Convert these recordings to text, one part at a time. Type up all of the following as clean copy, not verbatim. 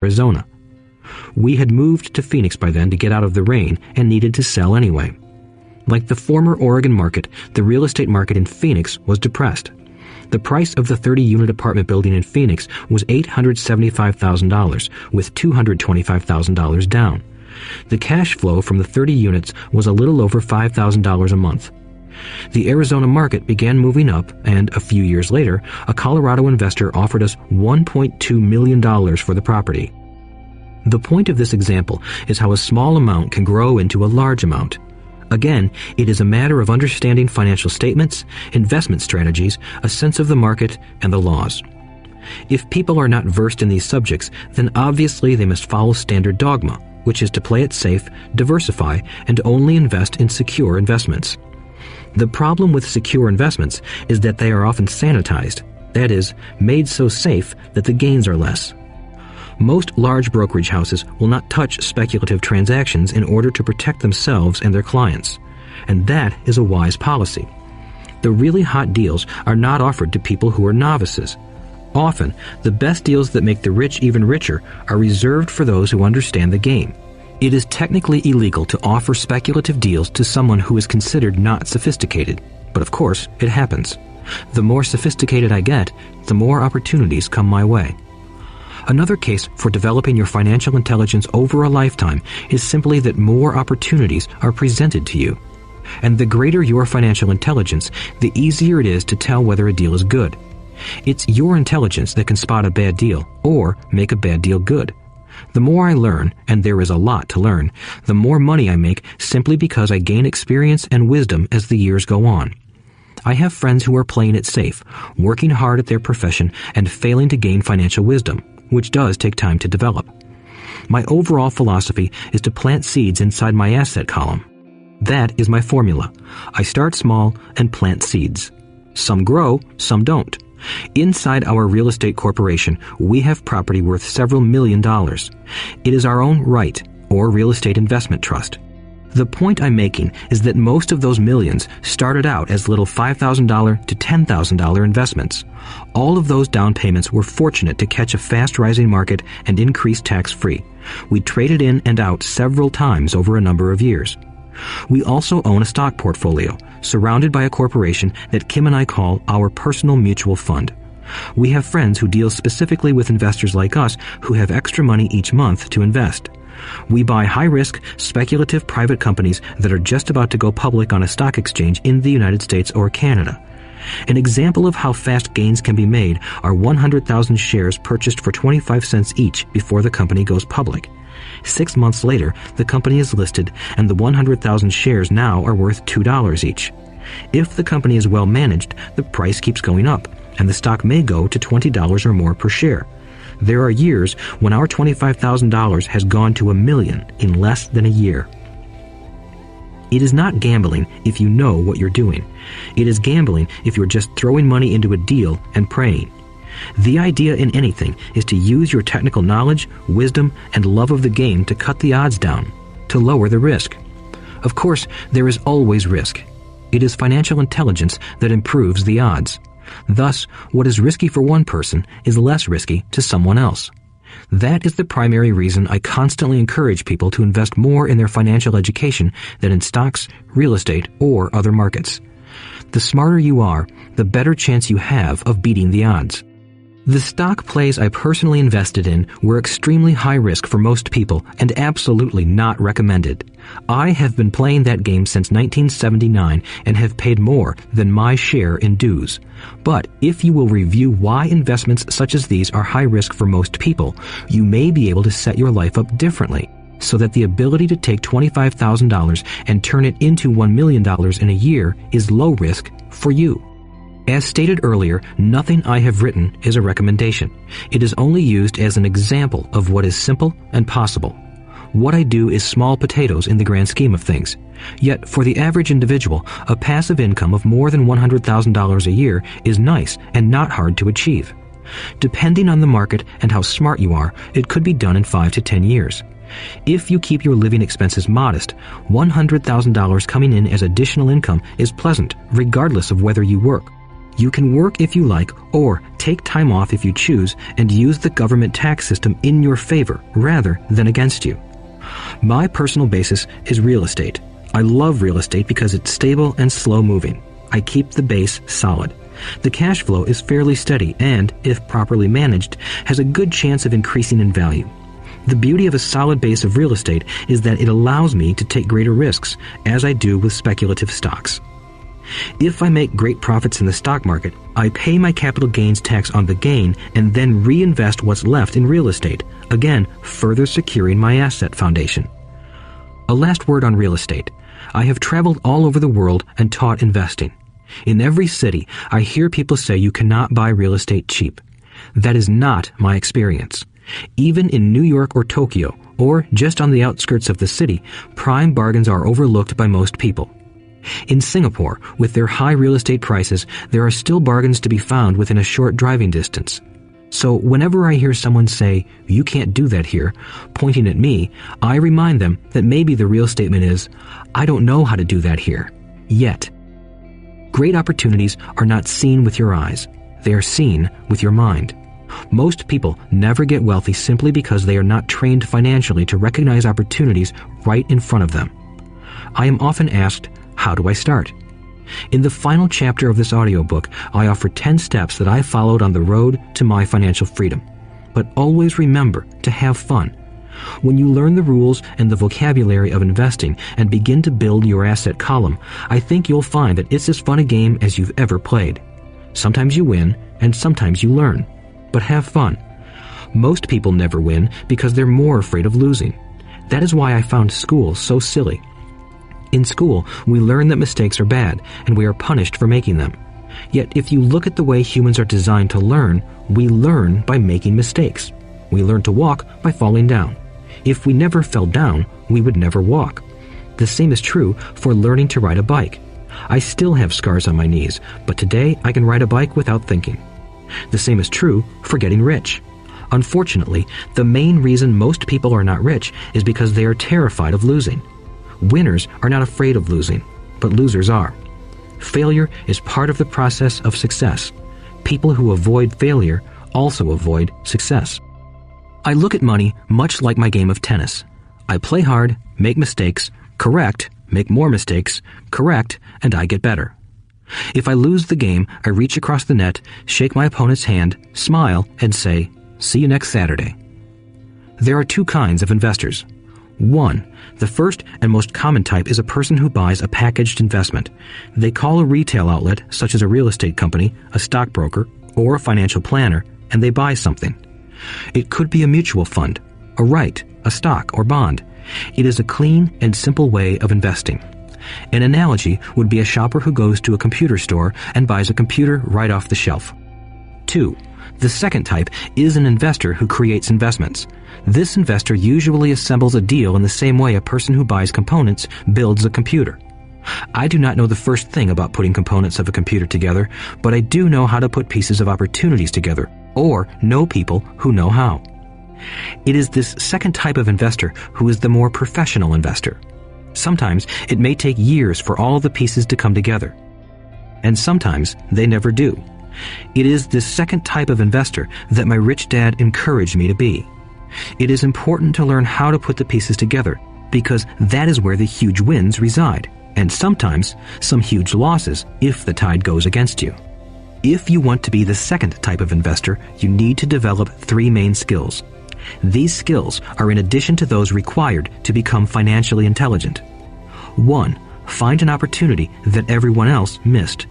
Arizona. We had moved to Phoenix by then to get out of the rain and needed to sell anyway. Like the former Oregon market, the real estate market in Phoenix was depressed. The price of the 30-unit apartment building in Phoenix was $875,000, with $225,000 down. The cash flow from the 30 units was a little over $5,000 a month. The Arizona market began moving up, and a few years later, a Colorado investor offered us $1.2 million for the property. The point of this example is how a small amount can grow into a large amount. Again, it is a matter of understanding financial statements, investment strategies, a sense of the market, and the laws. If people are not versed in these subjects, then obviously they must follow standard dogma, which is to play it safe, diversify, and only invest in secure investments. The problem with secure investments is that they are often sanitized, that is, made so safe that the gains are less. Most large brokerage houses will not touch speculative transactions in order to protect themselves and their clients, and that is a wise policy. The really hot deals are not offered to people who are novices. Often, the best deals that make the rich even richer are reserved for those who understand the game. It is technically illegal to offer speculative deals to someone who is considered not sophisticated, but of course, it happens. The more sophisticated I get, the more opportunities come my way. Another case for developing your financial intelligence over a lifetime is simply that more opportunities are presented to you. And the greater your financial intelligence, the easier it is to tell whether a deal is good. It's your intelligence that can spot a bad deal or make a bad deal good. The more I learn, and there is a lot to learn, the more money I make simply because I gain experience and wisdom as the years go on. I have friends who are playing it safe, working hard at their profession and failing to gain financial wisdom, which does take time to develop. My overall philosophy is to plant seeds inside my asset column. That is my formula. I start small and plant seeds. Some grow, some don't. Inside our real estate corporation, we have property worth several $1 million. It is our own right, or real estate investment trust. The point I'm making is that most of those millions started out as little $5,000 to $10,000 investments. All of those down payments were fortunate to catch a fast-rising market and increase tax-free. We traded in and out several times over a number of years. We also own a stock portfolio, surrounded by a corporation that Kim and I call our personal mutual fund. We have friends who deal specifically with investors like us who have extra money each month to invest. We buy high-risk, speculative private companies that are just about to go public on a stock exchange in the United States or Canada. An example of how fast gains can be made are 100,000 shares purchased for 25 cents each before the company goes public. 6 months later, the company is listed, and the 100,000 shares now are worth $2 each. If the company is well managed, the price keeps going up, and the stock may go to $20 or more per share. There are years when our $25,000 has gone to $1 million in less than a year. It is not gambling if you know what you're doing. It is gambling if you're just throwing money into a deal and praying. The idea in anything is to use your technical knowledge, wisdom, and love of the game to cut the odds down, to lower the risk. Of course, there is always risk. It is financial intelligence that improves the odds. Thus, what is risky for one person is less risky to someone else. That is the primary reason I constantly encourage people to invest more in their financial education than in stocks, real estate, or other markets. The smarter you are, the better chance you have of beating the odds. The stock plays I personally invested in were extremely high risk for most people and absolutely not recommended. I have been playing that game since 1979 and have paid more than my share in dues. But if you will review why investments such as these are high risk for most people, you may be able to set your life up differently, so that the ability to take $25,000 and turn it into $1 million in a year is low risk for you. As stated earlier, nothing I have written is a recommendation. It is only used as an example of what is simple and possible. What I do is small potatoes in the grand scheme of things. Yet, for the average individual, a passive income of more than $100,000 a year is nice and not hard to achieve. Depending on the market and how smart you are, it could be done in 5 to 10 years. If you keep your living expenses modest, $100,000 coming in as additional income is pleasant, regardless of whether you work. You can work if you like, or take time off if you choose, and use the government tax system in your favor rather than against you. My personal basis is real estate. I love real estate because it's stable and slow-moving. I keep the base solid. The cash flow is fairly steady and, if properly managed, has a good chance of increasing in value. The beauty of a solid base of real estate is that it allows me to take greater risks, as I do with speculative stocks. If I make great profits in the stock market, I pay my capital gains tax on the gain and then reinvest what's left in real estate, again further securing my asset foundation. A last word on real estate. I have traveled all over the world and taught investing. In every city, I hear people say you cannot buy real estate cheap. That is not my experience. Even in New York or Tokyo, or just on the outskirts of the city, prime bargains are overlooked by most people. In Singapore, with their high real estate prices, there are still bargains to be found within a short driving distance. So whenever I hear someone say, "You can't do that here," pointing at me, I remind them that maybe the real statement is, "I don't know how to do that here. Yet." Great opportunities are not seen with your eyes. They are seen with your mind. Most people never get wealthy simply because they are not trained financially to recognize opportunities right in front of them. I am often asked, how do I start? In the final chapter of this audiobook, I offer 10 steps that I followed on the road to my financial freedom. But always remember to have fun. When you learn the rules and the vocabulary of investing and begin to build your asset column, I think you'll find that it's as fun a game as you've ever played. Sometimes you win, and sometimes you learn. But have fun. Most people never win because they're more afraid of losing. That is why I found school so silly. In school, we learn that mistakes are bad, and we are punished for making them. Yet if you look at the way humans are designed to learn, we learn by making mistakes. We learn to walk by falling down. If we never fell down, we would never walk. The same is true for learning to ride a bike. I still have scars on my knees, but today I can ride a bike without thinking. The same is true for getting rich. Unfortunately, the main reason most people are not rich is because they are terrified of losing. Winners are not afraid of losing, but losers are. Failure is part of the process of success. People who avoid failure also avoid success. I look at money much like my game of tennis. I play hard, make mistakes, correct, make more mistakes, correct, and I get better. If I lose the game, I reach across the net, shake my opponent's hand, smile, and say, "See you next Saturday." There are two kinds of investors. One, the first and most common type is a person who buys a packaged investment. They call a retail outlet, such as a real estate company, a stockbroker, or a financial planner, and they buy something. It could be a mutual fund, a right, a stock, or bond. It is a clean and simple way of investing. An analogy would be a shopper who goes to a computer store and buys a computer right off the shelf. 2. The second type is an investor who creates investments. This investor usually assembles a deal in the same way a person who buys components builds a computer. I do not know the first thing about putting components of a computer together, but I do know how to put pieces of opportunities together, or know people who know how. It is this second type of investor who is the more professional investor. Sometimes it may take years for all the pieces to come together, and sometimes they never do. It is this second type of investor that my rich dad encouraged me to be. It is important to learn how to put the pieces together, because that is where the huge wins reside, and sometimes some huge losses if the tide goes against you. If you want to be the second type of investor, you need to develop 3 main skills. These skills are in addition to those required to become financially intelligent. 1. Find an opportunity that everyone else missed.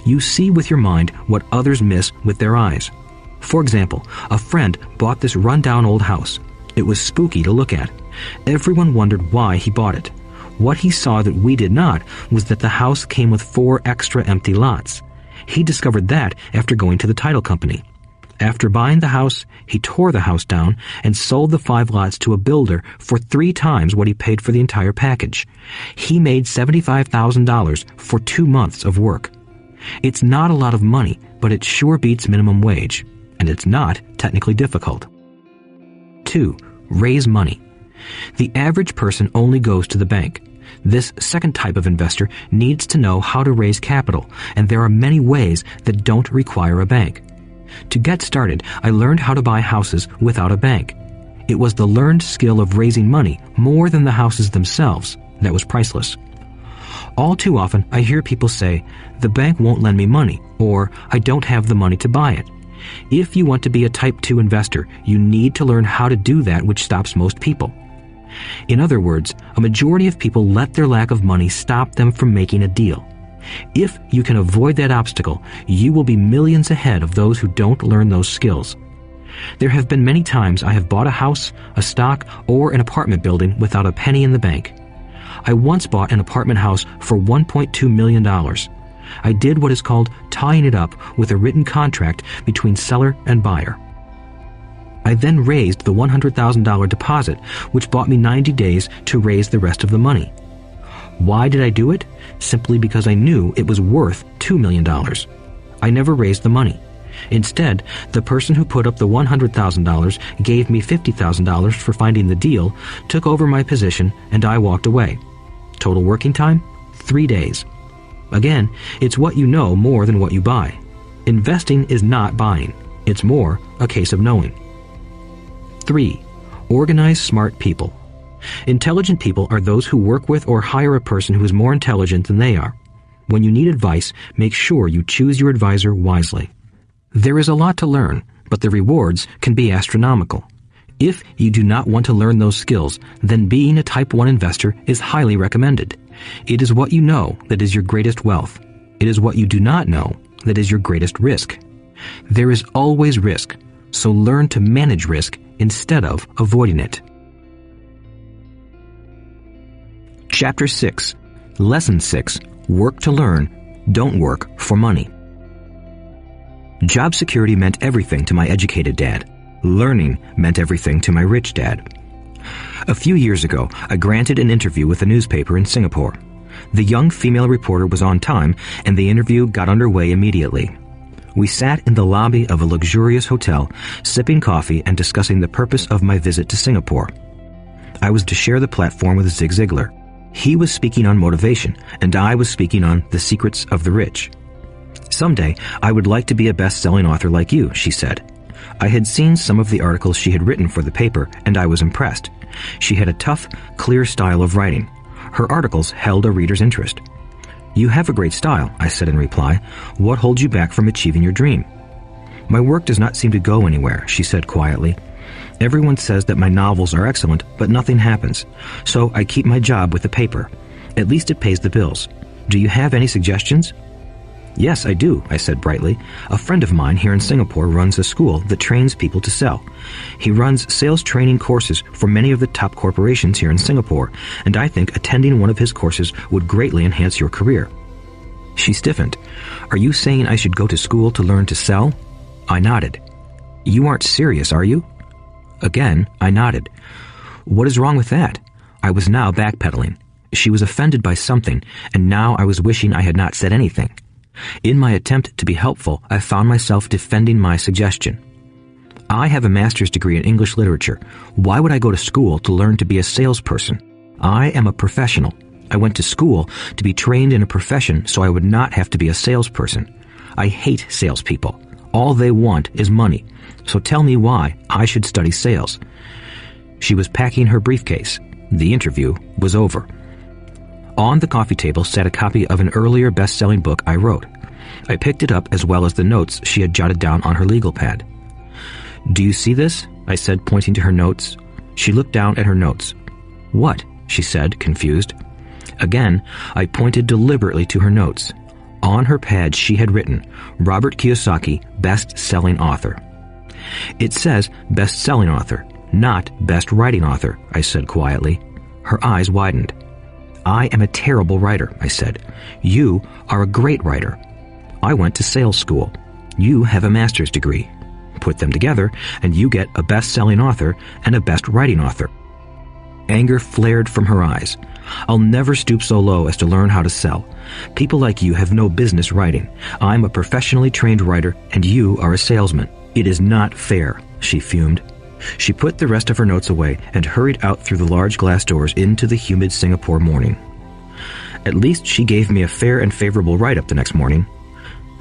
You see with your mind what others miss with their eyes. For example, a friend bought this run-down old house. It was spooky to look at. Everyone wondered why he bought it. What he saw that we did not was that the house came with 4 extra empty lots. He discovered that after going to the title company. After buying the house, he tore the house down and sold the 5 lots to a builder for 3 times what he paid for the entire package. He made $75,000 for 2 months of work. It's not a lot of money, but it sure beats minimum wage, and it's not technically difficult. 2. Raise money. The average person only goes to the bank. This second type of investor needs to know how to raise capital, and there are many ways that don't require a bank. To get started, I learned how to buy houses without a bank. It was the learned skill of raising money more than the houses themselves that was priceless. All too often, I hear people say, "The bank won't lend me money," or "I don't have the money to buy it." If you want to be a Type 2 investor, you need to learn how to do that, which stops most people. In other words, a majority of people let their lack of money stop them from making a deal. If you can avoid that obstacle, you will be millions ahead of those who don't learn those skills. There have been many times I have bought a house, a stock, or an apartment building without a penny in the bank. I once bought an apartment house for $1.2 million. I did what is called tying it up with a written contract between seller and buyer. I then raised the $100,000 deposit, which bought me 90 days to raise the rest of the money. Why did I do it? Simply because I knew it was worth $2 million. I never raised the money. Instead, the person who put up the $100,000 gave me $50,000 for finding the deal, took over my position, and I walked away. Total working time? 3 days. Again, it's what you know more than what you buy. Investing is not buying. It's more a case of knowing. 3. Organize smart people. Intelligent people are those who work with or hire a person who is more intelligent than they are. When you need advice, make sure you choose your advisor wisely. There is a lot to learn, but the rewards can be astronomical. If you do not want to learn those skills, then being a Type 1 investor is highly recommended. It is what you know that is your greatest wealth. It is what you do not know that is your greatest risk. There is always risk, so learn to manage risk instead of avoiding it. Chapter 6. Lesson 6. Work to learn, don't work for money. Job security meant everything to my educated dad. Learning meant everything to my rich dad. A few years ago, I granted an interview with a newspaper in Singapore. The young female reporter was on time, and the interview got underway immediately. We sat in the lobby of a luxurious hotel, sipping coffee and discussing the purpose of my visit to Singapore. I was to share the platform with Zig Ziglar. He was speaking on motivation, and I was speaking on the secrets of the rich. "Someday, I would like to be a best-selling author like you," she said. I had seen some of the articles she had written for the paper, and I was impressed. She had a tough, clear style of writing. Her articles held a reader's interest. "You have a great style," I said in reply. "What holds you back from achieving your dream?" "My work does not seem to go anywhere," she said quietly. "Everyone says that my novels are excellent, but nothing happens. So I keep my job with the paper. At least it pays the bills. Do you have any suggestions?" "Yes, I do," I said brightly. "A friend of mine here in Singapore runs a school that trains people to sell. He runs sales training courses for many of the top corporations here in Singapore, and I think attending one of his courses would greatly enhance your career." She stiffened. "Are you saying I should go to school to learn to sell?" I nodded. "You aren't serious, are you?" Again, I nodded. "What is wrong with that?" I was now backpedaling. She was offended by something, and now I was wishing I had not said anything. In my attempt to be helpful, I found myself defending my suggestion. "I have a master's degree in English literature. Why would I go to school to learn to be a salesperson? I am a professional. I went to school to be trained in a profession so I would not have to be a salesperson. I hate salespeople. All they want is money. So tell me why I should study sales." She was packing her briefcase. The interview was over. On the coffee table sat a copy of an earlier best-selling book I wrote. I picked it up as well as the notes she had jotted down on her legal pad. "Do you see this?" I said, pointing to her notes. She looked down at her notes. "What?" she said, confused. Again, I pointed deliberately to her notes. On her pad she had written, "Robert Kiyosaki, best-selling author." "It says best-selling author, not best-writing author," I said quietly. Her eyes widened. "I am a terrible writer," I said. "You are a great writer. I went to sales school. You have a master's degree. Put them together, and you get a best-selling author and a best-writing author." Anger flared from her eyes. "I'll never stoop so low as to learn how to sell. People like you have no business writing. I'm a professionally trained writer, and you are a salesman. It is not fair," she fumed. She put the rest of her notes away and hurried out through the large glass doors into the humid Singapore morning. At least she gave me a fair and favorable write-up the next morning.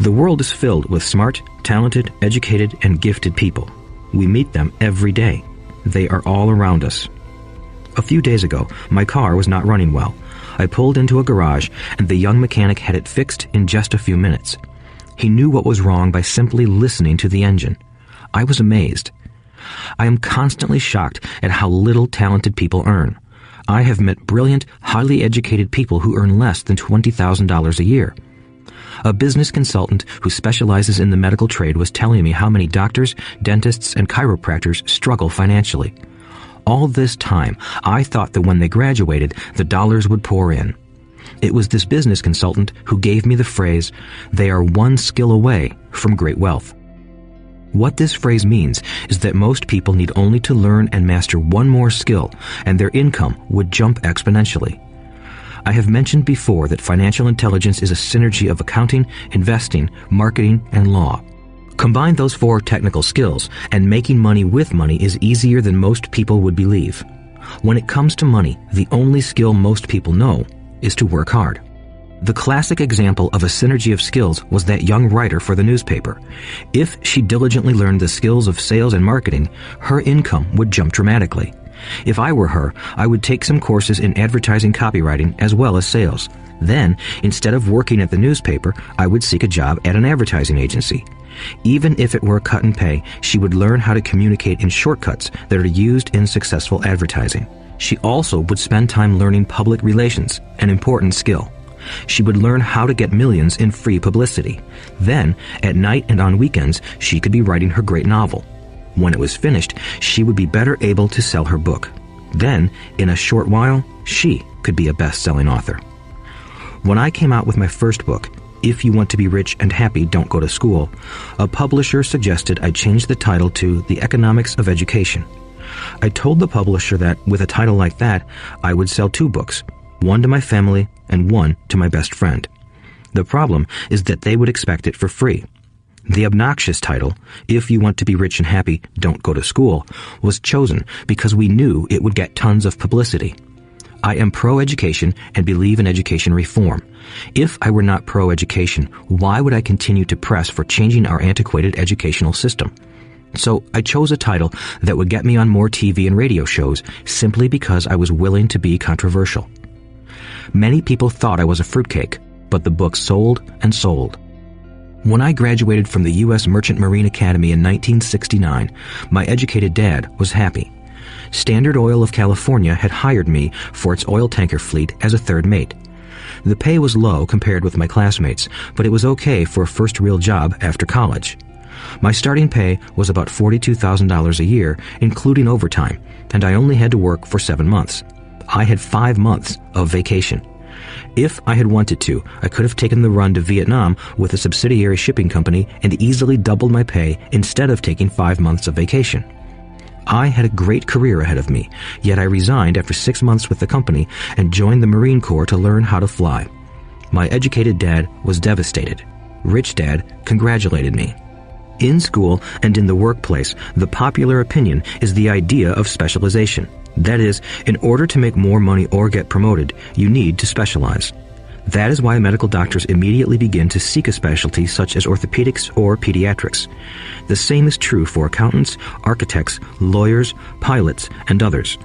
The world is filled with smart, talented, educated, and gifted people. We meet them every day. They are all around us. A few days ago, my car was not running well. I pulled into a garage, and the young mechanic had it fixed in just a few minutes. He knew what was wrong by simply listening to the engine. I was amazed. I am constantly shocked at how little talented people earn. I have met brilliant, highly educated people who earn less than $20,000 a year. A business consultant who specializes in the medical trade was telling me how many doctors, dentists, and chiropractors struggle financially. All this time, I thought that when they graduated, the dollars would pour in. It was this business consultant who gave me the phrase, "They are one skill away from great wealth." What this phrase means is that most people need only to learn and master one more skill, and their income would jump exponentially. I have mentioned before that financial intelligence is a synergy of accounting, investing, marketing, and law. Combine those four technical skills, and making money with money is easier than most people would believe. When it comes to money, the only skill most people know is to work hard. The classic example of a synergy of skills was that young writer for the newspaper. If she diligently learned the skills of sales and marketing, her income would jump dramatically. If I were her, I would take some courses in advertising copywriting as well as sales. Then, instead of working at the newspaper, I would seek a job at an advertising agency. Even if it were a cut and pay, she would learn how to communicate in shortcuts that are used in successful advertising. She also would spend time learning public relations, an important skill. She would learn how to get millions in free publicity. Then, at night and on weekends, she could be writing her great novel. When it was finished, she would be better able to sell her book. Then, in a short while, she could be a best-selling author. When I came out with my first book, If You Want to Be Rich and Happy, Don't Go to School, a publisher suggested I change the title to The Economics of Education. I told the publisher that, with a title like that, I would sell 2 books, one to my family and one to my best friend. The problem is that they would expect it for free. The obnoxious title, If You Want to Be Rich and Happy, Don't Go to School, was chosen because we knew it would get tons of publicity. I am pro-education and believe in education reform. If I were not pro-education, why would I continue to press for changing our antiquated educational system? So I chose a title that would get me on more TV and radio shows simply because I was willing to be controversial. Many people thought I was a fruitcake, but the book sold and sold. When I graduated from the U.S. Merchant Marine Academy in 1969, my educated dad was happy. Standard Oil of California had hired me for its oil tanker fleet as a third mate. The pay was low compared with my classmates, but it was okay for a first real job after college. My starting pay was about $42,000 a year, including overtime, and I only had to work for 7 months. I had 5 months of vacation. If I had wanted to, I could have taken the run to Vietnam with a subsidiary shipping company and easily doubled my pay instead of taking 5 months of vacation. I had a great career ahead of me, yet I resigned after 6 months with the company and joined the Marine Corps to learn how to fly. My educated dad was devastated. Rich Dad congratulated me. In school and in the workplace, the popular opinion is the idea of specialization. That is, in order to make more money or get promoted, you need to specialize. That is why medical doctors immediately begin to seek a specialty such as orthopedics or pediatrics. The same is true for accountants, architects, lawyers, pilots, and others.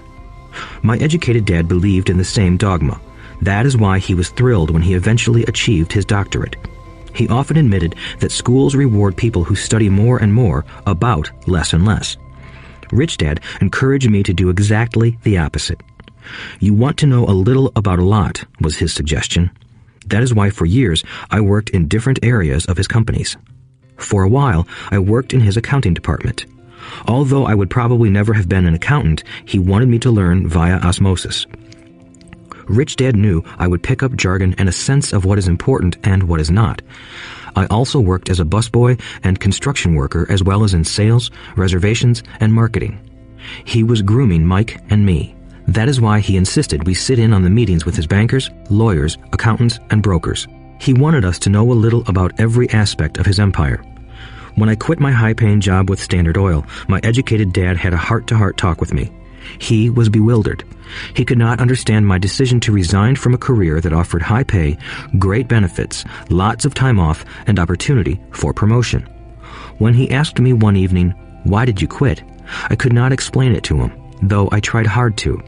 My educated dad believed in the same dogma. That is why he was thrilled when he eventually achieved his doctorate. He often admitted that schools reward people who study more and more about less and less. Rich Dad encouraged me to do exactly the opposite. You want to know a little about a lot, was his suggestion. That is why for years I worked in different areas of his companies. For a while, I worked in his accounting department. Although I would probably never have been an accountant, he wanted me to learn via osmosis. Rich Dad knew I would pick up jargon and a sense of what is important and what is not. I also worked as a busboy and construction worker as well as in sales, reservations, and marketing. He was grooming Mike and me. That is why he insisted we sit in on the meetings with his bankers, lawyers, accountants, and brokers. He wanted us to know a little about every aspect of his empire. When I quit my high-paying job with Standard Oil, my educated dad had a heart-to-heart talk with me. He was bewildered. He could not understand my decision to resign from a career that offered high pay, great benefits, lots of time off, and opportunity for promotion. When he asked me one evening, "Why did you quit?" I could not explain it to him, though I tried hard to.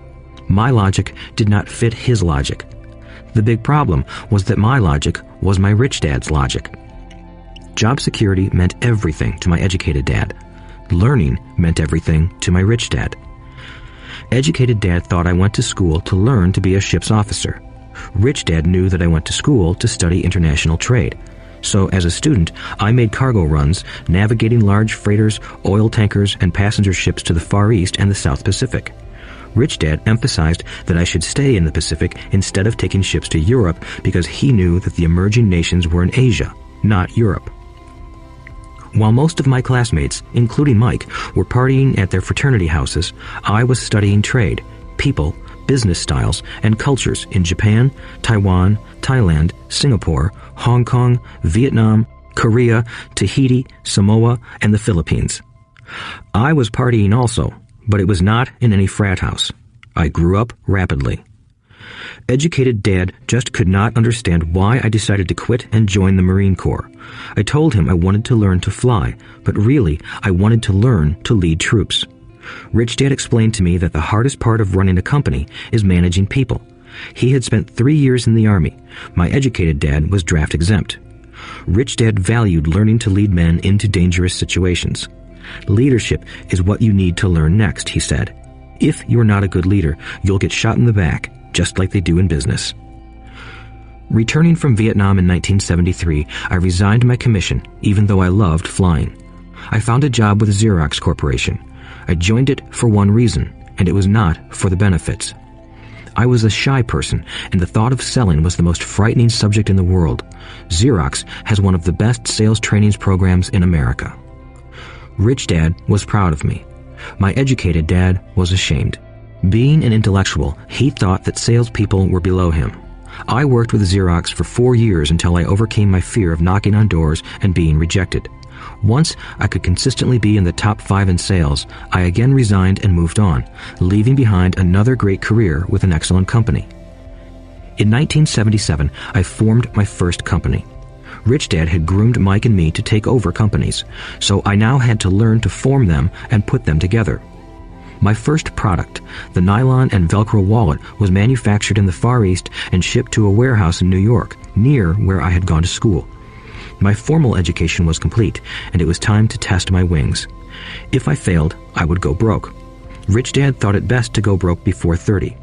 My logic did not fit his logic. The big problem was that my logic was my rich dad's logic. Job security meant everything to my educated dad. Learning meant everything to my rich dad. Educated dad thought I went to school to learn to be a ship's officer. Rich dad knew that I went to school to study international trade. So as a student, I made cargo runs, navigating large freighters, oil tankers, and passenger ships to the Far East and the South Pacific. Rich dad emphasized that I should stay in the Pacific instead of taking ships to Europe because he knew that the emerging nations were in Asia, not Europe. While most of my classmates, including Mike, were partying at their fraternity houses, I was studying trade, people, business styles, and cultures in Japan, Taiwan, Thailand, Singapore, Hong Kong, Vietnam, Korea, Tahiti, Samoa, and the Philippines. I was partying also, but it was not in any frat house. I grew up rapidly. Educated dad just could not understand why I decided to quit and join the Marine Corps. I told him I wanted to learn to fly, but really I wanted to learn to lead troops. Rich dad explained to me that the hardest part of running a company is managing people. He had spent 3 years in the Army. My educated dad was draft exempt. Rich dad valued learning to lead men into dangerous situations. Leadership is what you need to learn next, he said. If you're not a good leader, you'll get shot in the back, just like they do in business. Returning from Vietnam in 1973, I resigned my commission, even though I loved flying. I found a job with Xerox Corporation. I joined it for one reason, and it was not for the benefits. I was a shy person, and the thought of selling was the most frightening subject in the world. Xerox has one of the best sales trainings programs in America. Rich dad was proud of me. My educated dad was ashamed. Being an intellectual, he thought that salespeople were below him. I worked with Xerox for 4 years until I overcame my fear of knocking on doors and being rejected. Once I could consistently be in the top 5 in sales, I again resigned and moved on, leaving behind another great career with an excellent company. In 1977, I formed my first company. Rich dad had groomed Mike and me to take over companies, so I now had to learn to form them and put them together. My first product, the nylon and Velcro wallet, was manufactured in the Far East and shipped to a warehouse in New York, near where I had gone to school. My formal education was complete, and it was time to test my wings. If I failed, I would go broke. Rich dad thought it best to go broke before 30.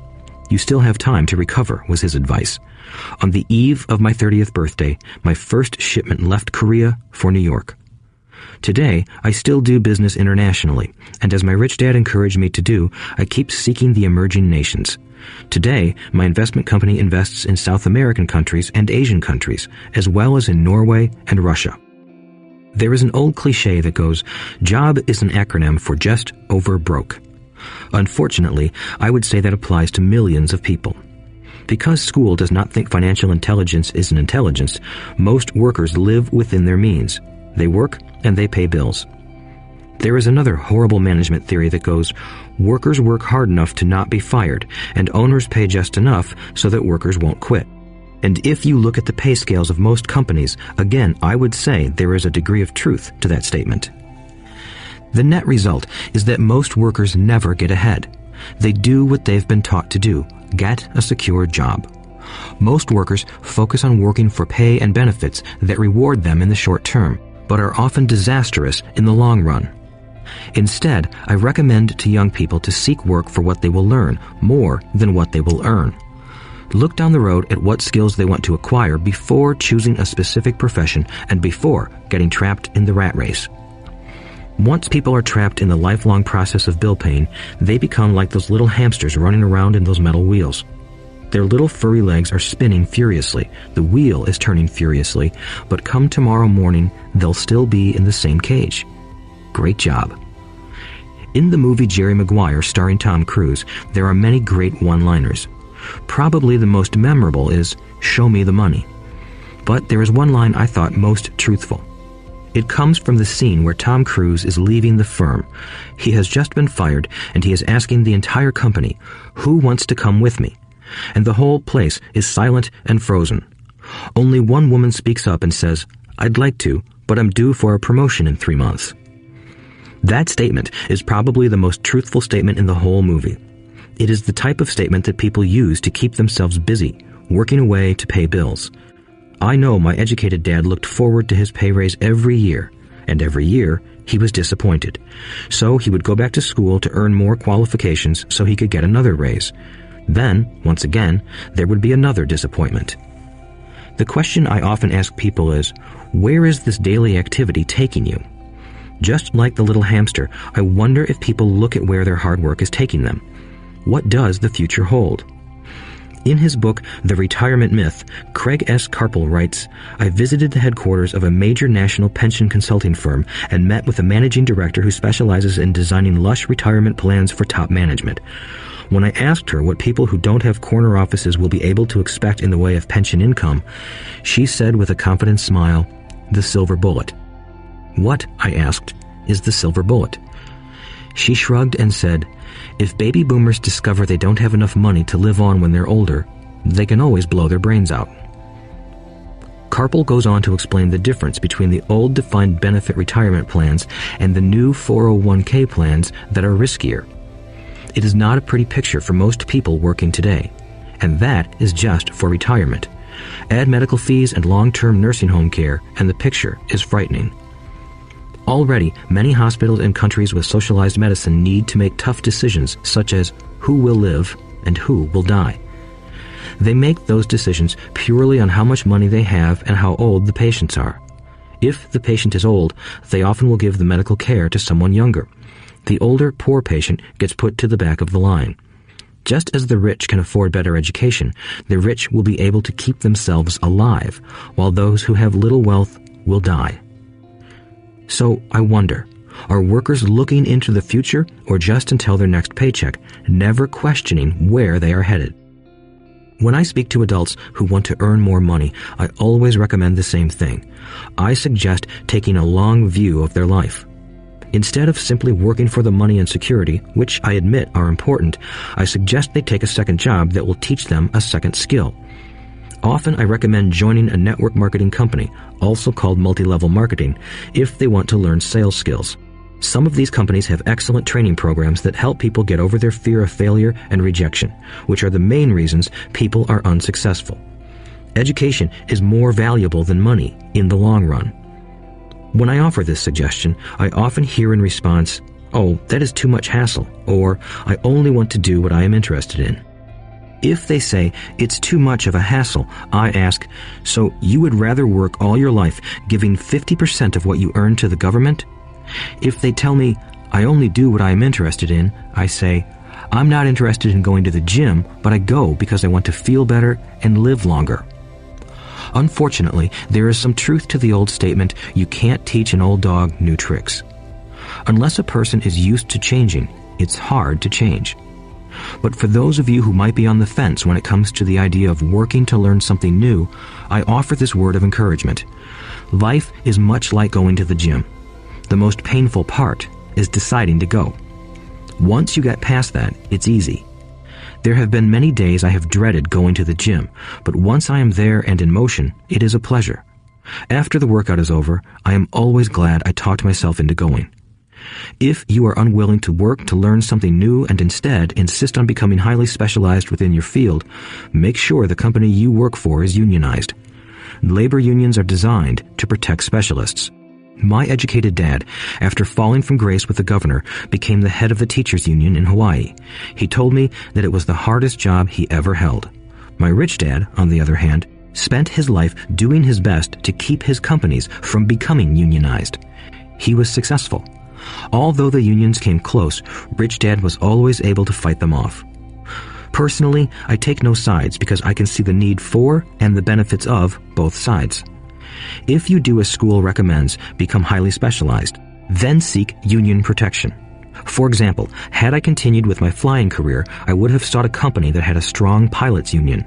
You still have time to recover, was his advice. On the eve of my 30th birthday, my first shipment left Korea for New York. Today, I still do business internationally, and as my rich dad encouraged me to do, I keep seeking the emerging nations. Today, my investment company invests in South American countries and Asian countries, as well as in Norway and Russia. There is an old cliche that goes, job is an acronym for just over broke. Unfortunately, I would say that applies to millions of people. Because school does not think financial intelligence is an intelligence, most workers live within their means. They work and they pay bills. There is another horrible management theory that goes, workers work hard enough to not be fired, and owners pay just enough so that workers won't quit. And if you look at the pay scales of most companies, again, I would say there is a degree of truth to that statement. The net result is that most workers never get ahead. They do what they've been taught to do, get a secure job. Most workers focus on working for pay and benefits that reward them in the short term, but are often disastrous in the long run. Instead, I recommend to young people to seek work for what they will learn more than what they will earn. Look down the road at what skills they want to acquire before choosing a specific profession and before getting trapped in the rat race. Once people are trapped in the lifelong process of bill paying, they become like those little hamsters running around in those metal wheels. Their little furry legs are spinning furiously, the wheel is turning furiously, but come tomorrow morning, they'll still be in the same cage. Great job. In the movie Jerry Maguire starring Tom Cruise, there are many great one-liners. Probably the most memorable is, "Show me the money." But there is one line I thought most truthful. It comes from the scene where Tom Cruise is leaving the firm. He has just been fired, and he is asking the entire company, "Who wants to come with me?" And the whole place is silent and frozen. Only one woman speaks up and says, "I'd like to, but I'm due for a promotion in 3 months." That statement is probably the most truthful statement in the whole movie. It is the type of statement that people use to keep themselves busy, working away to pay bills. I know my educated dad looked forward to his pay raise every year, and every year he was disappointed. So he would go back to school to earn more qualifications so he could get another raise. Then, once again, there would be another disappointment. The question I often ask people is, where is this daily activity taking you? Just like the little hamster, I wonder if people look at where their hard work is taking them. What does the future hold? In his book, The Retirement Myth, Craig S. Carpel writes, "I visited the headquarters of a major national pension consulting firm and met with a managing director who specializes in designing lush retirement plans for top management. When I asked her what people who don't have corner offices will be able to expect in the way of pension income, she said with a confident smile, 'The silver bullet.' 'What,' I asked, 'is the silver bullet?' She shrugged and said, 'If baby boomers discover they don't have enough money to live on when they're older, they can always blow their brains out.'" Carpel goes on to explain the difference between the old defined benefit retirement plans and the new 401k plans that are riskier. It is not a pretty picture for most people working today, and that is just for retirement. Add medical fees and long-term nursing home care, and the picture is frightening. Already, many hospitals and countries with socialized medicine need to make tough decisions such as who will live and who will die. They make those decisions purely on how much money they have and how old the patients are. If the patient is old, they often will give the medical care to someone younger. The older, poor patient gets put to the back of the line. Just as the rich can afford better education, the rich will be able to keep themselves alive, while those who have little wealth will die. So I wonder, are workers looking into the future or just until their next paycheck, never questioning where they are headed? When I speak to adults who want to earn more money, I always recommend the same thing. I suggest taking a long view of their life. Instead of simply working for the money and security, which I admit are important, I suggest they take a second job that will teach them a second skill. Often I recommend joining a network marketing company, also called multi-level marketing, if they want to learn sales skills. Some of these companies have excellent training programs that help people get over their fear of failure and rejection, which are the main reasons people are unsuccessful. Education is more valuable than money in the long run. When I offer this suggestion, I often hear in response, "Oh, that is too much hassle," or "I only want to do what I am interested in." If they say it's too much of a hassle, I ask, "So you would rather work all your life giving 50% of what you earn to the government?" If they tell me, "I only do what I am interested in," I say, "I'm not interested in going to the gym, but I go because I want to feel better and live longer." Unfortunately, there is some truth to the old statement, "You can't teach an old dog new tricks." Unless a person is used to changing, it's hard to change. But for those of you who might be on the fence when it comes to the idea of working to learn something new, I offer this word of encouragement. Life is much like going to the gym. The most painful part is deciding to go. Once you get past that, it's easy. There have been many days I have dreaded going to the gym, but once I am there and in motion, it is a pleasure. After the workout is over, I am always glad I talked myself into going. If you are unwilling to work to learn something new and instead insist on becoming highly specialized within your field, make sure the company you work for is unionized. Labor unions are designed to protect specialists. My educated dad, after falling from grace with the governor, became the head of the teachers' union in Hawaii. He told me that it was the hardest job he ever held. My rich dad, on the other hand, spent his life doing his best to keep his companies from becoming unionized. He was successful. Although the unions came close, Rich Dad was always able to fight them off. Personally, I take no sides because I can see the need for and the benefits of both sides. If you do as school recommends, become highly specialized, then seek union protection. For example, had I continued with my flying career, I would have sought a company that had a strong pilots union.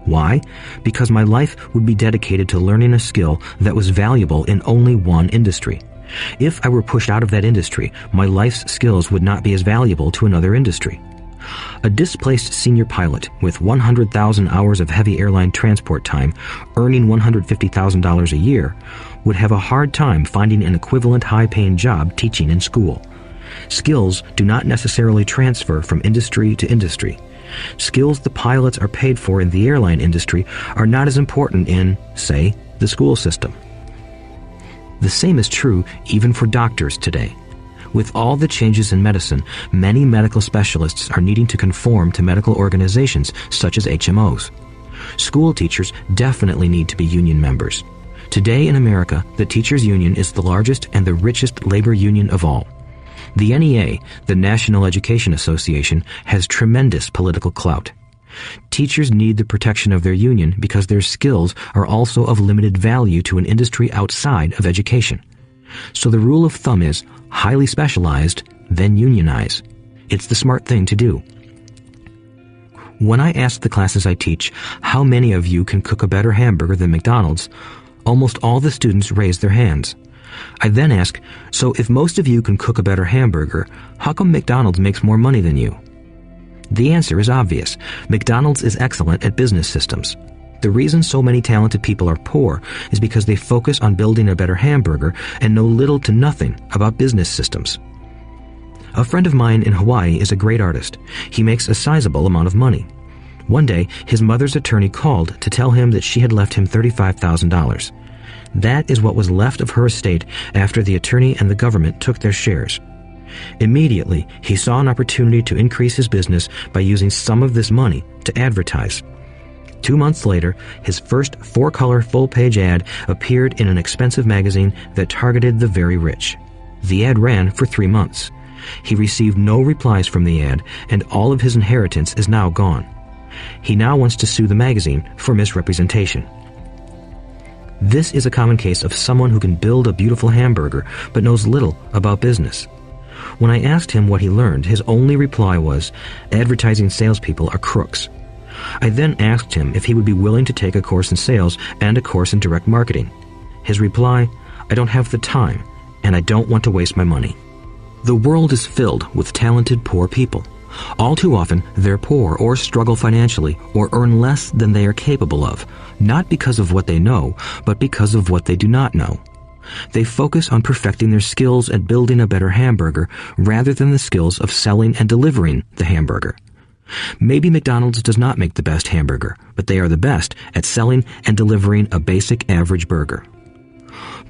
Why? Because my life would be dedicated to learning a skill that was valuable in only one industry. If I were pushed out of that industry, my life's skills would not be as valuable to another industry. A displaced senior pilot with 100,000 hours of heavy airline transport time, earning $150,000 a year, would have a hard time finding an equivalent high-paying job teaching in school. Skills do not necessarily transfer from industry to industry. Skills the pilots are paid for in the airline industry are not as important in, say, the school system. The same is true even for doctors today. With all the changes in medicine, many medical specialists are needing to conform to medical organizations such as HMOs. School teachers definitely need to be union members. Today in America, the teachers' union is the largest and the richest labor union of all. The NEA, the National Education Association, has tremendous political clout. Teachers need the protection of their union because their skills are also of limited value to an industry outside of education. So the rule of thumb is, highly specialized, then unionize. It's the smart thing to do. When I ask the classes I teach, how many of you can cook a better hamburger than McDonald's, almost all the students raise their hands. I then ask, so if most of you can cook a better hamburger, how come McDonald's makes more money than you? The answer is obvious. McDonald's is excellent at business systems. The reason so many talented people are poor is because they focus on building a better hamburger and know little to nothing about business systems. A friend of mine in Hawaii is a great artist. He makes a sizable amount of money. One day, his mother's attorney called to tell him that she had left him $35,000. That is what was left of her estate after the attorney and the government took their shares. Immediately, he saw an opportunity to increase his business by using some of this money to advertise. 2 months later, his first 4-color full-page ad appeared in an expensive magazine that targeted the very rich. The ad ran for 3 months. He received no replies from the ad, and all of his inheritance is now gone. He now wants to sue the magazine for misrepresentation. This is a common case of someone who can build a beautiful hamburger but knows little about business. When I asked him what he learned, his only reply was, "Advertising salespeople are crooks." I then asked him if he would be willing to take a course in sales and a course in direct marketing. His reply, "I don't have the time, and I don't want to waste my money." The world is filled with talented poor people. All too often, they're poor or struggle financially or earn less than they are capable of, not because of what they know, but because of what they do not know. They focus on perfecting their skills at building a better hamburger rather than the skills of selling and delivering the hamburger. Maybe McDonald's does not make the best hamburger, but they are the best at selling and delivering a basic average burger.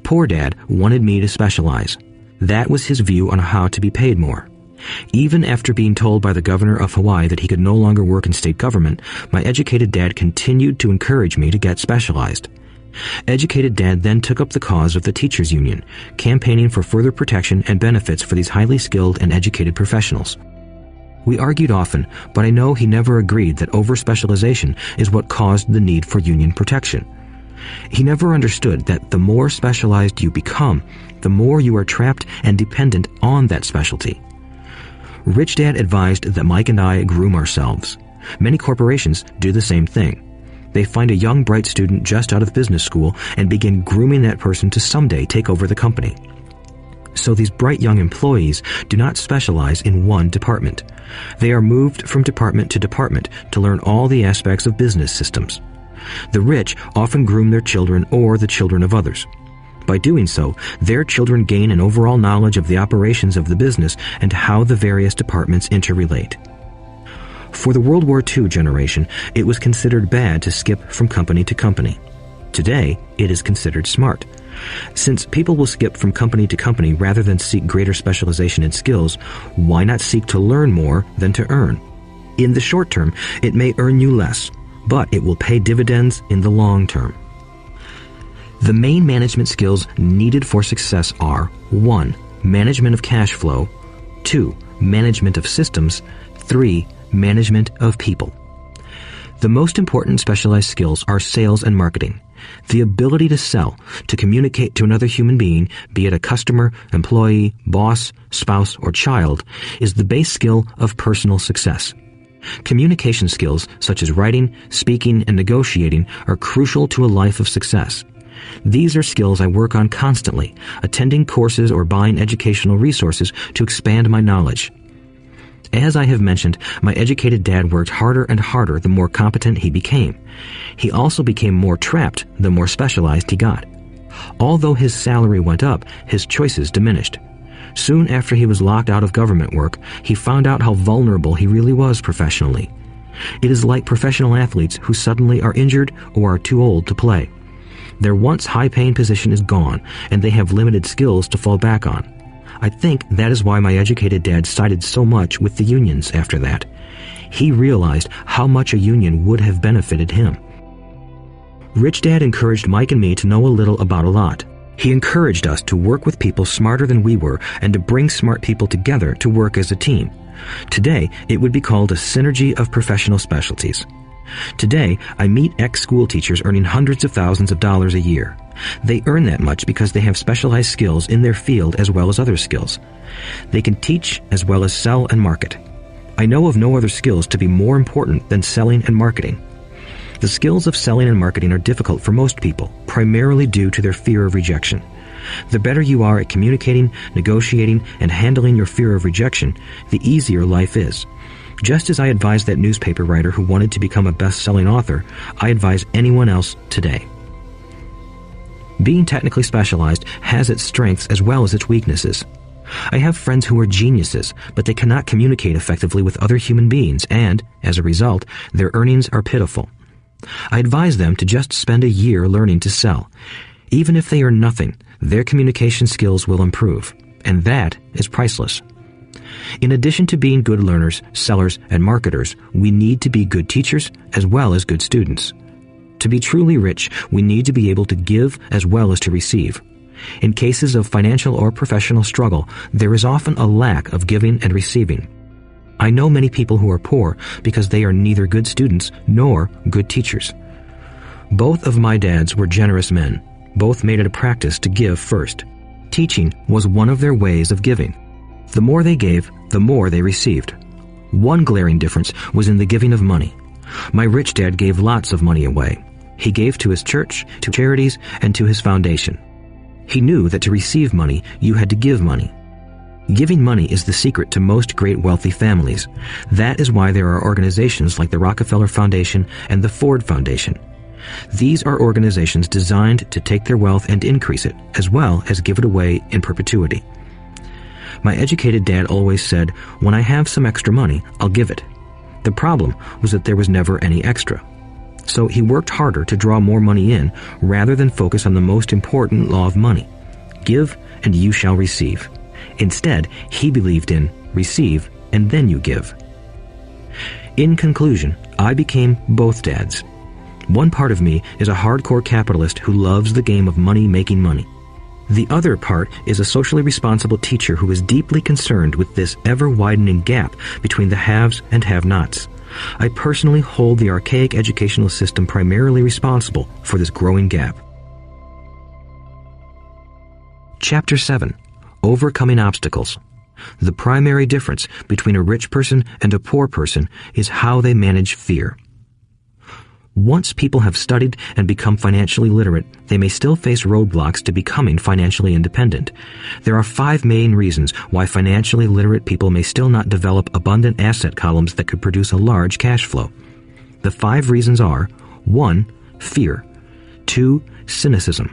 Poor Dad wanted me to specialize. That was his view on how to be paid more. Even after being told by the governor of Hawaii that he could no longer work in state government, my educated dad continued to encourage me to get specialized. Educated Dad then took up the cause of the teachers' union, campaigning for further protection and benefits for these highly skilled and educated professionals. We argued often, but I know he never agreed that over-specialization is what caused the need for union protection. He never understood that the more specialized you become, the more you are trapped and dependent on that specialty. Rich Dad advised that Mike and I groom ourselves. Many corporations do the same thing. They find a young, bright student just out of business school and begin grooming that person to someday take over the company. So these bright young employees do not specialize in one department. They are moved from department to department to learn all the aspects of business systems. The rich often groom their children or the children of others. By doing so, their children gain an overall knowledge of the operations of the business and how the various departments interrelate. For the World War II generation, it was considered bad to skip from company to company. Today, it is considered smart. Since people will skip from company to company rather than seek greater specialization in skills, why not seek to learn more than to earn? In the short term, it may earn you less, but it will pay dividends in the long term. The main management skills needed for success are 1. Management of cash flow, 2. Management of systems, 3. Management of people. The most important specialized skills are sales and marketing. The ability to sell, to communicate to another human being, be it a customer, employee, boss, spouse, or child, is the base skill of personal success. Communication skills such as writing, speaking, and negotiating are crucial to a life of success. These are skills I work on constantly, attending courses or buying educational resources to expand my knowledge. As I have mentioned, my educated dad worked harder and harder the more competent he became. He also became more trapped the more specialized he got. Although his salary went up, his choices diminished. Soon after he was locked out of government work, he found out how vulnerable he really was professionally. It is like professional athletes who suddenly are injured or are too old to play. Their once high-paying position is gone, and they have limited skills to fall back on. I think that is why my educated dad sided so much with the unions after that. He realized how much a union would have benefited him. Rich Dad encouraged Mike and me to know a little about a lot. He encouraged us to work with people smarter than we were and to bring smart people together to work as a team. Today, it would be called a synergy of professional specialties. Today, I meet ex-school teachers earning hundreds of thousands of dollars a year. They earn that much because they have specialized skills in their field as well as other skills. They can teach as well as sell and market. I know of no other skills to be more important than selling and marketing. The skills of selling and marketing are difficult for most people, primarily due to their fear of rejection. The better you are at communicating, negotiating, and handling your fear of rejection, the easier life is. Just as I advise that newspaper writer who wanted to become a best-selling author, I advise anyone else today. Being technically specialized has its strengths as well as its weaknesses. I have friends who are geniuses, but they cannot communicate effectively with other human beings, and, as a result, their earnings are pitiful. I advise them to just spend a year learning to sell. Even if they earn nothing, their communication skills will improve, and that is priceless. In addition to being good learners, sellers, and marketers, we need to be good teachers as well as good students. To be truly rich, we need to be able to give as well as to receive. In cases of financial or professional struggle, there is often a lack of giving and receiving. I know many people who are poor because they are neither good students nor good teachers. Both of my dads were generous men. Both made it a practice to give first. Teaching was one of their ways of giving. The more they gave, the more they received. One glaring difference was in the giving of money. My rich dad gave lots of money away. He gave to his church, to charities, and to his foundation. He knew that to receive money, you had to give money. Giving money is the secret to most great wealthy families. That is why there are organizations like the Rockefeller Foundation and the Ford Foundation. These are organizations designed to take their wealth and increase it, as well as give it away in perpetuity. My educated dad always said, "When I have some extra money, I'll give it." The problem was that there was never any extra. So he worked harder to draw more money in rather than focus on the most important law of money. Give and you shall receive. Instead, he believed in receive and then you give. In conclusion, I became both dads. One part of me is a hardcore capitalist who loves the game of money making money. The other part is a socially responsible teacher who is deeply concerned with this ever-widening gap between the haves and have-nots. I personally hold the archaic educational system primarily responsible for this growing gap. Chapter 7. Overcoming Obstacles. The primary difference between a rich person and a poor person is how they manage fear. Once people have studied and become financially literate, they may still face roadblocks to becoming financially independent. There are 5 main reasons why financially literate people may still not develop abundant asset columns that could produce a large cash flow. The 5 reasons are: 1. Fear. 2. Cynicism.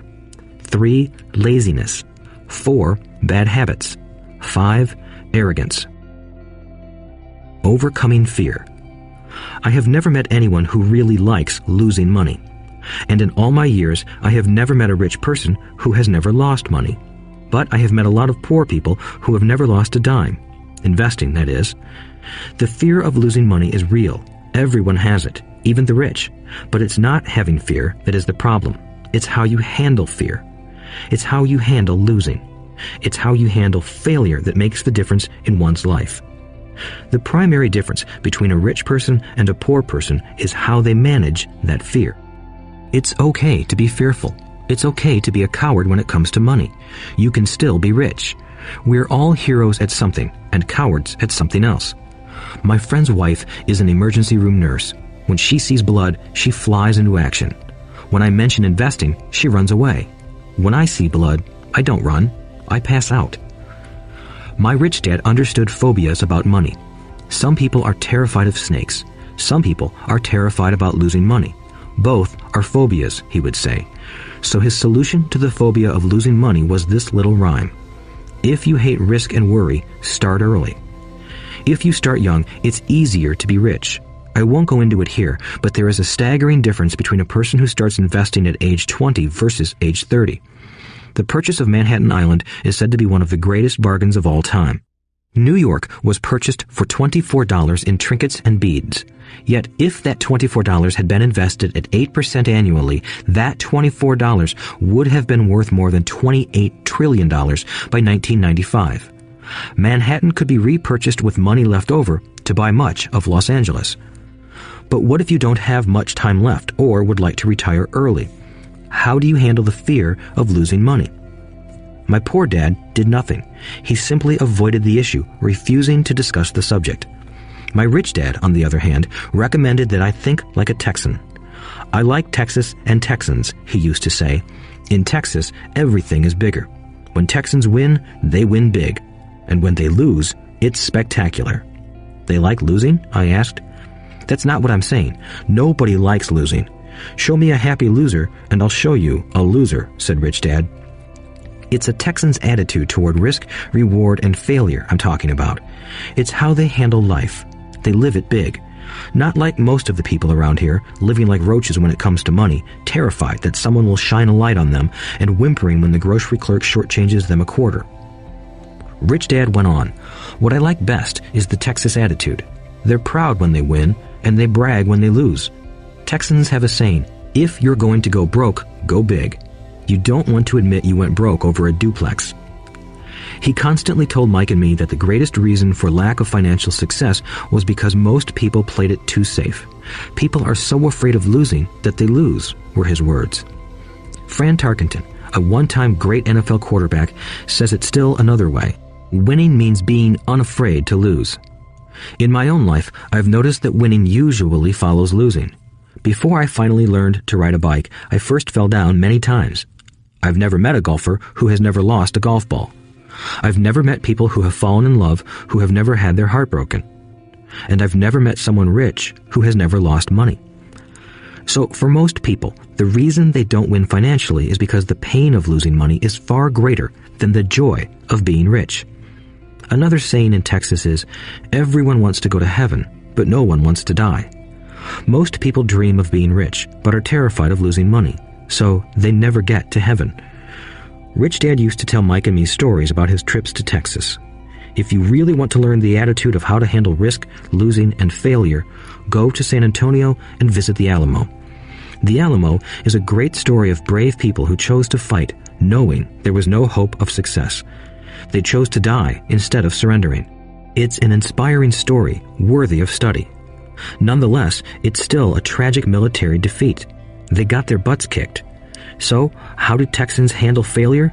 3. Laziness. 4. Bad habits. 5. Arrogance. Overcoming fear. I have never met anyone who really likes losing money. And in all my years, I have never met a rich person who has never lost money. But I have met a lot of poor people who have never lost a dime. Investing, that is. The fear of losing money is real. Everyone has it, even the rich. But it's not having fear that is the problem. It's how you handle fear. It's how you handle losing. It's how you handle failure that makes the difference in one's life. The primary difference between a rich person and a poor person is how they manage that fear. It's okay to be fearful. It's okay to be a coward when it comes to money. You can still be rich. We're all heroes at something and cowards at something else. My friend's wife is an emergency room nurse. When she sees blood, she flies into action. When I mention investing, she runs away. When I see blood, I don't run. I pass out. My rich dad understood phobias about money. Some people are terrified of snakes. Some people are terrified about losing money. Both are phobias, he would say. So his solution to the phobia of losing money was this little rhyme. If you hate risk and worry, start early. If you start young, it's easier to be rich. I won't go into it here, but there is a staggering difference between a person who starts investing at age 20 versus age 30. The purchase of Manhattan Island is said to be one of the greatest bargains of all time. New York was purchased for $24 in trinkets and beads. Yet if that $24 had been invested at 8% annually, that $24 would have been worth more than $28 trillion by 1995. Manhattan could be repurchased with money left over to buy much of Los Angeles. But what if you don't have much time left or would like to retire early? How do you handle the fear of losing money? My poor dad did nothing. He simply avoided the issue, refusing to discuss the subject. My rich dad, on the other hand, recommended that I think like a Texan. I like Texas and Texans, he used to say. In Texas, everything is bigger. When Texans win, they win big. And when they lose, it's spectacular. They like losing? I asked. That's not what I'm saying. Nobody likes losing. Show me a happy loser, and I'll show you a loser, said Rich Dad. It's a Texan's attitude toward risk, reward, and failure I'm talking about. It's how they handle life. They live it big. Not like most of the people around here, living like roaches when it comes to money, terrified that someone will shine a light on them, and whimpering when the grocery clerk shortchanges them a quarter. Rich Dad went on, "What I like best is the Texas attitude. They're proud when they win, and they brag when they lose. Texans have a saying, if you're going to go broke, go big. You don't want to admit you went broke over a duplex." He constantly told Mike and me that the greatest reason for lack of financial success was because most people played it too safe. People are so afraid of losing that they lose, were his words. Fran Tarkenton, a one-time great NFL quarterback, says it still another way. Winning means being unafraid to lose. In my own life, I've noticed that winning usually follows losing. Before I finally learned to ride a bike, I first fell down many times. I've never met a golfer who has never lost a golf ball. I've never met people who have fallen in love who have never had their heart broken. And I've never met someone rich who has never lost money. So for most people, the reason they don't win financially is because the pain of losing money is far greater than the joy of being rich. Another saying in Texas is, everyone wants to go to heaven, but no one wants to die. Most people dream of being rich, but are terrified of losing money, so they never get to heaven. Rich Dad used to tell Mike and me stories about his trips to Texas. If you really want to learn the attitude of how to handle risk, losing, and failure, go to San Antonio and visit the Alamo. The Alamo is a great story of brave people who chose to fight, knowing there was no hope of success. They chose to die instead of surrendering. It's an inspiring story, worthy of study. Nonetheless, it's still a tragic military defeat. They got their butts kicked. So, how do Texans handle failure?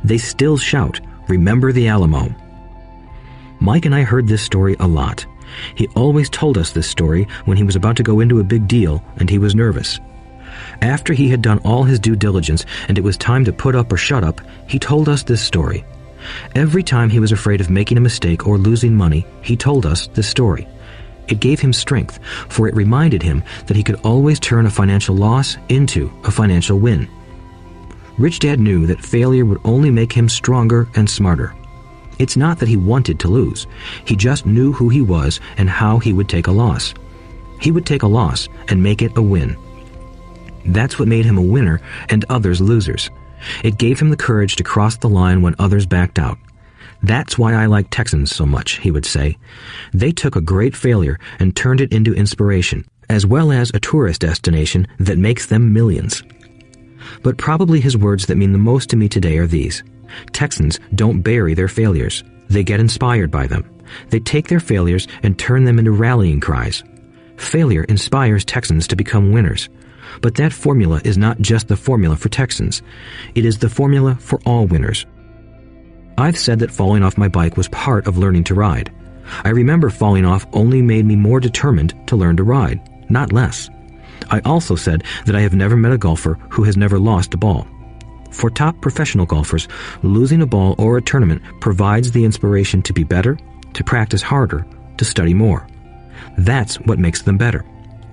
They still shout, "Remember the Alamo." Mike and I heard this story a lot. He always told us this story when he was about to go into a big deal and he was nervous. After he had done all his due diligence and it was time to put up or shut up, he told us this story. Every time he was afraid of making a mistake or losing money, he told us this story. It gave him strength, for it reminded him that he could always turn a financial loss into a financial win. Rich Dad knew that failure would only make him stronger and smarter. It's not that he wanted to lose. He just knew who he was and how he would take a loss. He would take a loss and make it a win. That's what made him a winner and others losers. It gave him the courage to cross the line when others backed out. That's why I like Texans so much, he would say. They took a great failure and turned it into inspiration, as well as a tourist destination that makes them millions. But probably his words that mean the most to me today are these. Texans don't bury their failures. They get inspired by them. They take their failures and turn them into rallying cries. Failure inspires Texans to become winners. But that formula is not just the formula for Texans. It is the formula for all winners. I've said that falling off my bike was part of learning to ride. I remember falling off only made me more determined to learn to ride, not less. I also said that I have never met a golfer who has never lost a ball. For top professional golfers, losing a ball or a tournament provides the inspiration to be better, to practice harder, to study more. That's what makes them better.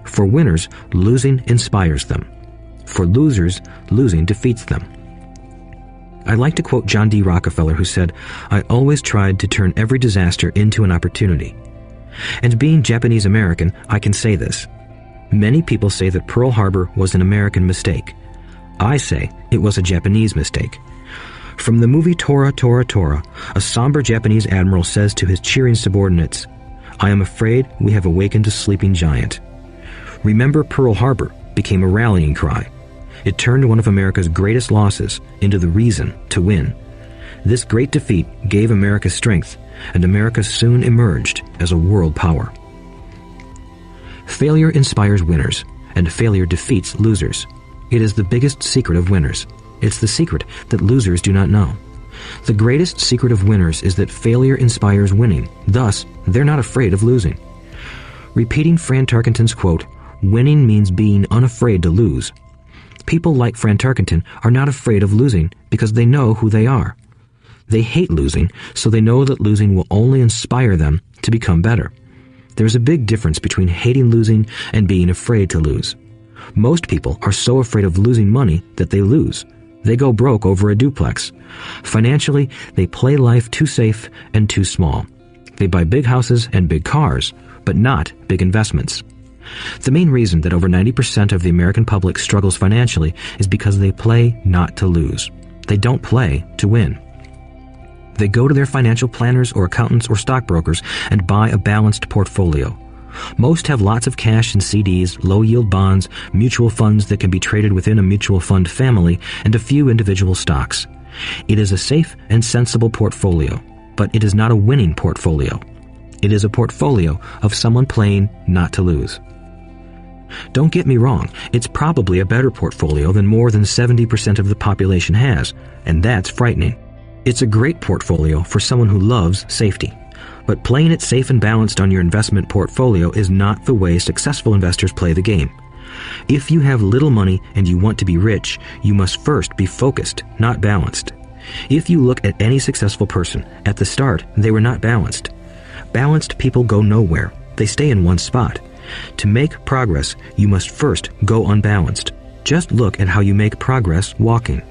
For winners, losing inspires them. For losers, losing defeats them. I like to quote John D. Rockefeller, who said, "I always tried to turn every disaster into an opportunity." And being Japanese American, I can say this. Many people say that Pearl Harbor was an American mistake. I say it was a Japanese mistake. From the movie Tora, Tora, Tora, a somber Japanese admiral says to his cheering subordinates, "I am afraid we have awakened a sleeping giant." Remember Pearl Harbor became a rallying cry. It turned one of America's greatest losses into the reason to win. This great defeat gave America strength, and America soon emerged as a world power. Failure inspires winners, and failure defeats losers. It is the biggest secret of winners. It's the secret that losers do not know. The greatest secret of winners is that failure inspires winning. Thus, they're not afraid of losing. Repeating Fran Tarkenton's quote, "Winning means being unafraid to lose." People like Fran Tarkenton are not afraid of losing because they know who they are. They hate losing, so they know that losing will only inspire them to become better. There's a big difference between hating losing and being afraid to lose. Most people are so afraid of losing money that they lose. They go broke over a duplex. Financially, they play life too safe and too small. They buy big houses and big cars, but not big investments. The main reason that over 90% of the American public struggles financially is because they play not to lose. They don't play to win. They go to their financial planners or accountants or stockbrokers and buy a balanced portfolio. Most have lots of cash and CDs, low-yield bonds, mutual funds that can be traded within a mutual fund family, and a few individual stocks. It is a safe and sensible portfolio, but it is not a winning portfolio. It is a portfolio of someone playing not to lose. Don't get me wrong, it's probably a better portfolio than more than 70% of the population has, and that's frightening. It's a great portfolio for someone who loves safety. But playing it safe and balanced on your investment portfolio is not the way successful investors play the game. If you have little money and you want to be rich, you must first be focused, not balanced. If you look at any successful person, at the start, they were not balanced. Balanced people go nowhere. They stay in one spot. To make progress, you must first go unbalanced. Just look at how you make progress walking.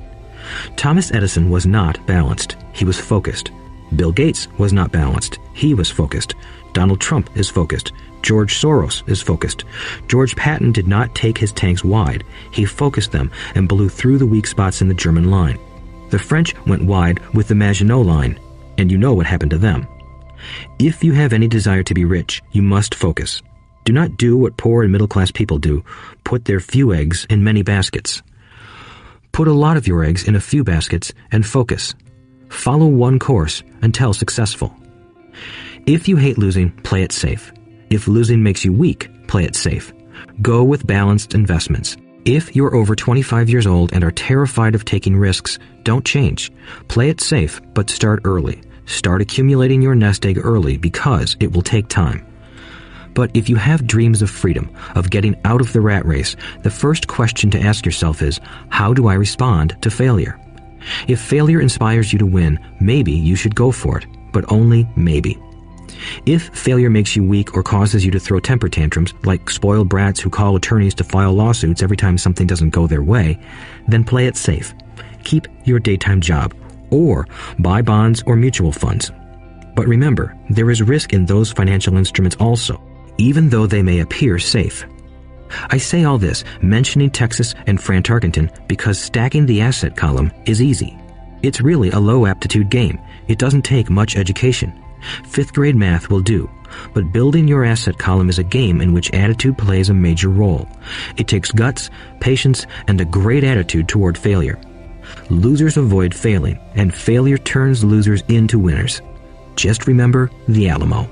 Thomas Edison was not balanced. He was focused. Bill Gates was not balanced. He was focused. Donald Trump is focused. George Soros is focused. George Patton did not take his tanks wide. He focused them and blew through the weak spots in the German line. The French went wide with the Maginot Line, and you know what happened to them. If you have any desire to be rich, you must focus. Do not do what poor and middle-class people do, put their few eggs in many baskets. Put a lot of your eggs in a few baskets and focus. Follow one course until successful. If you hate losing, play it safe. If losing makes you weak, play it safe. Go with balanced investments. If you're over 25 years old and are terrified of taking risks, don't change. Play it safe, but start early. Start accumulating your nest egg early because it will take time. But if you have dreams of freedom, of getting out of the rat race, the first question to ask yourself is, how do I respond to failure? If failure inspires you to win, maybe you should go for it, but only maybe. If failure makes you weak or causes you to throw temper tantrums, like spoiled brats who call attorneys to file lawsuits every time something doesn't go their way, then play it safe. Keep your daytime job, or buy bonds or mutual funds. But remember, there is risk in those financial instruments also, even though they may appear safe. I say all this, mentioning Texas and Fran Tarkenton, because stacking the asset column is easy. It's really a low-aptitude game. It doesn't take much education. 5th grade math will do. But building your asset column is a game in which attitude plays a major role. It takes guts, patience, and a great attitude toward failure. Losers avoid failing, and failure turns losers into winners. Just remember the Alamo.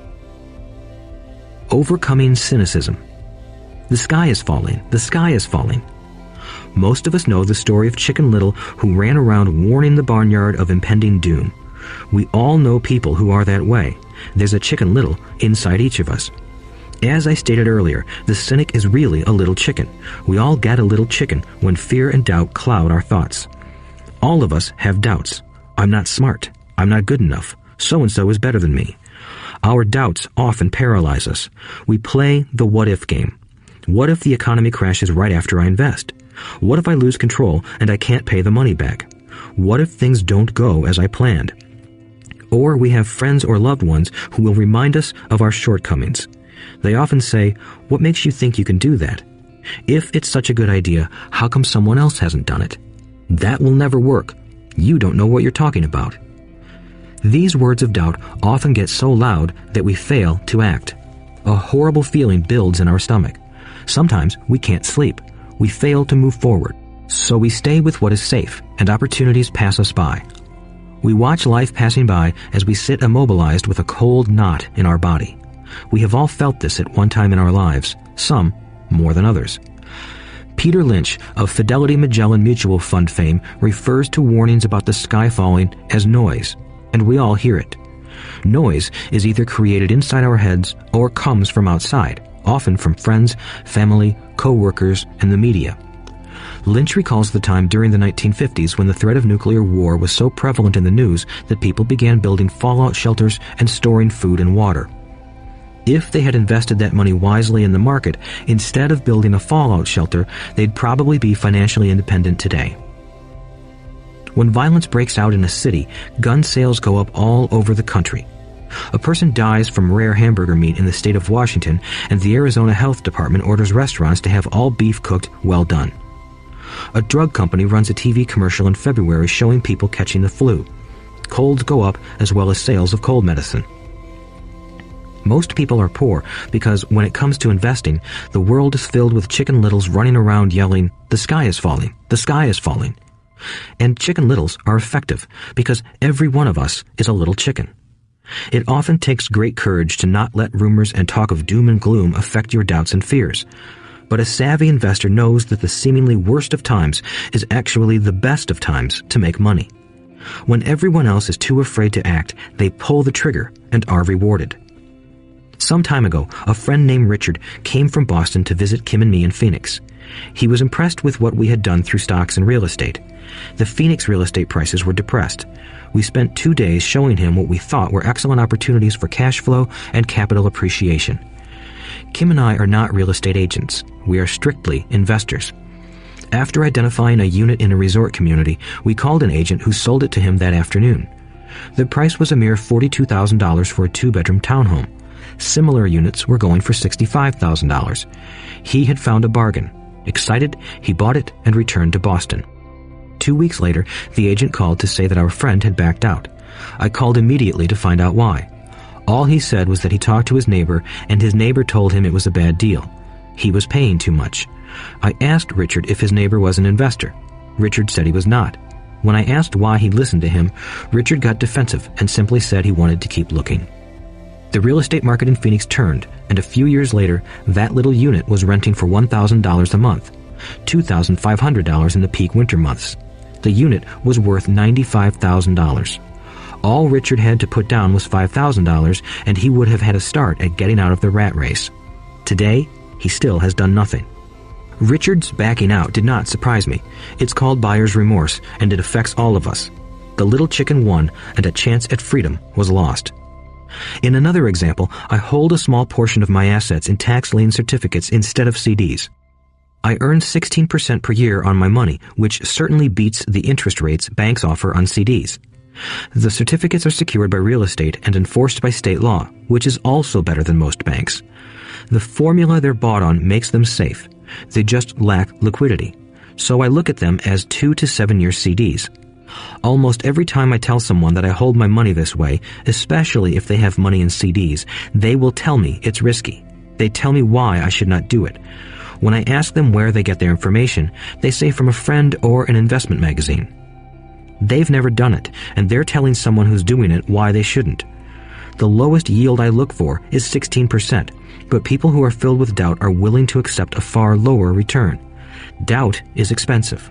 Overcoming cynicism. The sky is falling. The sky is falling. Most of us know the story of Chicken Little, who ran around warning the barnyard of impending doom. We all know people who are that way. there's a Chicken Little inside each of us. As I stated earlier, the cynic is really a little chicken. We all get a little chicken when fear and doubt cloud our thoughts. All of us have doubts. I'm not smart. I'm not good enough. So-and-so is better than me. Our doubts often paralyze us. We play the what-if game. What if the economy crashes right after I invest? What if I lose control and I can't pay the money back? What if things don't go as I planned? Or we have friends or loved ones who will remind us of our shortcomings. They often say, "What makes you think you can do that? If it's such a good idea, how come someone else hasn't done it? That will never work. You don't know what you're talking about." These words of doubt often get so loud that we fail to act. A horrible feeling builds in our stomach. Sometimes we can't sleep. We fail to move forward. So we stay with what is safe, and opportunities pass us by. We watch life passing by as we sit immobilized with a cold knot in our body. We have all felt this at one time in our lives, some more than others. Peter Lynch of Fidelity Magellan Mutual Fund fame refers to warnings about the sky falling as noise, and we all hear it. Noise is either created inside our heads or comes from outside, often from friends, family, co-workers, and the media. Lynch recalls the time during the 1950s when the threat of nuclear war was so prevalent in the news that people began building fallout shelters and storing food and water. If they had invested that money wisely in the market, instead of building a fallout shelter, they'd probably be financially independent today. When violence breaks out in a city, gun sales go up all over the country. A person dies from rare hamburger meat in the state of Washington, and the Arizona Health Department orders restaurants to have all beef cooked well done. A drug company runs a TV commercial in February showing people catching the flu. Colds go up as well as sales of cold medicine. Most people are poor because when it comes to investing, the world is filled with Chicken Littles running around yelling, "The sky is falling, the sky is falling." And Chicken Littles are effective because every one of us is a little chicken. It often takes great courage to not let rumors and talk of doom and gloom affect your doubts and fears. But a savvy investor knows that the seemingly worst of times is actually the best of times to make money. When everyone else is too afraid to act, they pull the trigger and are rewarded. Some time ago, a friend named Richard came from Boston to visit Kim and me in Phoenix. He was impressed with what we had done through stocks and real estate. The Phoenix real estate prices were depressed. We spent 2 days showing him what we thought were excellent opportunities for cash flow and capital appreciation. Kim and I are not real estate agents. We are strictly investors. After identifying a unit in a resort community, we called an agent who sold it to him that afternoon. The price was a mere $42,000 for a 2-bedroom townhome. Similar units were going for $65,000. He had found a bargain. Excited, he bought it and returned to Boston. 2 weeks later, the agent called to say that our friend had backed out. I called immediately to find out why. All he said was that he talked to his neighbor, and his neighbor told him it was a bad deal. He was paying too much. I asked Richard if his neighbor was an investor. Richard said he was not. When I asked why he listened to him, Richard got defensive and simply said he wanted to keep looking. The real estate market in Phoenix turned, and a few years later, that little unit was renting for $1,000 a month, $2,500 in the peak winter months. The unit was worth $95,000. All Richard had to put down was $5,000, and he would have had a start at getting out of the rat race. Today, he still has done nothing. Richard's backing out did not surprise me. It's called buyer's remorse, and it affects all of us. The little chicken won, and a chance at freedom was lost. In another example, I hold a small portion of my assets in tax lien certificates instead of CDs. I earn 16% per year on my money, which certainly beats the interest rates banks offer on CDs. The certificates are secured by real estate and enforced by state law, which is also better than most banks. The formula they're bought on makes them safe. They just lack liquidity. So I look at them as 2 to 7 year CDs. Almost every time I tell someone that I hold my money this way, especially if they have money in CDs, they will tell me it's risky. They tell me why I should not do it. When I ask them where they get their information, they say from a friend or an investment magazine. They've never done it, and they're telling someone who's doing it why they shouldn't. The lowest yield I look for is 16%, but people who are filled with doubt are willing to accept a far lower return. Doubt is expensive.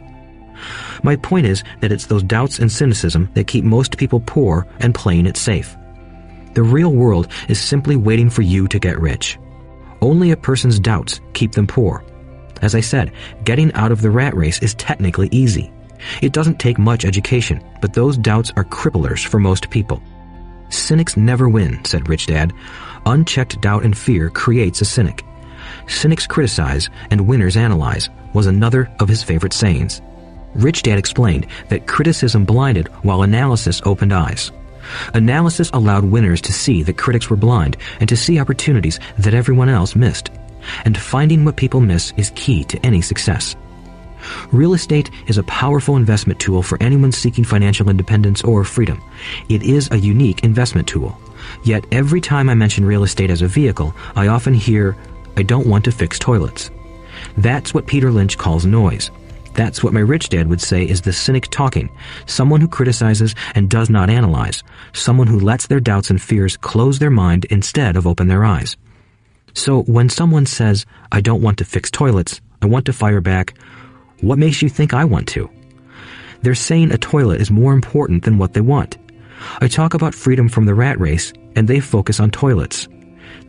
My point is that it's those doubts and cynicism that keep most people poor and playing it safe. The real world is simply waiting for you to get rich. Only a person's doubts keep them poor. As I said, getting out of the rat race is technically easy. It doesn't take much education, but those doubts are cripplers for most people. Cynics never win, said Rich Dad. Unchecked doubt and fear creates a cynic. Cynics criticize and winners analyze was another of his favorite sayings. Rich Dad explained that criticism blinded while analysis opened eyes. Analysis allowed winners to see that critics were blind and to see opportunities that everyone else missed. And finding what people miss is key to any success. Real estate is a powerful investment tool for anyone seeking financial independence or freedom. It is a unique investment tool. Yet every time I mention real estate as a vehicle, I often hear, "I don't want to fix toilets." That's what Peter Lynch calls noise. That's what my Rich Dad would say is the cynic talking, someone who criticizes and does not analyze, someone who lets their doubts and fears close their mind instead of open their eyes. So when someone says, "I don't want to fix toilets," I want to fire back, "What makes you think I want to?" They're saying a toilet is more important than what they want. I talk about freedom from the rat race, and they focus on toilets.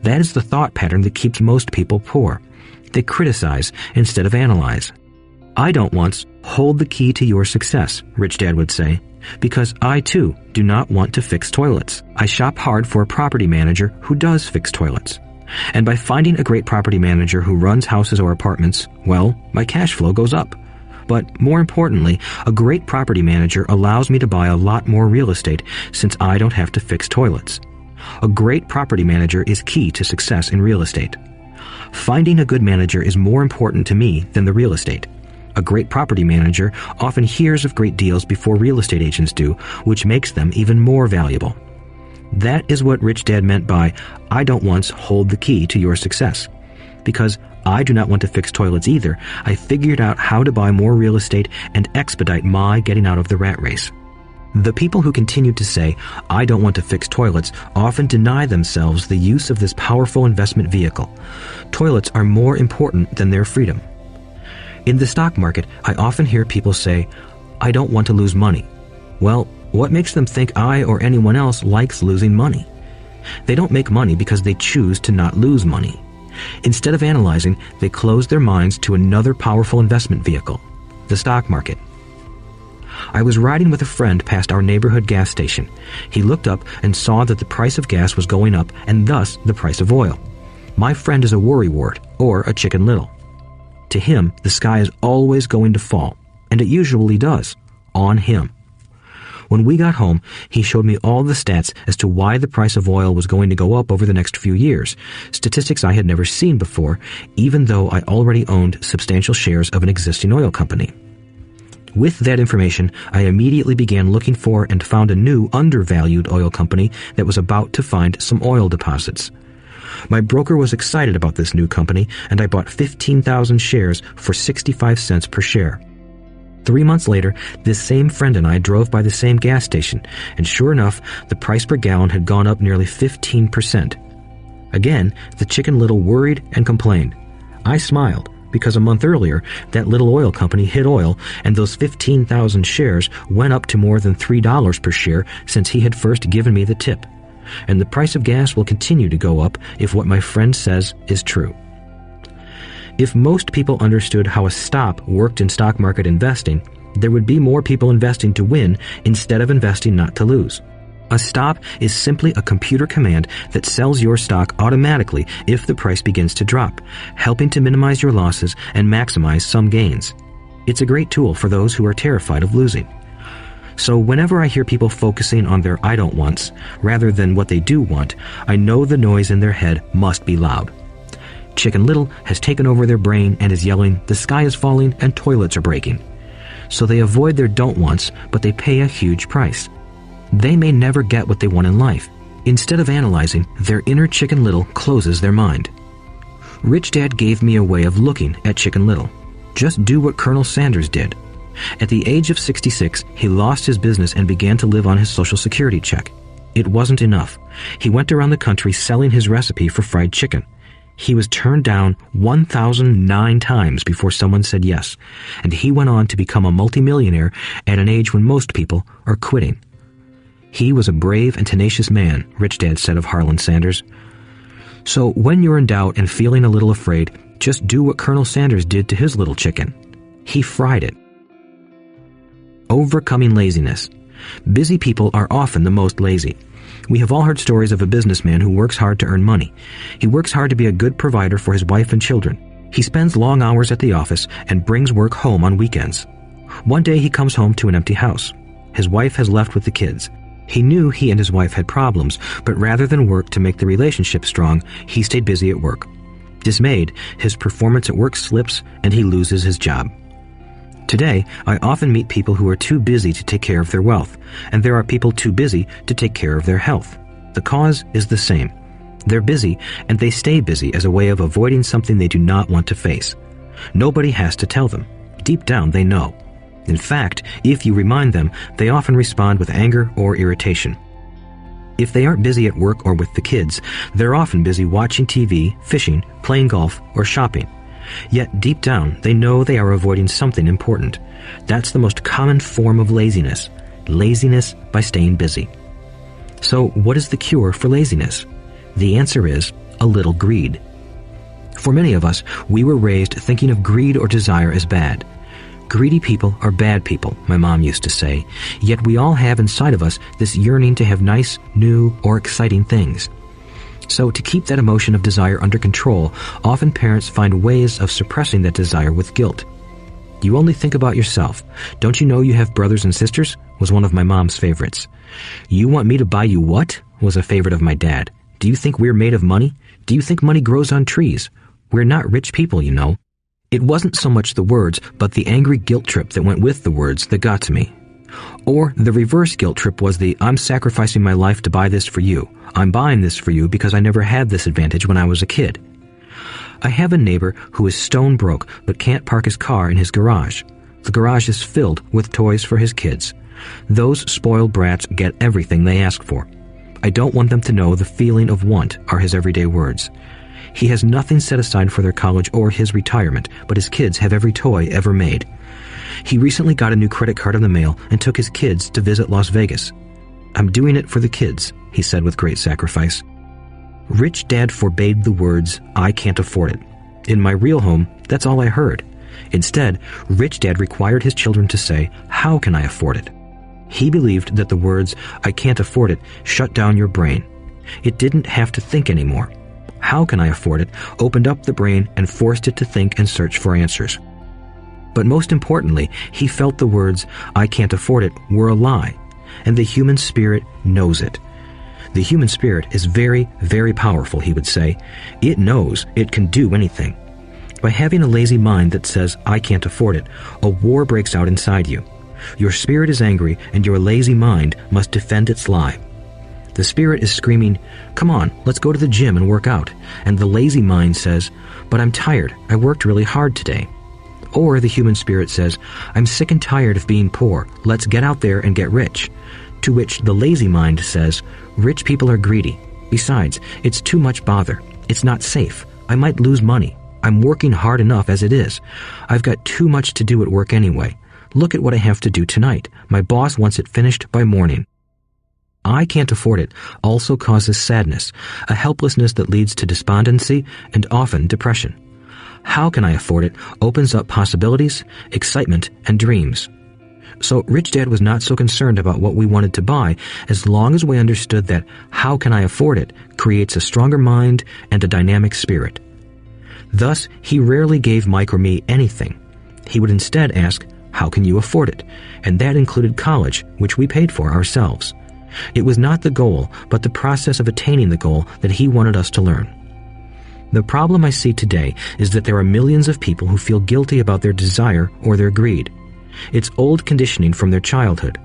That is the thought pattern that keeps most people poor. They criticize instead of analyze. "I don't wants hold the key to your success," Rich Dad would say, because I too do not want to fix toilets. I shop hard for a property manager who does fix toilets. And by finding a great property manager who runs houses or apartments, well, my cash flow goes up. But more importantly, a great property manager allows me to buy a lot more real estate since I don't have to fix toilets. A great property manager is key to success in real estate. Finding a good manager is more important to me than the real estate. A great property manager often hears of great deals before real estate agents do, which makes them even more valuable. That is what Rich Dad meant by, "I don't once hold the key to your success." Because I do not want to fix toilets either, I figured out how to buy more real estate and expedite my getting out of the rat race. The people who continue to say, "I don't want to fix toilets," often deny themselves the use of this powerful investment vehicle. Toilets are more important than their freedom. In the stock market, I often hear people say, "I don't want to lose money." Well, what makes them think I or anyone else likes losing money? They don't make money because they choose to not lose money. Instead of analyzing, they close their minds to another powerful investment vehicle, the stock market. I was riding with a friend past our neighborhood gas station. He looked up and saw that the price of gas was going up and thus the price of oil. My friend is a worrywart, or a Chicken Little. To him, the sky is always going to fall, and it usually does, on him. When we got home, he showed me all the stats as to why the price of oil was going to go up over the next few years, statistics I had never seen before, even though I already owned substantial shares of an existing oil company. With that information, I immediately began looking for and found a new undervalued oil company that was about to find some oil deposits. My broker was excited about this new company, and I bought 15,000 shares for 65 cents per share. 3 months later, this same friend and I drove by the same gas station, and sure enough, the price per gallon had gone up nearly 15%. Again, the Chicken Little worried and complained. I smiled, because a month earlier, that little oil company hit oil, and those 15,000 shares went up to more than $3 per share since he had first given me the tip. And the price of gas will continue to go up if what my friend says is true. If most people understood how a stop worked in stock market investing, there would be more people investing to win instead of investing not to lose. A stop is simply a computer command that sells your stock automatically if the price begins to drop, helping to minimize your losses and maximize some gains. It's a great tool for those who are terrified of losing. So whenever I hear people focusing on their "I don't wants" rather than what they do want, I know the noise in their head must be loud. Chicken Little has taken over their brain and is yelling, "The sky is falling and toilets are breaking." So they avoid their don't wants, but they pay a huge price. They may never get what they want in life. Instead of analyzing, their inner Chicken Little closes their mind. Rich Dad gave me a way of looking at Chicken Little. Just do what Colonel Sanders did. At the age of 66, he lost his business and began to live on his Social Security check. It wasn't enough. He went around the country selling his recipe for fried chicken. He was turned down 1,009 times before someone said yes, and he went on to become a multimillionaire at an age when most people are quitting. He was a brave and tenacious man, Rich Dad said of Harlan Sanders. So when you're in doubt and feeling a little afraid, just do what Colonel Sanders did to his little chicken. He fried it. Overcoming laziness. Busy people are often the most lazy. We have all heard stories of a businessman who works hard to earn money. He works hard to be a good provider for his wife and children. He spends long hours at the office and brings work home on weekends. One day he comes home to an empty house. His wife has left with the kids. He knew he and his wife had problems, but rather than work to make the relationship strong, he stayed busy at work. Dismayed, his performance at work slips and he loses his job. Today, I often meet people who are too busy to take care of their wealth, and there are people too busy to take care of their health. The cause is the same. They're busy, and they stay busy as a way of avoiding something they do not want to face. Nobody has to tell them. Deep down, they know. In fact, if you remind them, they often respond with anger or irritation. If they aren't busy at work or with the kids, they're often busy watching TV, fishing, playing golf, or shopping. Yet deep down, they know they are avoiding something important. That's the most common form of laziness. Laziness by staying busy. So what is the cure for laziness? The answer is a little greed. For many of us, we were raised thinking of greed or desire as bad. Greedy people are bad people, my mom used to say, yet we all have inside of us this yearning to have nice, new, or exciting things. So to keep that emotion of desire under control, often parents find ways of suppressing that desire with guilt. You only think about yourself. Don't you know you have brothers and sisters? Was one of my mom's favorites. You want me to buy you what? Was a favorite of my dad. Do you think we're made of money? Do you think money grows on trees? We're not rich people, you know. It wasn't so much the words, but the angry guilt trip that went with the words that got to me. Or the reverse guilt trip was the I'm sacrificing my life to buy this for you. I'm buying this for you because I never had this advantage when I was a kid. I have a neighbor who is stone broke but can't park his car in his garage. The garage is filled with toys for his kids. Those spoiled brats get everything they ask for. I don't want them to know the feeling of want are his everyday words. He has nothing set aside for their college or his retirement, but his kids have every toy ever made. He recently got a new credit card in the mail and took his kids to visit Las Vegas. I'm doing it for the kids, he said with great sacrifice. Rich Dad forbade the words, I can't afford it. In my real home, that's all I heard. Instead, Rich Dad required his children to say, how can I afford it? He believed that the words, I can't afford it, shut down your brain. It didn't have to think anymore. How can I afford it opened up the brain and forced it to think and search for answers. But most importantly, he felt the words, I can't afford it, were a lie, and the human spirit knows it. The human spirit is very, very powerful, he would say. It knows it can do anything. By having a lazy mind that says, I can't afford it, a war breaks out inside you. Your spirit is angry, and your lazy mind must defend its lie. The spirit is screaming, come on, let's go to the gym and work out. And the lazy mind says, but I'm tired, I worked really hard today. Or the human spirit says, I'm sick and tired of being poor, let's get out there and get rich. To which the lazy mind says, rich people are greedy. Besides, it's too much bother. It's not safe. I might lose money. I'm working hard enough as it is. I've got too much to do at work anyway. Look at what I have to do tonight. My boss wants it finished by morning. I can't afford it also causes sadness, a helplessness that leads to despondency and often depression. How can I afford it opens up possibilities, excitement, and dreams. So Rich Dad was not so concerned about what we wanted to buy as long as we understood that how can I afford it creates a stronger mind and a dynamic spirit. Thus, he rarely gave Mike or me anything. He would instead ask, how can you afford it? And that included college, which we paid for ourselves. It was not the goal, but the process of attaining the goal that he wanted us to learn. The problem I see today is that there are millions of people who feel guilty about their desire or their greed. It's old conditioning from their childhood.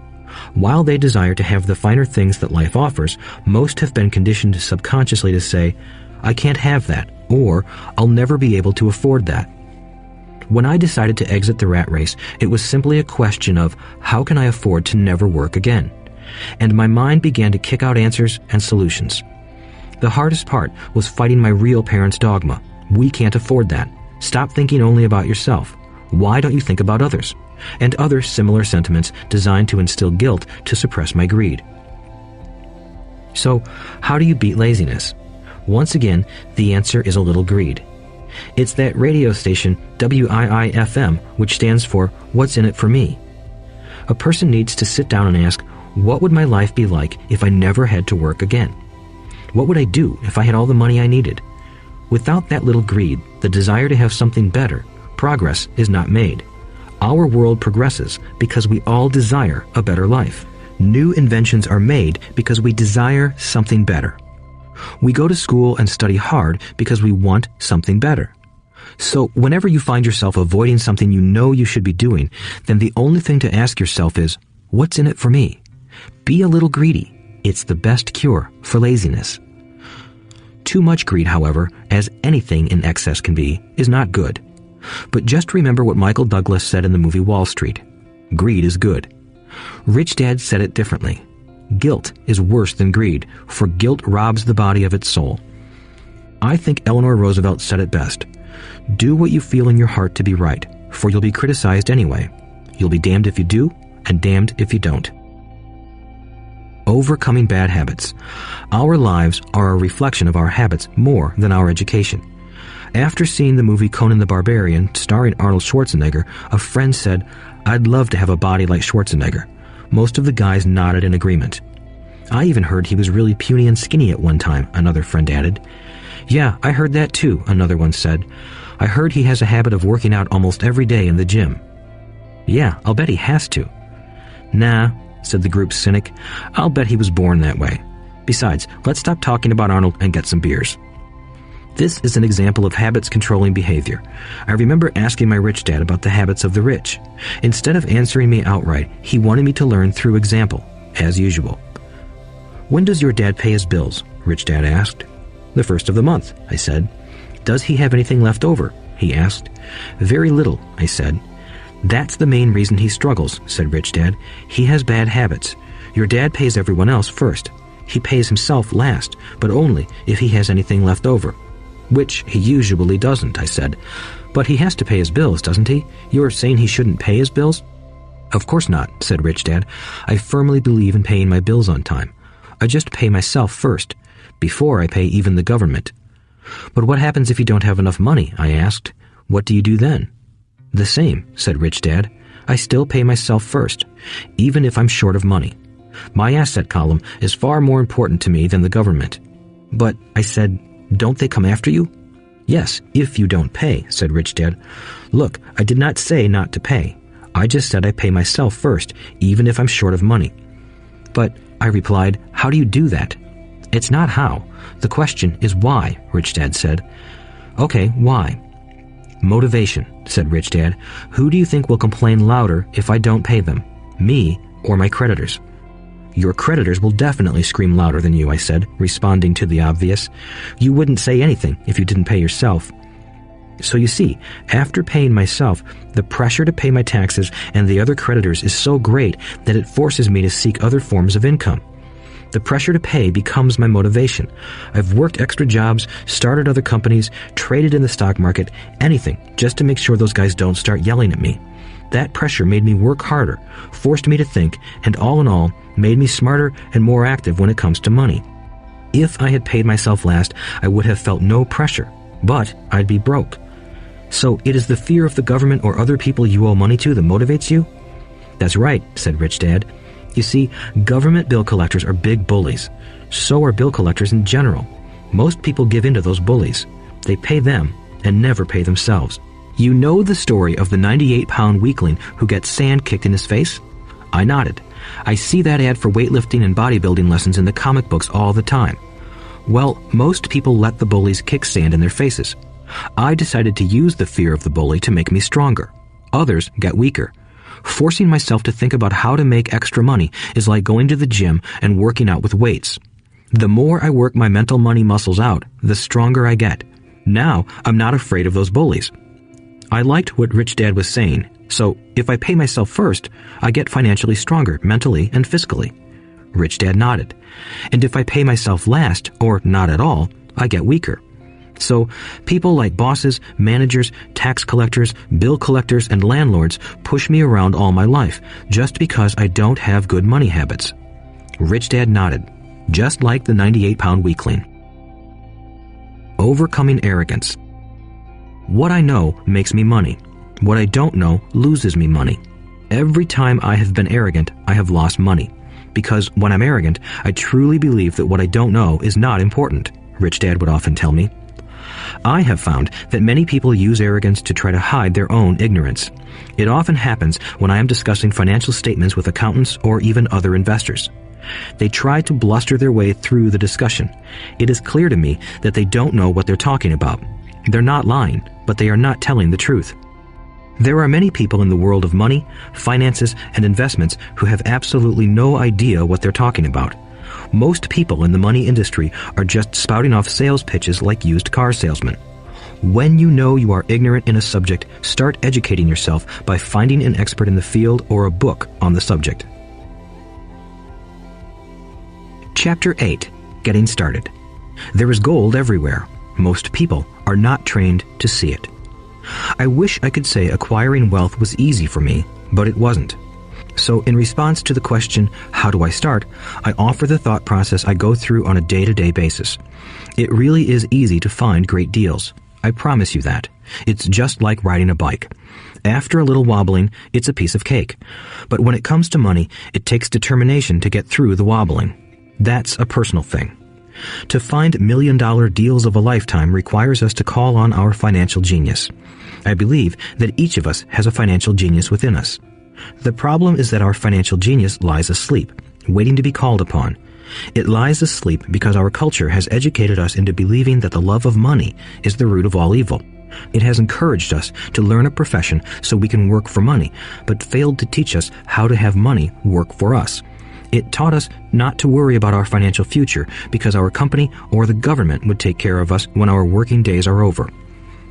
While they desire to have the finer things that life offers, most have been conditioned subconsciously to say, I can't have that, or I'll never be able to afford that. When I decided to exit the rat race, it was simply a question of how can I afford to never work again? And my mind began to kick out answers and solutions. The hardest part was fighting my real parents' dogma. We can't afford that. Stop thinking only about yourself. Why don't you think about others? And other similar sentiments designed to instill guilt to suppress my greed. So, how do you beat laziness? Once again, the answer is a little greed. It's that radio station WIIFM, which stands for What's in it for me? A person needs to sit down and ask, what would my life be like if I never had to work again? What would I do if I had all the money I needed? Without that little greed, the desire to have something better, progress is not made. Our world progresses because we all desire a better life. New inventions are made because we desire something better. We go to school and study hard because we want something better. So whenever you find yourself avoiding something you know you should be doing, then the only thing to ask yourself is, what's in it for me? Be a little greedy. It's the best cure for laziness. Too much greed, however, as anything in excess can be, is not good. But just remember what Michael Douglas said in the movie Wall Street. Greed is good. Rich Dad said it differently. Guilt is worse than greed, for guilt robs the body of its soul. I think Eleanor Roosevelt said it best. Do what you feel in your heart to be right, for you'll be criticized anyway. You'll be damned if you do, and damned if you don't. Overcoming bad habits. Our lives are a reflection of our habits more than our education. After seeing the movie Conan the Barbarian, starring Arnold Schwarzenegger, a friend said, I'd love to have a body like Schwarzenegger. Most of the guys nodded in agreement. I even heard he was really puny and skinny at one time, another friend added. Yeah, I heard that too, another one said. I heard he has a habit of working out almost every day in the gym. Yeah, I'll bet he has to. Nah, said the group's cynic. I'll bet he was born that way. Besides, let's stop talking about Arnold and get some beers. This is an example of habits controlling behavior. I remember asking my rich dad about the habits of the rich. Instead of answering me outright, he wanted me to learn through example, as usual. When does your dad pay his bills? Rich Dad asked. The first of the month, I said. Does he have anything left over? He asked. Very little, I said. That's the main reason he struggles, said Rich Dad. He has bad habits. Your dad pays everyone else first. He pays himself last, but only if he has anything left over. Which he usually doesn't, I said. But he has to pay his bills, doesn't he? You're saying he shouldn't pay his bills? Of course not, said Rich Dad. I firmly believe in paying my bills on time. I just pay myself first, before I pay even the government. But what happens if you don't have enough money? I asked. What do you do then? The same, said Rich Dad. I still pay myself first, even if I'm short of money. My asset column is far more important to me than the government. But, I said, don't they come after you? Yes, if you don't pay, said Rich Dad. Look, I did not say not to pay. I just said I pay myself first, even if I'm short of money. But, I replied, how do you do that? It's not how. The question is why, Rich Dad said. Okay, why? Motivation, said Rich Dad. Who do you think will complain louder if I don't pay them? Me or my creditors? Your creditors will definitely scream louder than you, I said, responding to the obvious. You wouldn't say anything if you didn't pay yourself. So you see, after paying myself, the pressure to pay my taxes and the other creditors is so great that it forces me to seek other forms of income. The pressure to pay becomes my motivation. I've worked extra jobs, started other companies, traded in the stock market, anything, just to make sure those guys don't start yelling at me. That pressure made me work harder, forced me to think, and all in all, made me smarter and more active when it comes to money. If I had paid myself last, I would have felt no pressure, but I'd be broke. So it is the fear of the government or other people you owe money to that motivates you? That's right, said Rich Dad. You see, government bill collectors are big bullies. So are bill collectors in general. Most people give in to those bullies. They pay them and never pay themselves. You know the story of the 98-pound weakling who gets sand kicked in his face? I nodded. I see that ad for weightlifting and bodybuilding lessons in the comic books all the time. Well, most people let the bullies kick sand in their faces. I decided to use the fear of the bully to make me stronger. Others get weaker. Forcing myself to think about how to make extra money is like going to the gym and working out with weights. The more I work my mental money muscles out, the stronger I get. Now, I'm not afraid of those bullies. I liked what Rich Dad was saying, so if I pay myself first, I get financially stronger mentally and physically. Rich Dad nodded. And if I pay myself last, or not at all, I get weaker. So, people like bosses, managers, tax collectors, bill collectors, and landlords push me around all my life, just because I don't have good money habits. Rich Dad nodded. just like the 98-pound weakling. Overcoming arrogance. What I know makes me money. What I don't know loses me money. Every time I have been arrogant, I have lost money. Because when I'm arrogant, I truly believe that what I don't know is not important, Rich Dad would often tell me. I have found that many people use arrogance to try to hide their own ignorance. It often happens when I am discussing financial statements with accountants or even other investors. They try to bluster their way through the discussion. It is clear to me that they don't know what they're talking about. They're not lying, but they are not telling the truth. There are many people in the world of money, finances, and investments who have absolutely no idea what they're talking about. Most people in the money industry are just spouting off sales pitches like used car salesmen. When you know you are ignorant in a subject, start educating yourself by finding an expert in the field or a book on the subject. Chapter 8. Getting Started. There is gold everywhere. Most people are not trained to see it. I wish I could say acquiring wealth was easy for me, but it wasn't. So in response to the question, how do I start, I offer the thought process I go through on a day-to-day basis. It really is easy to find great deals. I promise you that. It's just like riding a bike. After a little wobbling, it's a piece of cake. But when it comes to money, it takes determination to get through the wobbling. That's a personal thing. To find million-dollar deals of a lifetime requires us to call on our financial genius. I believe that each of us has a financial genius within us. The problem is that our financial genius lies asleep, waiting to be called upon. It lies asleep because our culture has educated us into believing that the love of money is the root of all evil. It has encouraged us to learn a profession so we can work for money, but failed to teach us how to have money work for us. It taught us not to worry about our financial future because our company or the government would take care of us when our working days are over.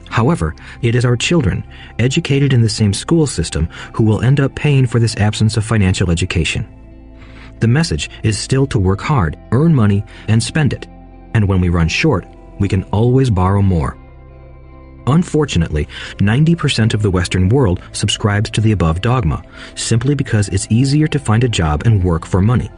However, it is our children, educated in the same school system, who will end up paying for this absence of financial education. The message is still to work hard, earn money, and spend it. And when we run short, we can always borrow more. Unfortunately, 90% of the Western world subscribes to the above dogma, simply because it's easier to find a job and work for money.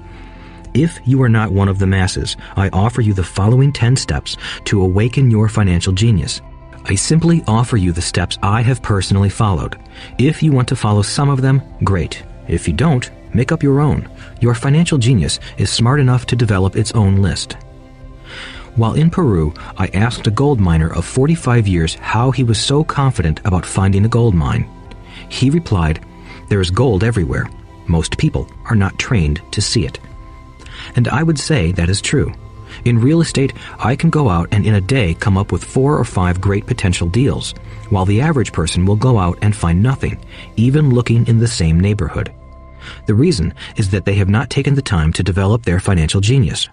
If you are not one of the masses, I offer you the following 10 steps to awaken your financial genius. I simply offer you the steps I have personally followed. If you want to follow some of them, great. If you don't, make up your own. Your financial genius is smart enough to develop its own list. While in Peru, I asked a gold miner of 45 years how he was so confident about finding a gold mine. He replied, "There is gold everywhere. Most people are not trained to see it." And I would say that is true. In real estate, I can go out and in a day come up with 4 or 5 great potential deals, while the average person will go out and find nothing, even looking in the same neighborhood. The reason is that they have not taken the time to develop their financial genius.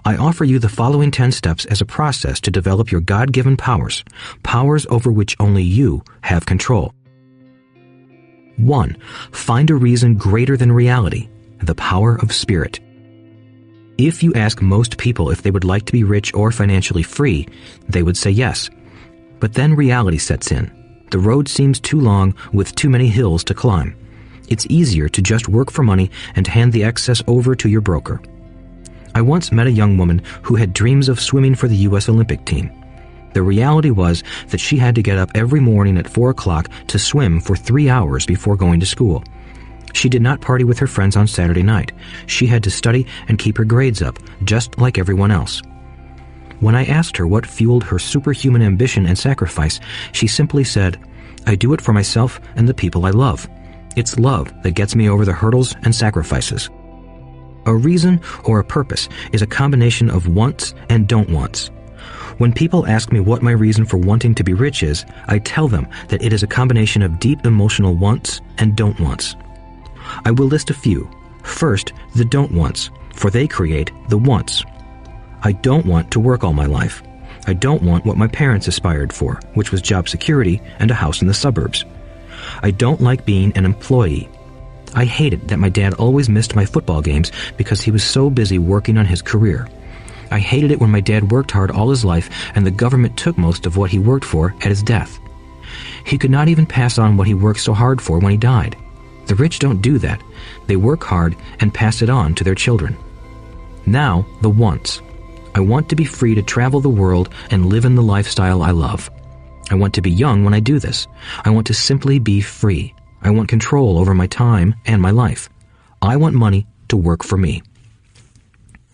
I offer you the following 10 steps as a process to develop your God-given powers, powers over which only you have control. 1. Find a reason greater than reality, the power of spirit. If you ask most people if they would like to be rich or financially free, they would say yes. But then reality sets in. The road seems too long with too many hills to climb. It's easier to just work for money and hand the excess over to your broker. I once met a young woman who had dreams of swimming for the U.S. Olympic team. The reality was that she had to get up every morning at 4 o'clock to swim for 3 hours before going to school. She did not party with her friends on Saturday night. She had to study and keep her grades up, just like everyone else. When I asked her what fueled her superhuman ambition and sacrifice, she simply said, "I do it for myself and the people I love. It's love that gets me over the hurdles and sacrifices." A reason or a purpose is a combination of wants and don't wants. When people ask me what my reason for wanting to be rich is, I tell them that it is a combination of deep emotional wants and don't wants. I will list a few. First, the don't wants, for they create the wants. I don't want to work all my life. I don't want what my parents aspired for, which was job security and a house in the suburbs. I don't like being an employee. I hated that my dad always missed my football games because he was so busy working on his career. I hated it when my dad worked hard all his life and the government took most of what he worked for at his death. He could not even pass on what he worked so hard for when he died. The rich don't do that. They work hard and pass it on to their children. Now, the wants. I want to be free to travel the world and live in the lifestyle I love. I want to be young when I do this. I want to simply be free. I want control over my time and my life. I want money to work for me.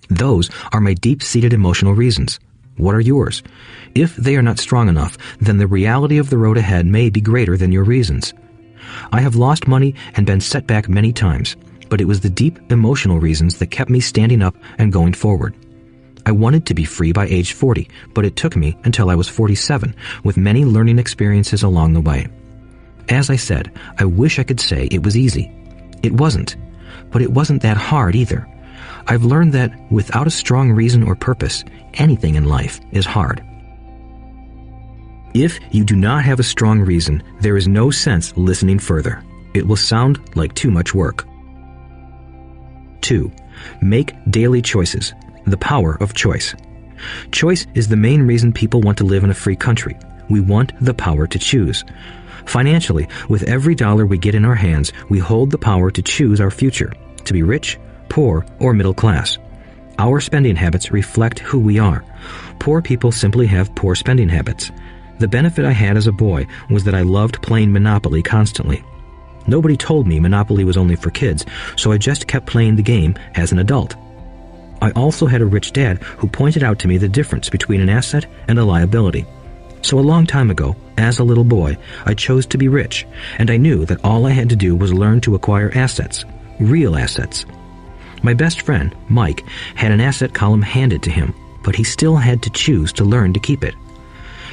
Those are my deep-seated emotional reasons. What are yours? If they are not strong enough, then the reality of the road ahead may be greater than your reasons. I have lost money and been set back many times, but it was the deep emotional reasons that kept me standing up and going forward. I wanted to be free by age 40, but it took me until I was 47, with many learning experiences along the way. As I said, I wish I could say it was easy. It wasn't, but it wasn't that hard either. I've learned that without a strong reason or purpose, anything in life is hard. If you do not have a strong reason, there is no sense listening further. It will sound like too much work. 2. Make daily choices. The power of choice. Choice is the main reason people want to live in a free country. We want the power to choose. Financially, with every dollar we get in our hands, we hold the power to choose our future, to be rich, poor, or middle class. Our spending habits reflect who we are. Poor people simply have poor spending habits. The benefit I had as a boy was that I loved playing Monopoly constantly. Nobody told me Monopoly was only for kids, so I just kept playing the game as an adult. I also had a rich dad who pointed out to me the difference between an asset and a liability. So a long time ago, as a little boy, I chose to be rich, and I knew that all I had to do was learn to acquire assets, real assets. My best friend, Mike, had an asset column handed to him, but he still had to choose to learn to keep it.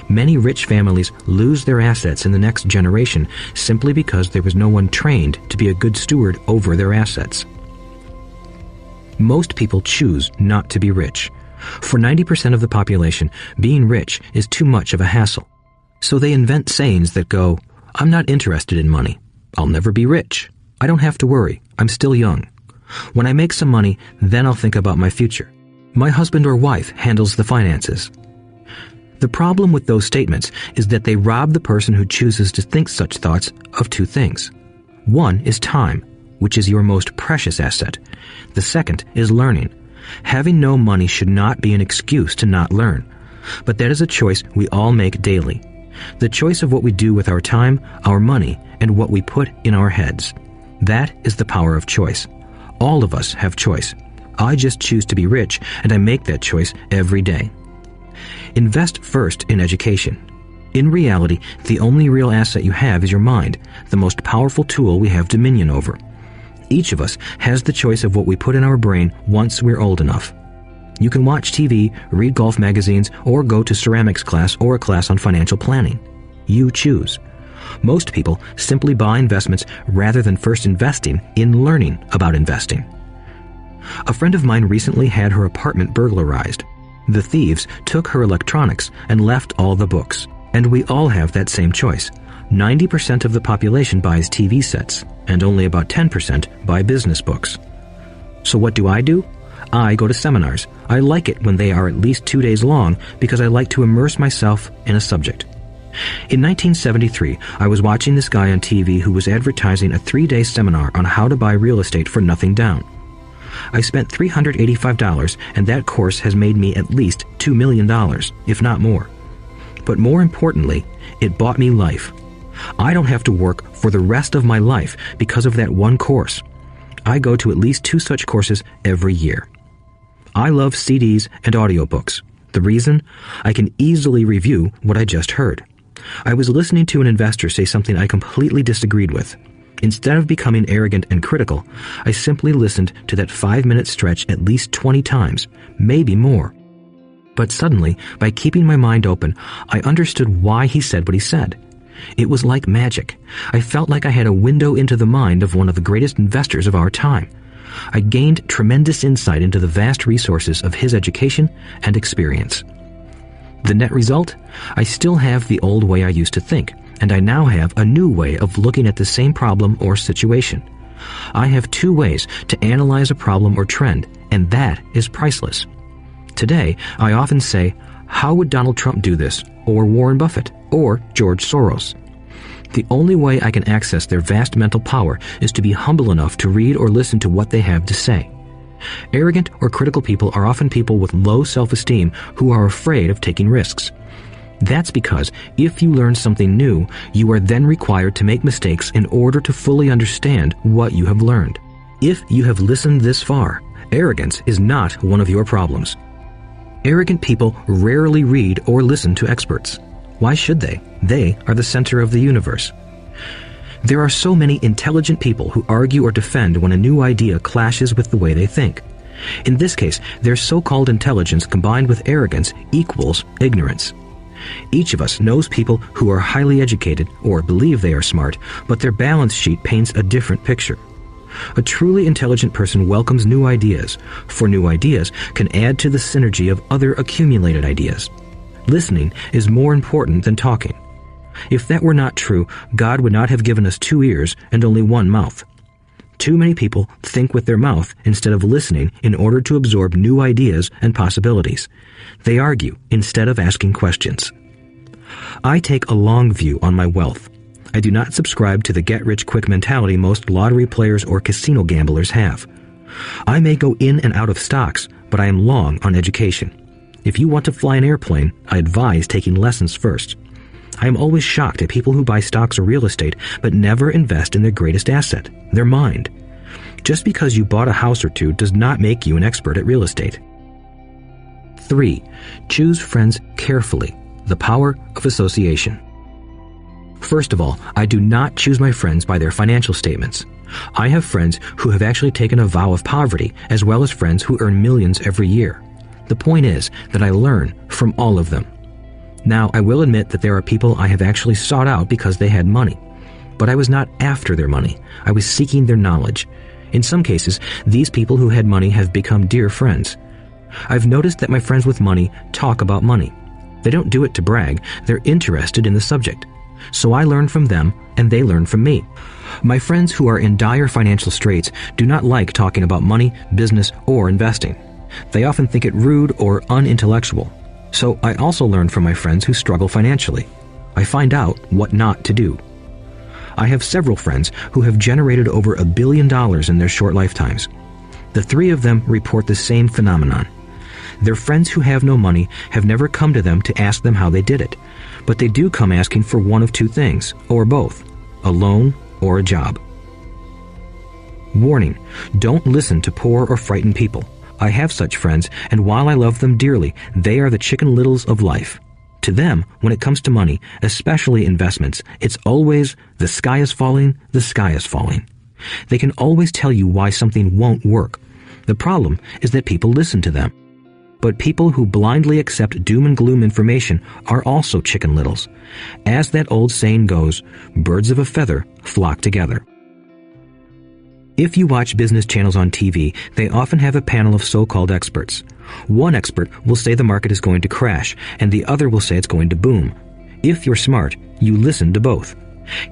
Many rich families lose their assets in the next generation simply because there was no one trained to be a good steward over their assets. Most people choose not to be rich. For 90% of the population, being rich is too much of a hassle. So they invent sayings that go, "I'm not interested in money. I'll never be rich. I don't have to worry. I'm still young. When I make some money, then I'll think about my future. My husband or wife handles the finances." The problem with those statements is that they rob the person who chooses to think such thoughts of two things. One is time, which is your most precious asset. The second is learning. Having no money should not be an excuse to not learn, but that is a choice we all make daily. The choice of what we do with our time, our money, and what we put in our heads. That is the power of choice. All of us have choice. I just choose to be rich, and I make that choice every day. Invest first in education. In reality, the only real asset you have is your mind, the most powerful tool we have dominion over. Each of us has the choice of what we put in our brain once we're old enough. You can watch TV, read golf magazines, or go to ceramics class or a class on financial planning. You choose. Most people simply buy investments rather than first investing in learning about investing. A friend of mine recently had her apartment burglarized. The thieves took her electronics and left all the books. And we all have that same choice. 90% of the population buys TV sets, and only about 10% buy business books. So what do? I go to seminars. I like it when they are at least 2 days long because I like to immerse myself in a subject. In 1973, I was watching this guy on TV who was advertising a 3-day seminar on how to buy real estate for nothing down. I spent $385, and that course has made me at least $2 million, if not more. But more importantly, it bought me life. I don't have to work for the rest of my life because of that one course. I go to at least 2 such courses every year. I love CDs and audiobooks. The reason? I can easily review what I just heard. I was listening to an investor say something I completely disagreed with. Instead of becoming arrogant and critical, I simply listened to that 5-minute stretch at least 20 times, maybe more. But suddenly, by keeping my mind open, I understood why he said what he said. It was like magic. I felt like I had a window into the mind of one of the greatest investors of our time. I gained tremendous insight into the vast resources of his education and experience. The net result? I still have the old way I used to think, and I now have a new way of looking at the same problem or situation. I have 2 ways to analyze a problem or trend, and that is priceless. Today, I often say, how would Donald Trump do this, or Warren Buffett, or George Soros? The only way I can access their vast mental power is to be humble enough to read or listen to what they have to say. Arrogant or critical people are often people with low self-esteem who are afraid of taking risks. That's because if you learn something new, you are then required to make mistakes in order to fully understand what you have learned. If you have listened this far, arrogance is not one of your problems. Arrogant people rarely read or listen to experts. Why should they? They are the center of the universe. There are so many intelligent people who argue or defend when a new idea clashes with the way they think. In this case, their so-called intelligence combined with arrogance equals ignorance. Each of us knows people who are highly educated or believe they are smart, but their balance sheet paints a different picture. A truly intelligent person welcomes new ideas, for new ideas can add to the synergy of other accumulated ideas. Listening is more important than talking. If that were not true, God would not have given us 2 ears and only 1 mouth. Too many people think with their mouth instead of listening in order to absorb new ideas and possibilities. They argue instead of asking questions. I take a long view on my wealth. I do not subscribe to the get-rich-quick mentality most lottery players or casino gamblers have. I may go in and out of stocks, but I am long on education. If you want to fly an airplane, I advise taking lessons first. I am always shocked at people who buy stocks or real estate but never invest in their greatest asset, their mind. Just because you bought a house or two does not make you an expert at real estate. 3. Choose friends carefully. The power of association. First of all, I do not choose my friends by their financial statements. I have friends who have actually taken a vow of poverty, as well as friends who earn millions every year. The point is that I learn from all of them. Now, I will admit that there are people I have actually sought out because they had money. But I was not after their money. I was seeking their knowledge. In some cases, these people who had money have become dear friends. I've noticed that my friends with money talk about money. They don't do it to brag. They're interested in the subject. So I learn from them, and they learn from me. My friends who are in dire financial straits do not like talking about money, business, or investing. They often think it rude or unintellectual. So I also learn from my friends who struggle financially. I find out what not to do. I have several friends who have generated over $1 billion in their short lifetimes. The 3 of them report the same phenomenon. Their friends who have no money have never come to them to ask them how they did it, but they do come asking for one of 2 things, or both, a loan or a job. Warning: don't listen to poor or frightened people. I have such friends, and while I love them dearly, they are the Chicken Littles of life. To them, when it comes to money, especially investments, it's always, the sky is falling, the sky is falling. They can always tell you why something won't work. The problem is that people listen to them. But people who blindly accept doom and gloom information are also Chicken Littles. As that old saying goes, birds of a feather flock together. If you watch business channels on TV, they often have a panel of so-called experts. One expert will say the market is going to crash, and the other will say it's going to boom. If you're smart, you listen to both.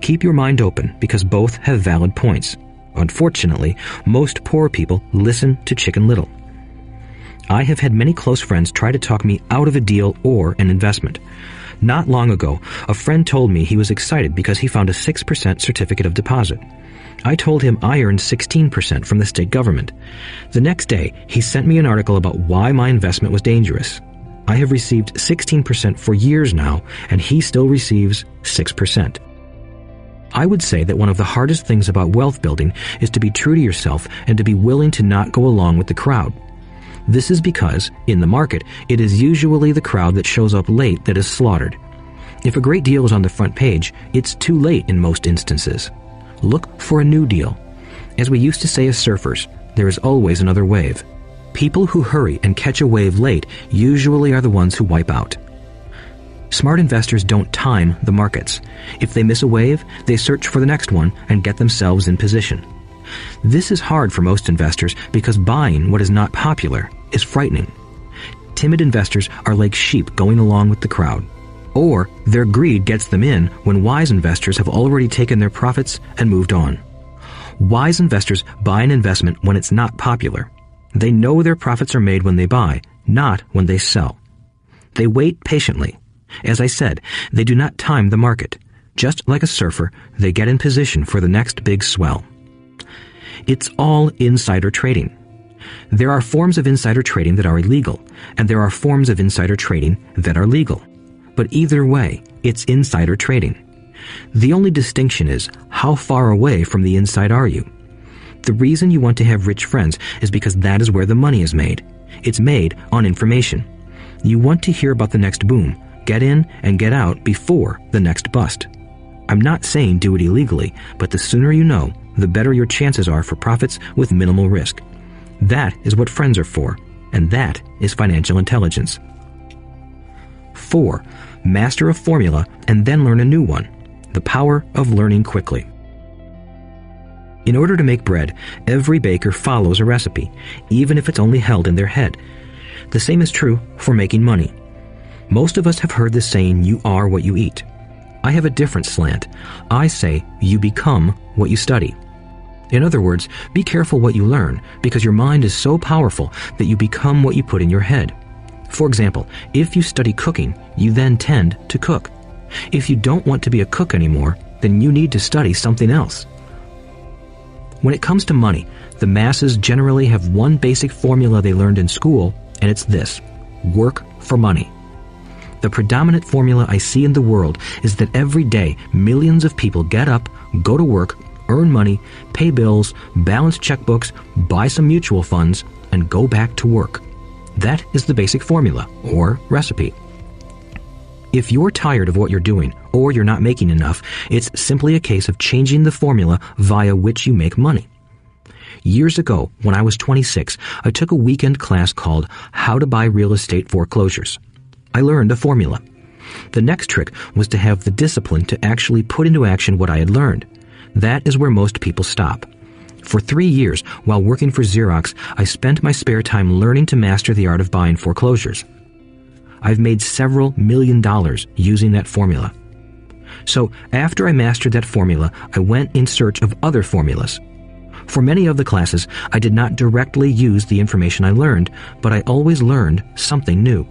Keep your mind open, because both have valid points. Unfortunately, most poor people listen to Chicken Little. I have had many close friends try to talk me out of a deal or an investment. Not long ago, a friend told me he was excited because he found a 6% certificate of deposit. I told him I earned 16% from the state government. The next day, he sent me an article about why my investment was dangerous. I have received 16% for years now, and he still receives 6%. I would say that one of the hardest things about wealth building is to be true to yourself and to be willing to not go along with the crowd. This is because, in the market, it is usually the crowd that shows up late that is slaughtered. If a great deal is on the front page, it's too late in most instances. Look for a new deal. As we used to say as surfers, there is always another wave. People who hurry and catch a wave late usually are the ones who wipe out. Smart investors don't time the markets. If they miss a wave, they search for the next one and get themselves in position. This is hard for most investors because buying what is not popular is frightening. Timid investors are like sheep going along with the crowd. Or their greed gets them in when wise investors have already taken their profits and moved on. Wise investors buy an investment when it's not popular. They know their profits are made when they buy, not when they sell. They wait patiently. As I said, they do not time the market. Just like a surfer, they get in position for the next big swell. It's all insider trading. There are forms of insider trading that are illegal, and there are forms of insider trading that are legal. But either way, it's insider trading. The only distinction is, how far away from the inside are you? The reason you want to have rich friends is because that is where the money is made. It's made on information. You want to hear about the next boom, get in and get out before the next bust. I'm not saying do it illegally, but the sooner you know, the better your chances are for profits with minimal risk. That is what friends are for, and that is financial intelligence. 4. Master a formula and then learn a new one. The power of learning quickly. In order to make bread, every baker follows a recipe, even if it's only held in their head. The same is true for making money. Most of us have heard the saying, you are what you eat. I have a different slant. I say, you become what you study. In other words, be careful what you learn, because your mind is so powerful that you become what you put in your head. For example, if you study cooking, you then tend to cook. If you don't want to be a cook anymore, then you need to study something else. When it comes to money, the masses generally have one basic formula they learned in school, and it's this: work for money. The predominant formula I see in the world is that every day millions of people get up, go to work, earn money, pay bills, balance checkbooks, buy some mutual funds, and go back to work. That is the basic formula, or recipe. If you're tired of what you're doing, or you're not making enough, it's simply a case of changing the formula via which you make money. Years ago, when I was 26, I took a weekend class called How to Buy Real Estate Foreclosures. I learned a formula. The next trick was to have the discipline to actually put into action what I had learned. That is where most people stop. For 3 years, while working for Xerox, I spent my spare time learning to master the art of buying foreclosures. I've made several $1 million using that formula. So after I mastered that formula, I went in search of other formulas. For many of the classes, I did not directly use the information I learned, but I always learned something new.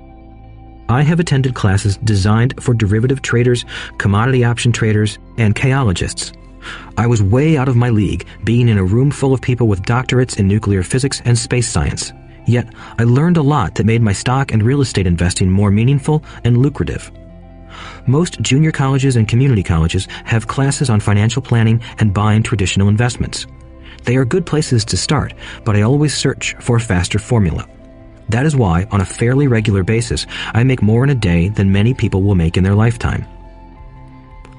I have attended classes designed for derivative traders, commodity option traders, and chaologists. I was way out of my league, being in a room full of people with doctorates in nuclear physics and space science. Yet, I learned a lot that made my stock and real estate investing more meaningful and lucrative. Most junior colleges and community colleges have classes on financial planning and buying traditional investments. They are good places to start, but I always search for a faster formula. That is why, on a fairly regular basis, I make more in a day than many people will make in their lifetime.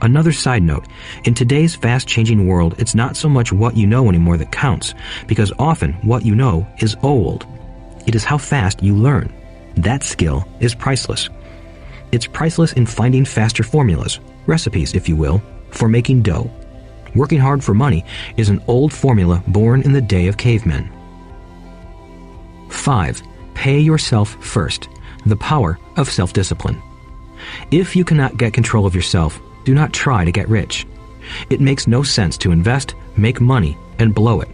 Another side note, in today's fast-changing world, it's not so much what you know anymore that counts, because often what you know is old. It is how fast you learn. That skill is priceless. It's priceless in finding faster formulas, recipes, if you will, for making dough. Working hard for money is an old formula born in the day of cavemen. 5. Pay yourself first. The power of self-discipline. If you cannot get control of yourself, do not try to get rich. It makes no sense to invest, make money, and blow it.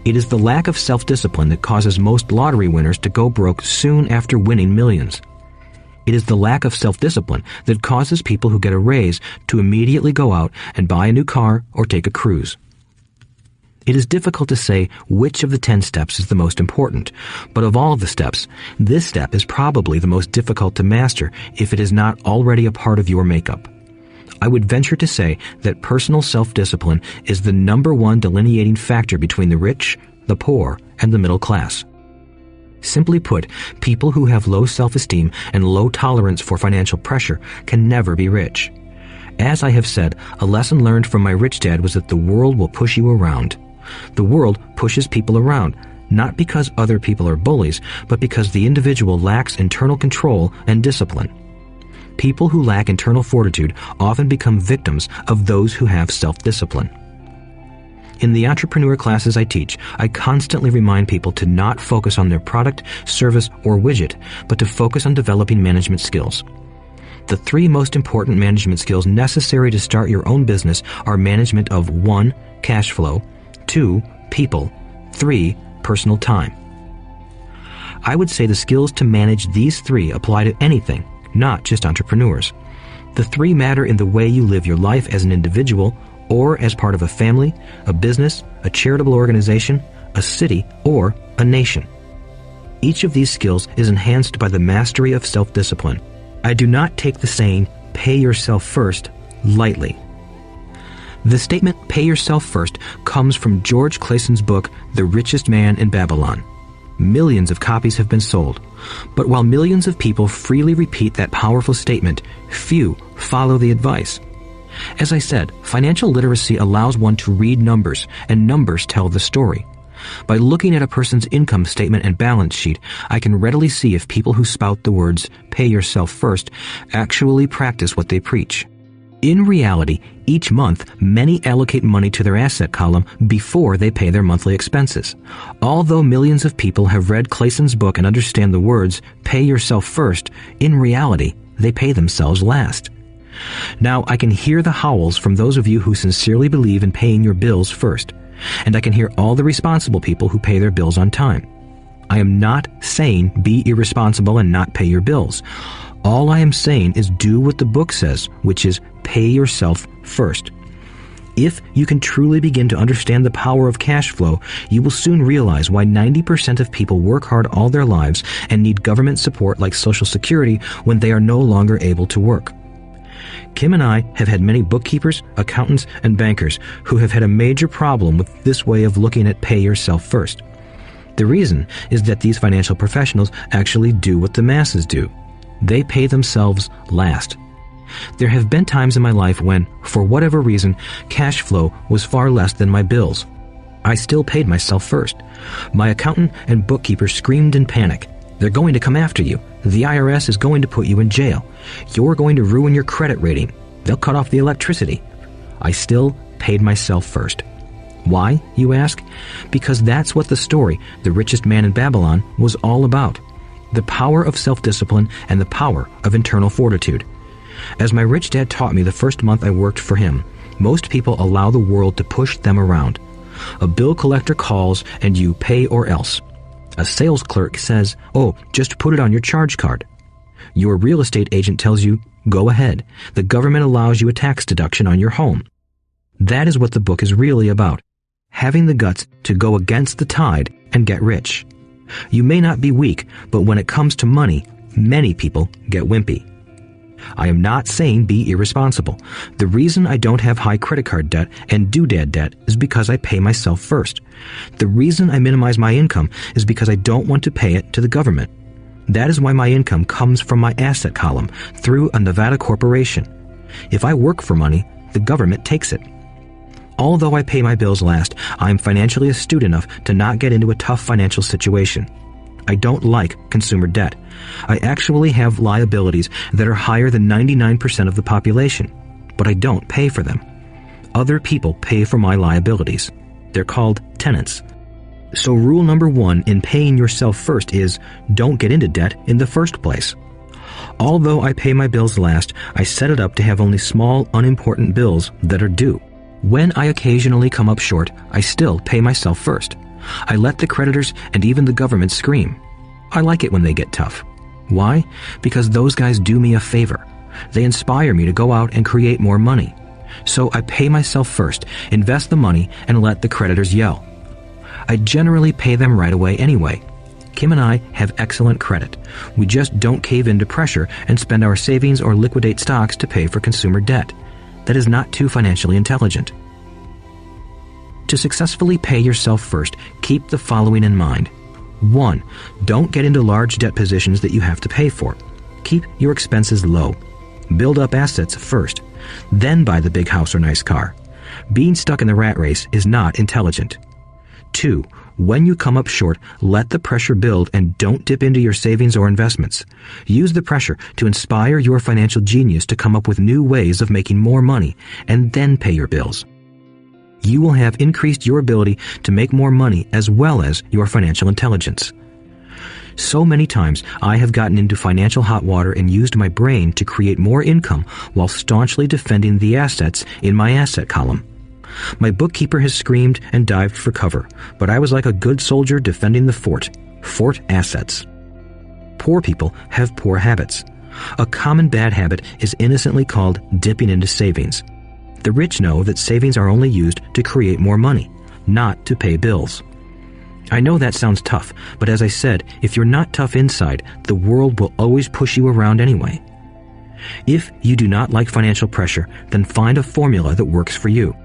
It is the lack of self-discipline that causes most lottery winners to go broke soon after winning millions. It is the lack of self-discipline that causes people who get a raise to immediately go out and buy a new car or take a cruise. It is difficult to say which of the 10 steps is the most important, but of all of the steps, this step is probably the most difficult to master if it is not already a part of your makeup. I would venture to say that personal self-discipline is the number one delineating factor between the rich, the poor, and the middle class. Simply put, people who have low self-esteem and low tolerance for financial pressure can never be rich. As I have said, a lesson learned from my rich dad was that the world will push you around. The world pushes people around, not because other people are bullies, but because the individual lacks internal control and discipline. People who lack internal fortitude often become victims of those who have self-discipline. In the entrepreneur classes I teach, I constantly remind people to not focus on their product, service, or widget, but to focus on developing management skills. The 3 most important management skills necessary to start your own business are management of 1. Cash flow, 2. People, 3. Personal time. I would say the skills to manage these 3 apply to anything, not just entrepreneurs. The 3 matter in the way you live your life as an individual or as part of a family, a business, a charitable organization, a city, or a nation. Each of these skills is enhanced by the mastery of self-discipline. I do not take the saying, "pay yourself first," lightly. The statement, "pay yourself first," comes from George Clayton's book, The Richest Man in Babylon. Millions of copies have been sold. But while millions of people freely repeat that powerful statement, few follow the advice. As I said, financial literacy allows one to read numbers, and numbers tell the story. By looking at a person's income statement and balance sheet, I can readily see if people who spout the words, "pay yourself first," actually practice what they preach. In reality, each month, many allocate money to their asset column before they pay their monthly expenses. Although millions of people have read Clayton's book and understand the words, "pay yourself first," in reality, they pay themselves last. Now, I can hear the howls from those of you who sincerely believe in paying your bills first, and I can hear all the responsible people who pay their bills on time. I am not saying be irresponsible and not pay your bills. All I am saying is do what the book says, which is pay yourself first. If you can truly begin to understand the power of cash flow, you will soon realize why 90% of people work hard all their lives and need government support like Social Security when they are no longer able to work. Kim and I have had many bookkeepers, accountants, and bankers who have had a major problem with this way of looking at pay yourself first. The reason is that these financial professionals actually do what the masses do. They pay themselves last. There have been times in my life when, for whatever reason, cash flow was far less than my bills. I still paid myself first. My accountant and bookkeeper screamed in panic. "They're going to come after you. The IRS is going to put you in jail. You're going to ruin your credit rating. They'll cut off the electricity." I still paid myself first. Why, you ask? Because that's what the story, The Richest Man in Babylon, was all about. The power of self-discipline and the power of internal fortitude. As my rich dad taught me the first month I worked for him, most people allow the world to push them around. A bill collector calls and you pay or else. A sales clerk says, "Oh, just put it on your charge card." Your real estate agent tells you, "Go ahead. The government allows you a tax deduction on your home." That is what the book is really about. Having the guts to go against the tide and get rich. You may not be weak, but when it comes to money, many people get wimpy. I am not saying be irresponsible. The reason I don't have high credit card debt and doodad debt is because I pay myself first. The reason I minimize my income is because I don't want to pay it to the government. That is why my income comes from my asset column through a Nevada corporation. If I work for money, the government takes it. Although I pay my bills last, I am financially astute enough to not get into a tough financial situation. I don't like consumer debt. I actually have liabilities that are higher than 99% of the population, but I don't pay for them. Other people pay for my liabilities. They're called tenants. So rule number 1 in paying yourself first is don't get into debt in the first place. Although I pay my bills last, I set it up to have only small, unimportant bills that are due. When I occasionally come up short, I still pay myself first. I let the creditors and even the government scream. I like it when they get tough. Why? Because those guys do me a favor. They inspire me to go out and create more money. So I pay myself first, invest the money, and let the creditors yell. I generally pay them right away anyway. Kim and I have excellent credit. We just don't cave into pressure and spend our savings or liquidate stocks to pay for consumer debt. That is not too financially intelligent. To successfully pay yourself first, keep the following in mind. 1. Don't get into large debt positions that you have to pay for. Keep your expenses low. Build up assets first, then buy the big house or nice car. Being stuck in the rat race is not intelligent. 2. When you come up short, let the pressure build and don't dip into your savings or investments. Use the pressure to inspire your financial genius to come up with new ways of making more money and then pay your bills. You will have increased your ability to make more money as well as your financial intelligence. So many times I have gotten into financial hot water and used my brain to create more income while staunchly defending the assets in my asset column. My bookkeeper has screamed and dived for cover, but I was like a good soldier defending the fort assets. Poor people have poor habits. A common bad habit is innocently called dipping into savings. The rich know that savings are only used to create more money, not to pay bills. I know that sounds tough, but as I said, if you're not tough inside, the world will always push you around anyway. If you do not like financial pressure, then find a formula that works for you.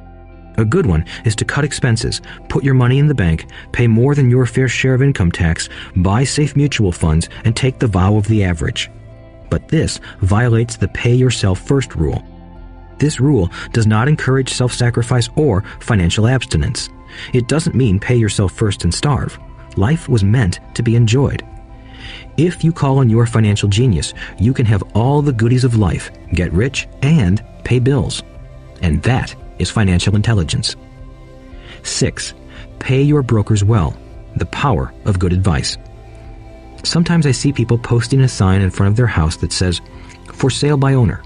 A good one is to cut expenses, put your money in the bank, pay more than your fair share of income tax, buy safe mutual funds, and take the vow of the average. But this violates the pay yourself first rule. This rule does not encourage self-sacrifice or financial abstinence. It doesn't mean pay yourself first and starve. Life was meant to be enjoyed. If you call on your financial genius, you can have all the goodies of life, get rich, and pay bills. And that is financial intelligence. 6. Pay your brokers well. The power of good advice. Sometimes I see people posting a sign in front of their house that says, "For sale by owner."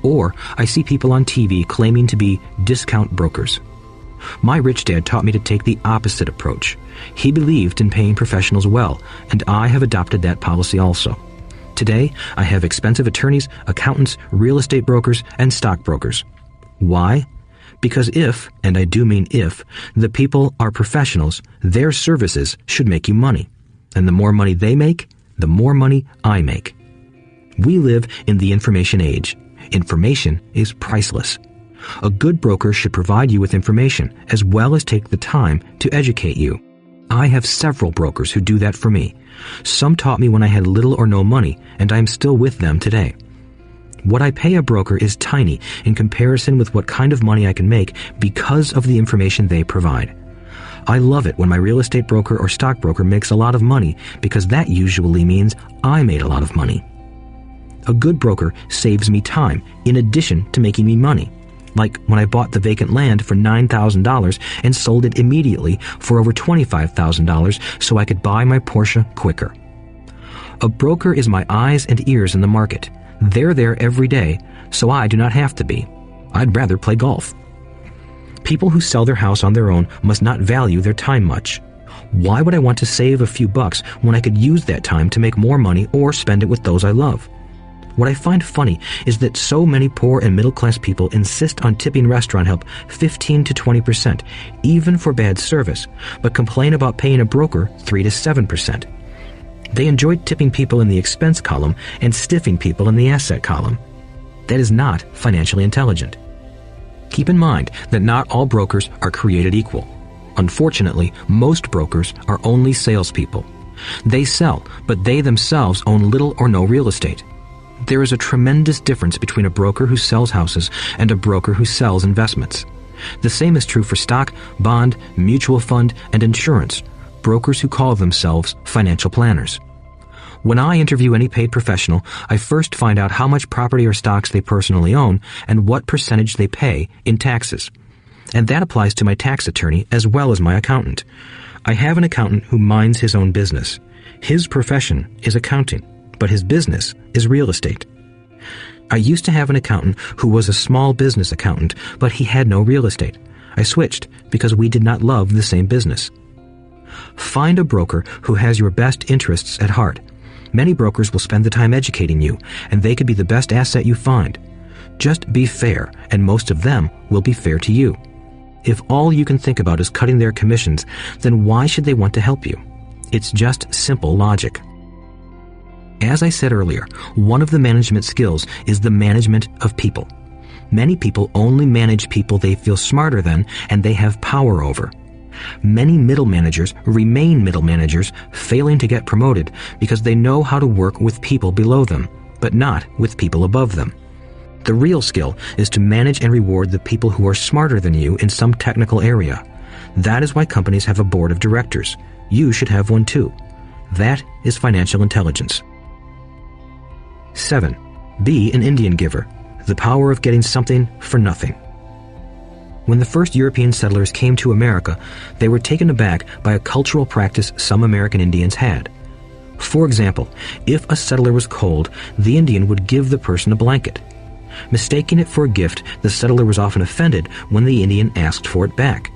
Or I see people on TV claiming to be discount brokers. My rich dad taught me to take the opposite approach. He believed in paying professionals well, and I have adopted that policy also. Today, I have expensive attorneys, accountants, real estate brokers, and stockbrokers. Why? Because if, and I do mean if, the people are professionals, their services should make you money. And the more money they make, the more money I make. We live in the information age. Information is priceless. A good broker should provide you with information as well as take the time to educate you. I have several brokers who do that for me. Some taught me when I had little or no money, and I am still with them today. What I pay a broker is tiny in comparison with what kind of money I can make because of the information they provide. I love it when my real estate broker or stockbroker makes a lot of money because that usually means I made a lot of money. A good broker saves me time in addition to making me money. Like when I bought the vacant land for $9,000 and sold it immediately for over $25,000 so I could buy my Porsche quicker. A broker is my eyes and ears in the market. They're there every day, so I do not have to be. I'd rather play golf. People who sell their house on their own must not value their time much. Why would I want to save a few bucks when I could use that time to make more money or spend it with those I love? What I find funny is that so many poor and middle-class people insist on tipping restaurant help 15 to 20%, even for bad service, but complain about paying a broker 3 to 7%. They enjoy tipping people in the expense column and stiffing people in the asset column. That is not financially intelligent. Keep in mind that not all brokers are created equal. Unfortunately, most brokers are only salespeople. They sell, but they themselves own little or no real estate. There is a tremendous difference between a broker who sells houses and a broker who sells investments. The same is true for stock, bond, mutual fund, and insurance, brokers who call themselves financial planners. When I interview any paid professional, I first find out how much property or stocks they personally own and what percentage they pay in taxes. And that applies to my tax attorney as well as my accountant. I have an accountant who minds his own business. His profession is accounting, but his business is real estate. I used to have an accountant who was a small business accountant, but he had no real estate. I switched because we did not love the same business. Find a broker who has your best interests at heart. Many brokers will spend the time educating you, and they could be the best asset you find. Just be fair, and most of them will be fair to you. If all you can think about is cutting their commissions, then why should they want to help you? It's just simple logic. As I said earlier, one of the management skills is the management of people. Many people only manage people they feel smarter than and they have power over. Many middle managers remain middle managers, failing to get promoted because they know how to work with people below them, but not with people above them. The real skill is to manage and reward the people who are smarter than you in some technical area. That is why companies have a board of directors. You should have one too. That is financial intelligence. 7. Be an Indian giver. The power of getting something for nothing. When the first European settlers came to America, they were taken aback by a cultural practice some American Indians had. For example, if a settler was cold, the Indian would give the person a blanket. Mistaking it for a gift, the settler was often offended when the Indian asked for it back.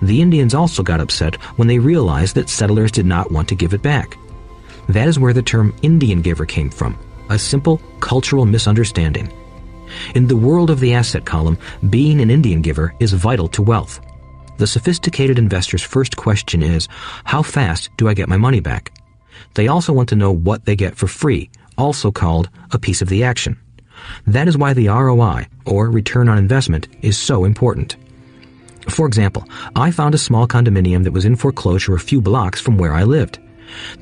The Indians also got upset when they realized that settlers did not want to give it back. That is where the term Indian giver came from, a simple cultural misunderstanding. In the world of the asset column, being an Indian giver is vital to wealth. The sophisticated investor's first question is, how fast do I get my money back? They also want to know what they get for free, also called a piece of the action. That is why the ROI, or return on investment, is so important. For example, I found a small condominium that was in foreclosure a few blocks from where I lived.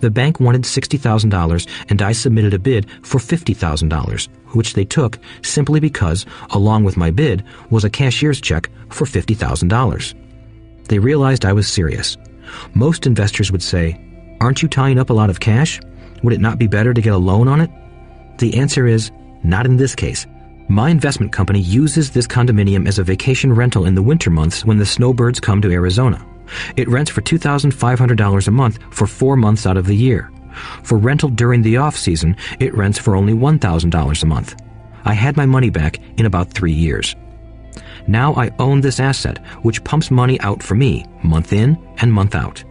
The bank wanted $60,000 and I submitted a bid for $50,000, which they took simply because, along with my bid, was a cashier's check for $50,000. They realized I was serious. Most investors would say, "Aren't you tying up a lot of cash? Would it not be better to get a loan on it?" The answer is, not in this case. My investment company uses this condominium as a vacation rental in the winter months when the snowbirds come to Arizona. It rents for $2,500 a month for 4 months out of the year. For rental during the off-season, it rents for only $1,000 a month. I had my money back in about 3 years. Now I own this asset, which pumps money out for me, month in and month out.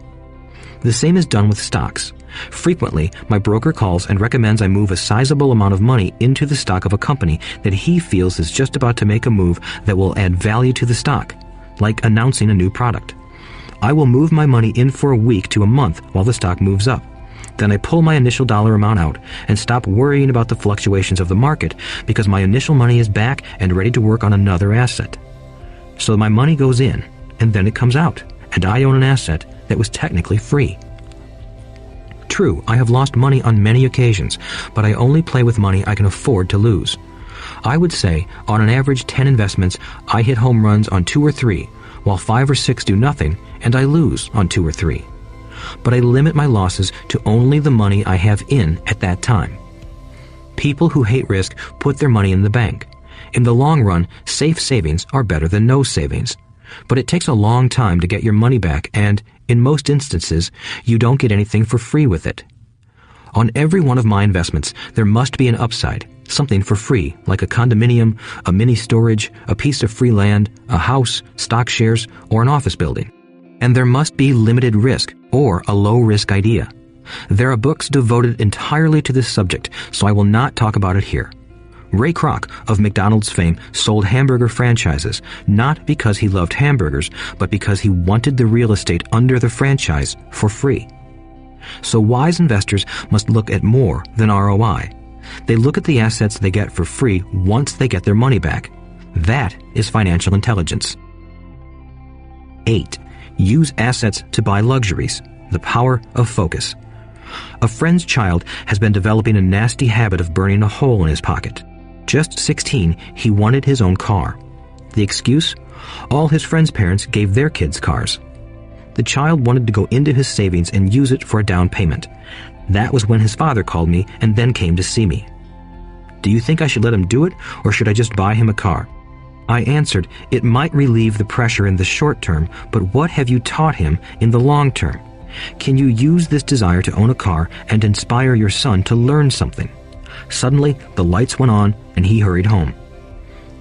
The same is done with stocks. Frequently, my broker calls and recommends I move a sizable amount of money into the stock of a company that he feels is just about to make a move that will add value to the stock, like announcing a new product. I will move my money in for a week to a month while the stock moves up. Then I pull my initial dollar amount out and stop worrying about the fluctuations of the market because my initial money is back and ready to work on another asset. So my money goes in, and then it comes out, and I own an asset that was technically free. True, I have lost money on many occasions, but I only play with money I can afford to lose. I would say, on an average 10 investments, I hit home runs on 2 or 3, while 5 or 6 do nothing, and I lose on 2 or 3. But I limit my losses to only the money I have in at that time. People who hate risk put their money in the bank. In the long run, safe savings are better than no savings. But it takes a long time to get your money back, and, in most instances, you don't get anything for free with it. On every one of my investments, there must be an upside, something for free, like a condominium, a mini storage, a piece of free land, a house, stock shares, or an office building. And there must be limited risk, or a low-risk idea. There are books devoted entirely to this subject, so I will not talk about it here. Ray Kroc of McDonald's fame sold hamburger franchises, not because he loved hamburgers, but because he wanted the real estate under the franchise for free. So wise investors must look at more than ROI. They look at the assets they get for free once they get their money back. That is financial intelligence. 8. Use assets to buy luxuries. The power of focus. A friend's child has been developing a nasty habit of burning a hole in his pocket. Just 16, he wanted his own car. The excuse? All his friends' parents gave their kids cars. The child wanted to go into his savings and use it for a down payment. That was when his father called me and then came to see me. "Do you think I should let him do it, or should I just buy him a car?" I answered, "It might relieve the pressure in the short term, but what have you taught him in the long term? Can you use this desire to own a car and inspire your son to learn something?" Suddenly, the lights went on, and he hurried home.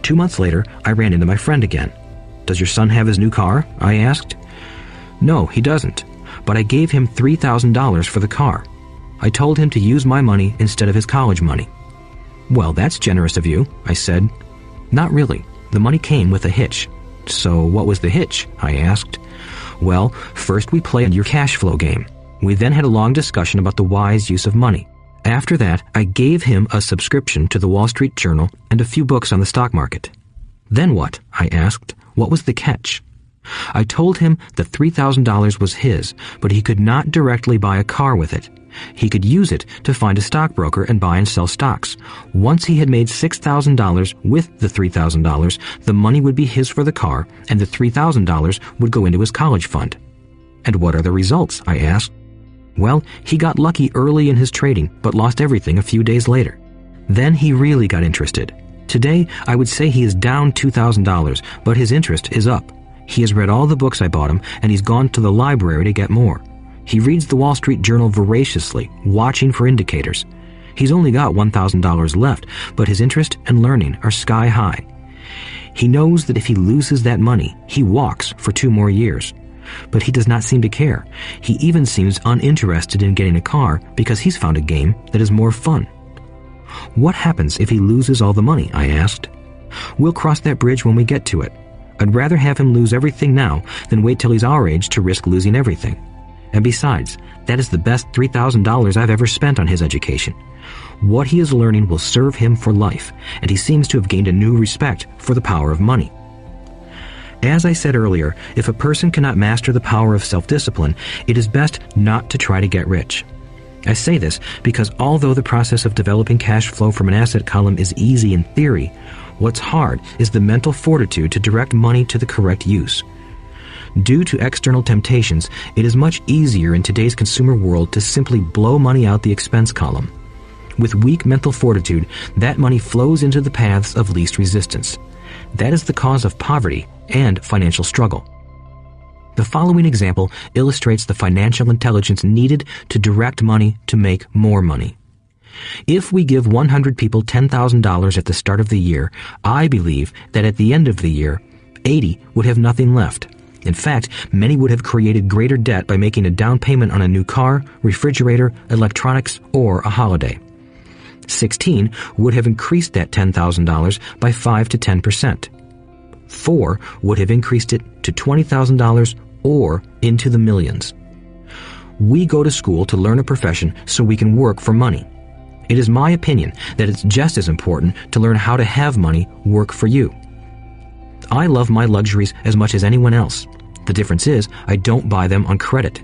2 months later, I ran into my friend again. "Does your son have his new car?" I asked. "No, he doesn't, but I gave him $3,000 for the car. I told him to use my money instead of his college money." "Well, that's generous of you," I said. "Not really. The money came with a hitch." "So what was the hitch?" I asked. "Well, first we played your cash flow game. We then had a long discussion about the wise use of money. After that, I gave him a subscription to the Wall Street Journal and a few books on the stock market." "Then what?" I asked. "What was the catch?" I told him that $3,000 was his, but he could not directly buy a car with it. He could use it to find a stockbroker and buy and sell stocks. Once he had made $6,000 with the $3,000, the money would be his for the car, and the $3,000 would go into his college fund. "And what are the results?" I asked. "Well, he got lucky early in his trading, but lost everything a few days later. Then he really got interested. Today, I would say he is down $2,000, but his interest is up. He has read all the books I bought him, and he's gone to the library to get more. He reads the Wall Street Journal voraciously, watching for indicators. He's only got $1,000 left, but his interest and learning are sky high. He knows that if he loses that money, he walks for 2 more years. But he does not seem to care. He even seems uninterested in getting a car because he's found a game that is more fun." "What happens if he loses all the money?" I asked. "We'll cross that bridge when we get to it. I'd rather have him lose everything now than wait till he's our age to risk losing everything. And besides, that is the best $3,000 I've ever spent on his education. What he is learning will serve him for life, and he seems to have gained a new respect for the power of money. As I said earlier, if a person cannot master the power of self-discipline, it is best not to try to get rich. I say this because although the process of developing cash flow from an asset column is easy in theory, what's hard is the mental fortitude to direct money to the correct use. Due to external temptations, it is much easier in today's consumer world to simply blow money out the expense column. With weak mental fortitude, that money flows into the paths of least resistance. That is the cause of poverty and financial struggle. The following example illustrates the financial intelligence needed to direct money to make more money. If we give 100 people $10,000 at the start of the year, I believe that at the end of the year, 80 would have nothing left. In fact, many would have created greater debt by making a down payment on a new car, refrigerator, electronics, or a holiday. 16 would have increased that $10,000 by 5 to 10%. 4 would have increased it to $20,000 or into the millions. We go to school to learn a profession so we can work for money. It is my opinion that it's just as important to learn how to have money work for you. I love my luxuries as much as anyone else. The difference is I don't buy them on credit.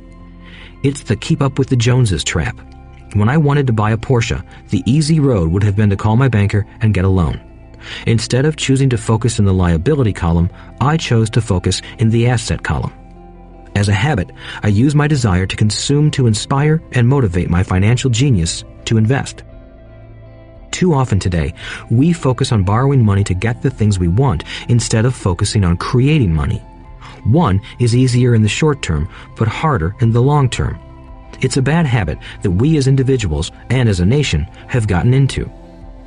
It's the keep up with the Joneses trap. When I wanted to buy a Porsche, the easy road would have been to call my banker and get a loan. Instead of choosing to focus in the liability column, I chose to focus in the asset column. As a habit, I use my desire to consume to inspire and motivate my financial genius to invest. Too often today, we focus on borrowing money to get the things we want instead of focusing on creating money. One is easier in the short term, but harder in the long term. It's a bad habit that we as individuals and as a nation have gotten into.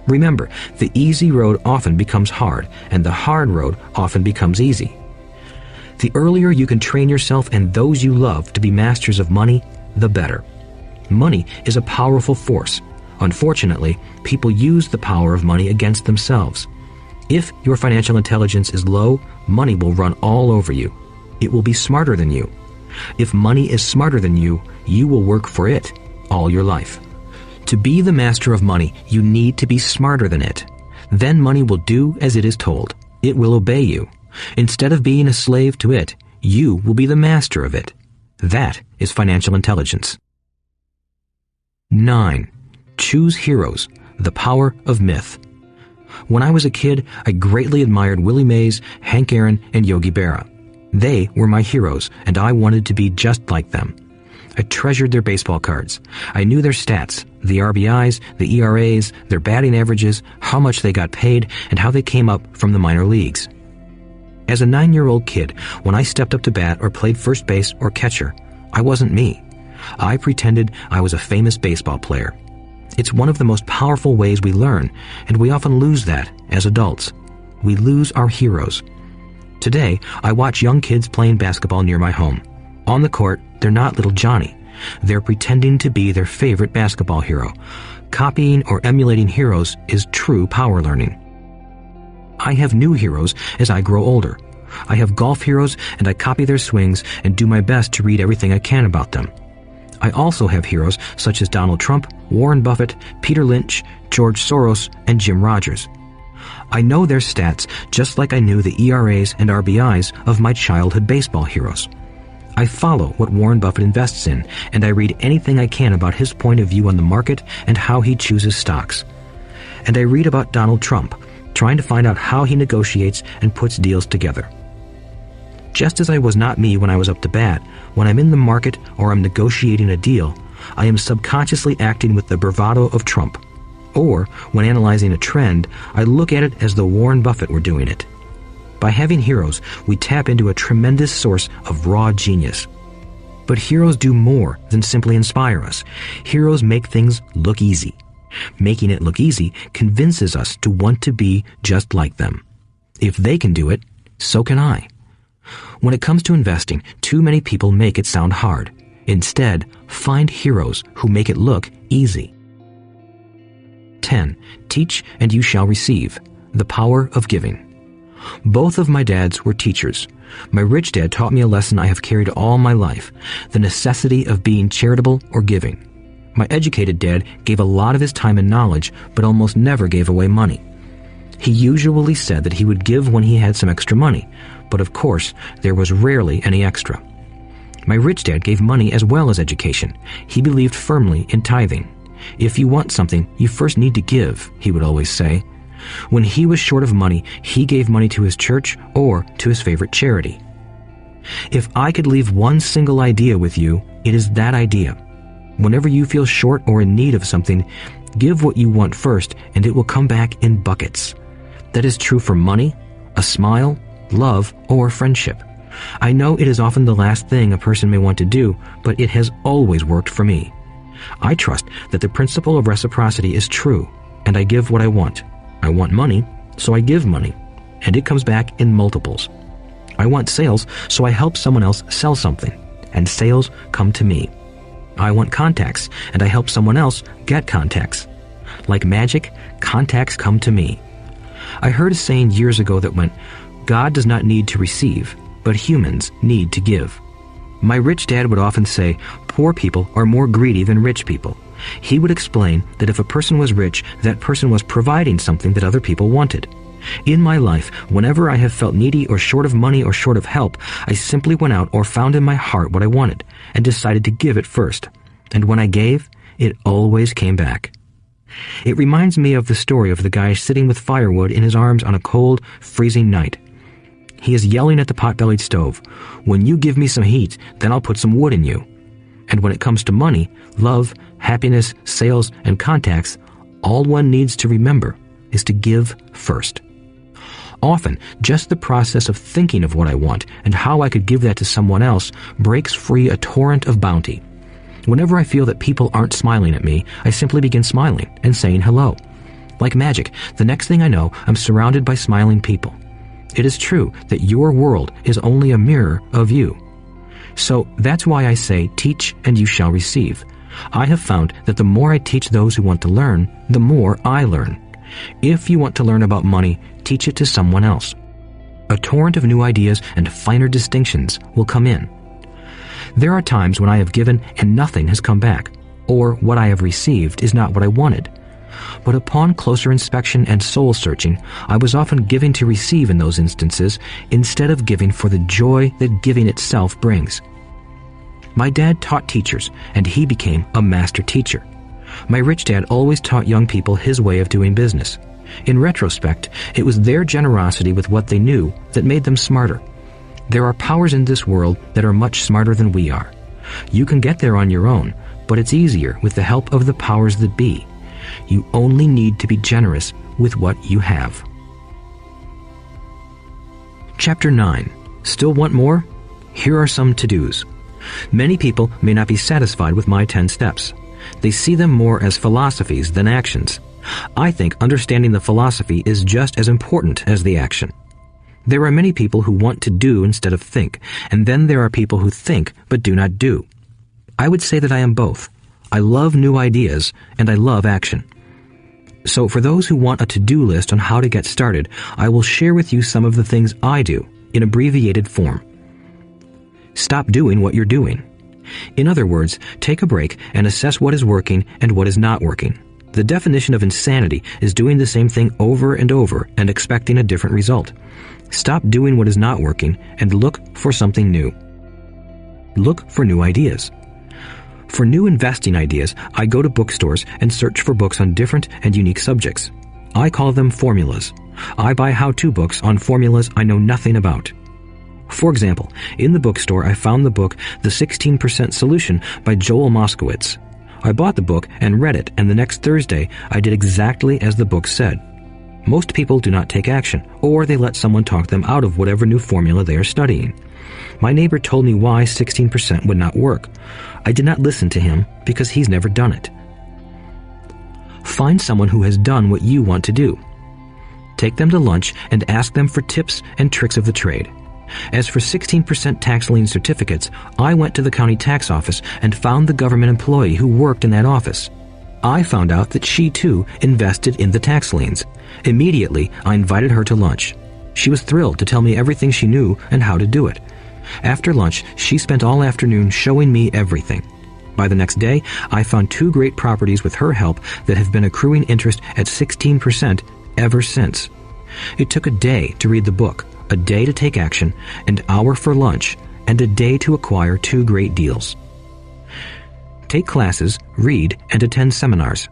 Remember, the easy road often becomes hard, and the hard road often becomes easy. The earlier you can train yourself and those you love to be masters of money, the better. Money is a powerful force. Unfortunately, people use the power of money against themselves. If your financial intelligence is low, money will run all over you. It will be smarter than you. If money is smarter than you, you will work for it all your life. To be the master of money, you need to be smarter than it. Then money will do as it is told. It will obey you. Instead of being a slave to it, you will be the master of it. That is financial intelligence. 9. Choose heroes, the power of myth. When I was a kid, I greatly admired Willie Mays, Hank Aaron, and Yogi Berra. They were my heroes, and I wanted to be just like them. I treasured their baseball cards. I knew their stats, the RBIs, the ERAs, their batting averages, how much they got paid, and how they came up from the minor leagues. As a 9-year-old kid, when I stepped up to bat or played first base or catcher, I wasn't me. I pretended I was a famous baseball player. It's one of the most powerful ways we learn, and we often lose that as adults. We lose our heroes. Today, I watch young kids playing basketball near my home. On the court, they're not little Johnny. They're pretending to be their favorite basketball hero. Copying or emulating heroes is true power learning. I have new heroes as I grow older. I have golf heroes, and I copy their swings and do my best to read everything I can about them. I also have heroes such as Donald Trump, Warren Buffett, Peter Lynch, George Soros, and Jim Rogers. I know their stats just like I knew the ERAs and RBIs of my childhood baseball heroes. I follow what Warren Buffett invests in, and I read anything I can about his point of view on the market and how he chooses stocks. And I read about Donald Trump, trying to find out how he negotiates and puts deals together. Just as I was not me when I was up to bat, when I'm in the market or I'm negotiating a deal, I am subconsciously acting with the bravado of Trump. Or, when analyzing a trend, I look at it as though Warren Buffett were doing it. By having heroes, we tap into a tremendous source of raw genius. But heroes do more than simply inspire us. Heroes make things look easy. Making it look easy convinces us to want to be just like them. If they can do it, so can I. When it comes to investing, too many people make it sound hard. Instead, find heroes who make it look easy. 10. Teach and you shall receive. The power of giving. Both of my dads were teachers. My rich dad taught me a lesson I have carried all my life, the necessity of being charitable or giving. My educated dad gave a lot of his time and knowledge, but almost never gave away money. He usually said that he would give when he had some extra money, but of course, there was rarely any extra. My rich dad gave money as well as education. He believed firmly in tithing. If you want something, you first need to give, he would always say. When he was short of money, he gave money to his church or to his favorite charity. If I could leave one single idea with you, it is that idea. Whenever you feel short or in need of something, give what you want first and it will come back in buckets. That is true for money, a smile, love, or friendship. I know it is often the last thing a person may want to do, but it has always worked for me. I trust that the principle of reciprocity is true, and I give what I want. I want money, so I give money, and it comes back in multiples. I want sales, so I help someone else sell something, and sales come to me. I want contacts, and I help someone else get contacts. Like magic, contacts come to me. I heard a saying years ago that went, God does not need to receive, but humans need to give. My rich dad would often say, poor people are more greedy than rich people. He would explain that if a person was rich, that person was providing something that other people wanted. In my life, whenever I have felt needy or short of money or short of help, I simply went out or found in my heart what I wanted and decided to give it first. And when I gave, it always came back. It reminds me of the story of the guy sitting with firewood in his arms on a cold, freezing night. He is yelling at the pot-bellied stove, "When you give me some heat, then I'll put some wood in you." And when it comes to money, love, happiness, sales, and contacts, all one needs to remember is to give first. Often, just the process of thinking of what I want and how I could give that to someone else breaks free a torrent of bounty. Whenever I feel that people aren't smiling at me, I simply begin smiling and saying hello. Like magic, the next thing I know, I'm surrounded by smiling people. It is true that your world is only a mirror of you. So that's why I say, teach and you shall receive. I have found that the more I teach those who want to learn, the more I learn. If you want to learn about money, teach it to someone else. A torrent of new ideas and finer distinctions will come in. There are times when I have given and nothing has come back, or what I have received is not what I wanted. But upon closer inspection and soul-searching, I was often giving to receive in those instances instead of giving for the joy that giving itself brings. My dad taught teachers, and he became a master teacher. My rich dad always taught young people his way of doing business. In retrospect, it was their generosity with what they knew that made them smarter. There are powers in this world that are much smarter than we are. You can get there on your own, but it's easier with the help of the powers that be. You only need to be generous with what you have. Chapter 9. Still want more? Here are some to-dos. Many people may not be satisfied with my 10 steps. They see them more as philosophies than actions. I think understanding the philosophy is just as important as the action. There are many people who want to do instead of think, and then there are people who think but do not do. I would say that I am both. I love new ideas, and I love action. So for those who want a to-do list on how to get started, I will share with you some of the things I do in abbreviated form. Stop doing what you're doing. In other words, take a break and assess what is working and what is not working. The definition of insanity is doing the same thing over and over and expecting a different result. Stop doing what is not working and look for something new. Look for new ideas. For new investing ideas, I go to bookstores and search for books on different and unique subjects. I call them formulas. I buy how-to books on formulas I know nothing about. For example, in the bookstore I found the book The 16% Solution by Joel Moskowitz. I bought the book and read it, and the next Thursday I did exactly as the book said. Most people do not take action, or they let someone talk them out of whatever new formula they are studying. My neighbor told me why 16% would not work. I did not listen to him because he's never done it. Find someone who has done what you want to do. Take them to lunch and ask them for tips and tricks of the trade. As for 16% tax lien certificates, I went to the county tax office and found the government employee who worked in that office. I found out that she too invested in the tax liens. Immediately, I invited her to lunch. She was thrilled to tell me everything she knew and how to do it. After lunch, she spent all afternoon showing me everything. By the next day, I found 2 great properties with her help that have been accruing interest at 16% ever since. It took a day to read the book, a day to take action, an hour for lunch, and a day to acquire 2 great deals. Take classes, read, and attend seminars.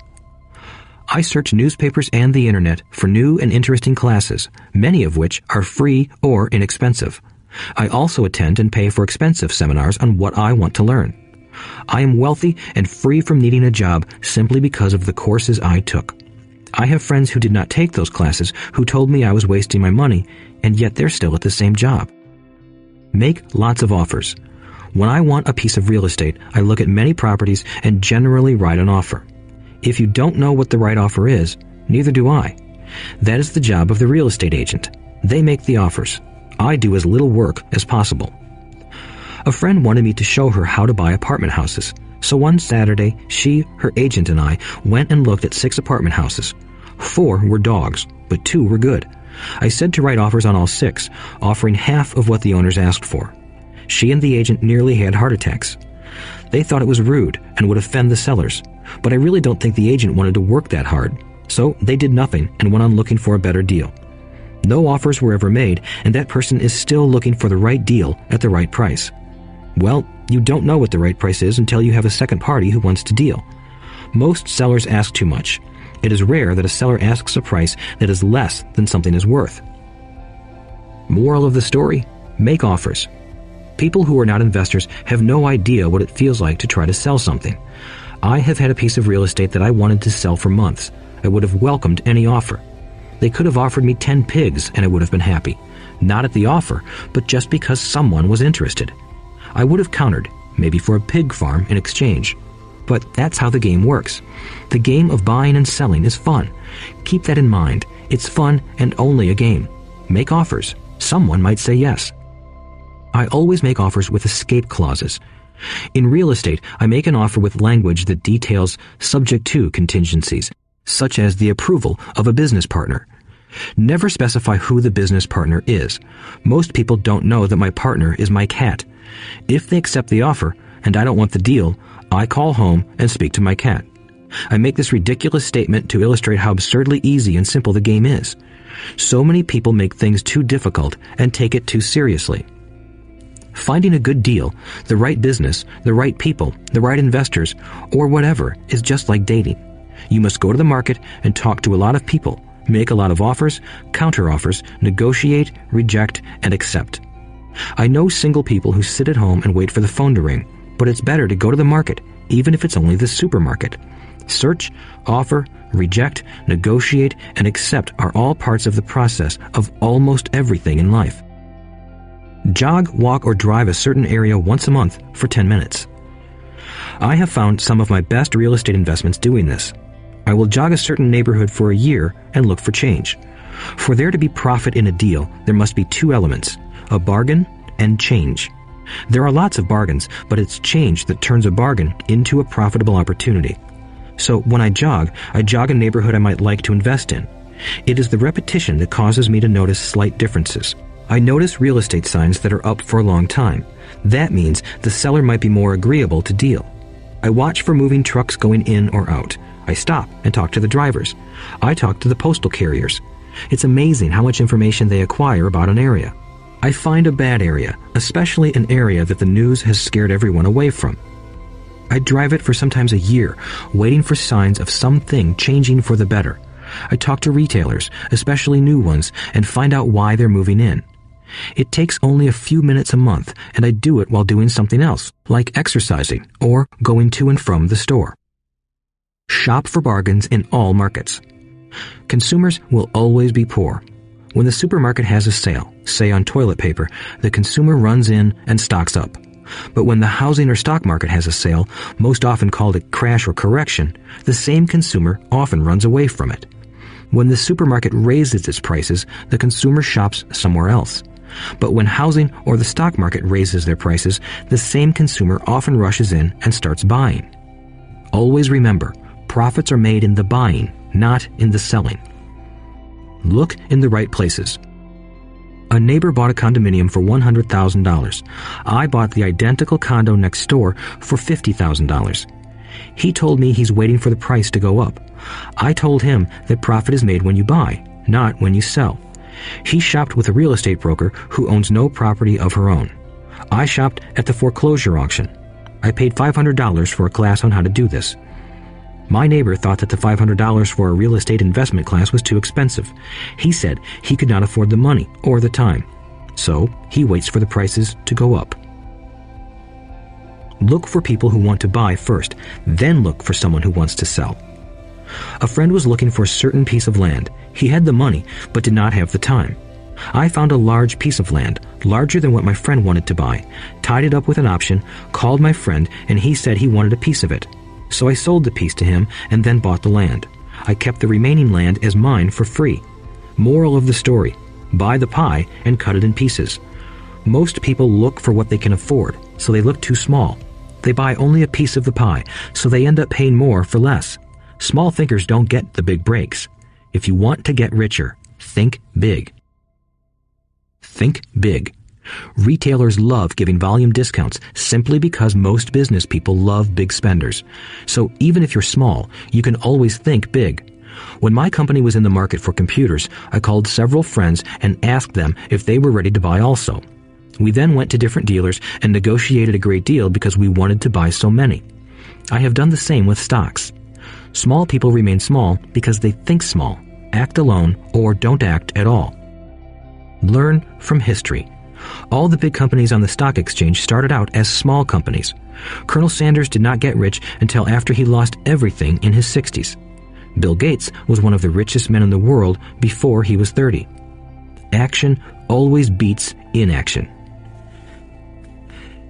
I search newspapers and the internet for new and interesting classes, many of which are free or inexpensive. I also attend and pay for expensive seminars on what I want to learn. I am wealthy and free from needing a job simply because of the courses I took. I have friends who did not take those classes who told me I was wasting my money, and yet they're still at the same job. Make lots of offers. When I want a piece of real estate, I look at many properties and generally write an offer. If you don't know what the right offer is, neither do I. That is the job of the real estate agent. They make the offers. I do as little work as possible. A friend wanted me to show her how to buy apartment houses. So one Saturday, she, her agent, and I went and looked at 6 apartment houses. 4 were dogs, but 2 were good. I said to write offers on all 6, offering half of what the owners asked for. She and the agent nearly had heart attacks. They thought it was rude and would offend the sellers, but I really don't think the agent wanted to work that hard. So they did nothing and went on looking for a better deal. No offers were ever made, and that person is still looking for the right deal at the right price. Well, you don't know what the right price is until you have a second party who wants to deal. Most sellers ask too much. It is rare that a seller asks a price that is less than something is worth. Moral of the story: make offers. People who are not investors have no idea what it feels like to try to sell something. I have had a piece of real estate that I wanted to sell for months. I would have welcomed any offer. They could have offered me 10 pigs and I would have been happy. Not at the offer, but just because someone was interested. I would have countered, maybe for a pig farm in exchange. But that's how the game works. The game of buying and selling is fun. Keep that in mind. It's fun and only a game. Make offers. Someone might say yes. I always make offers with escape clauses. In real estate, I make an offer with language that details subject to contingencies, such as the approval of a business partner. Never specify who the business partner is. Most people don't know that my partner is my cat. If they accept the offer, and I don't want the deal, I call home and speak to my cat. I make this ridiculous statement to illustrate how absurdly easy and simple the game is. So many people make things too difficult and take it too seriously. Finding a good deal, the right business, the right people, the right investors, or whatever is just like dating. You must go to the market and talk to a lot of people, make a lot of offers, counter-offers, negotiate, reject, and accept. I know single people who sit at home and wait for the phone to ring, but it's better to go to the market, even if it's only the supermarket. Search, offer, reject, negotiate, and accept are all parts of the process of almost everything in life. Jog, walk, or drive a certain area once a month for 10 minutes. I have found some of my best real estate investments doing this. I will jog a certain neighborhood for a year and look for change. For there to be profit in a deal, there must be 2 elements, a bargain and change. There are lots of bargains, but it's change that turns a bargain into a profitable opportunity. So when I jog a neighborhood I might like to invest in. It is the repetition that causes me to notice slight differences. I notice real estate signs that are up for a long time. That means the seller might be more agreeable to deal. I watch for moving trucks going in or out. I stop and talk to the drivers. I talk to the postal carriers. It's amazing how much information they acquire about an area. I find a bad area, especially an area that the news has scared everyone away from. I drive it for sometimes a year, waiting for signs of something changing for the better. I talk to retailers, especially new ones, and find out why they're moving in. It takes only a few minutes a month, and I do it while doing something else, like exercising or going to and from the store. Shop for bargains in all markets. Consumers will always be poor. When the supermarket has a sale, say on toilet paper, the consumer runs in and stocks up. But when the housing or stock market has a sale, most often called a crash or correction, the same consumer often runs away from it. When the supermarket raises its prices, the consumer shops somewhere else. But when housing or the stock market raises their prices, the same consumer often rushes in and starts buying. Always remember, profits are made in the buying, not in the selling. Look in the right places. A neighbor bought a condominium for $100,000. I bought the identical condo next door for $50,000. He told me he's waiting for the price to go up. I told him that profit is made when you buy, not when you sell. He shopped with a real estate broker who owns no property of her own. I shopped at the foreclosure auction. I paid $500 for a class on how to do this. My neighbor thought that the $500 for a real estate investment class was too expensive. He said he could not afford the money or the time. So he waits for the prices to go up. Look for people who want to buy first, then look for someone who wants to sell. A friend was looking for a certain piece of land. He had the money, but did not have the time. I found a large piece of land, larger than what my friend wanted to buy, tied it up with an option, called my friend, and he said he wanted a piece of it. So I sold the piece to him and then bought the land. I kept the remaining land as mine for free. Moral of the story: buy the pie and cut it in pieces. Most people look for what they can afford, so they look too small. They buy only a piece of the pie, so they end up paying more for less. Small thinkers don't get the big breaks. If you want to get richer, think big. Think big. Retailers love giving volume discounts simply because most business people love big spenders. So even if you're small, you can always think big. When my company was in the market for computers, I called several friends and asked them if they were ready to buy also. We then went to different dealers and negotiated a great deal because we wanted to buy so many. I have done the same with stocks. Small people remain small because they think small, act alone, or don't act at all. Learn from history. All the big companies on the stock exchange started out as small companies. Colonel Sanders did not get rich until after he lost everything in his 60s. Bill Gates was one of the richest men in the world before he was 30. Action always beats inaction.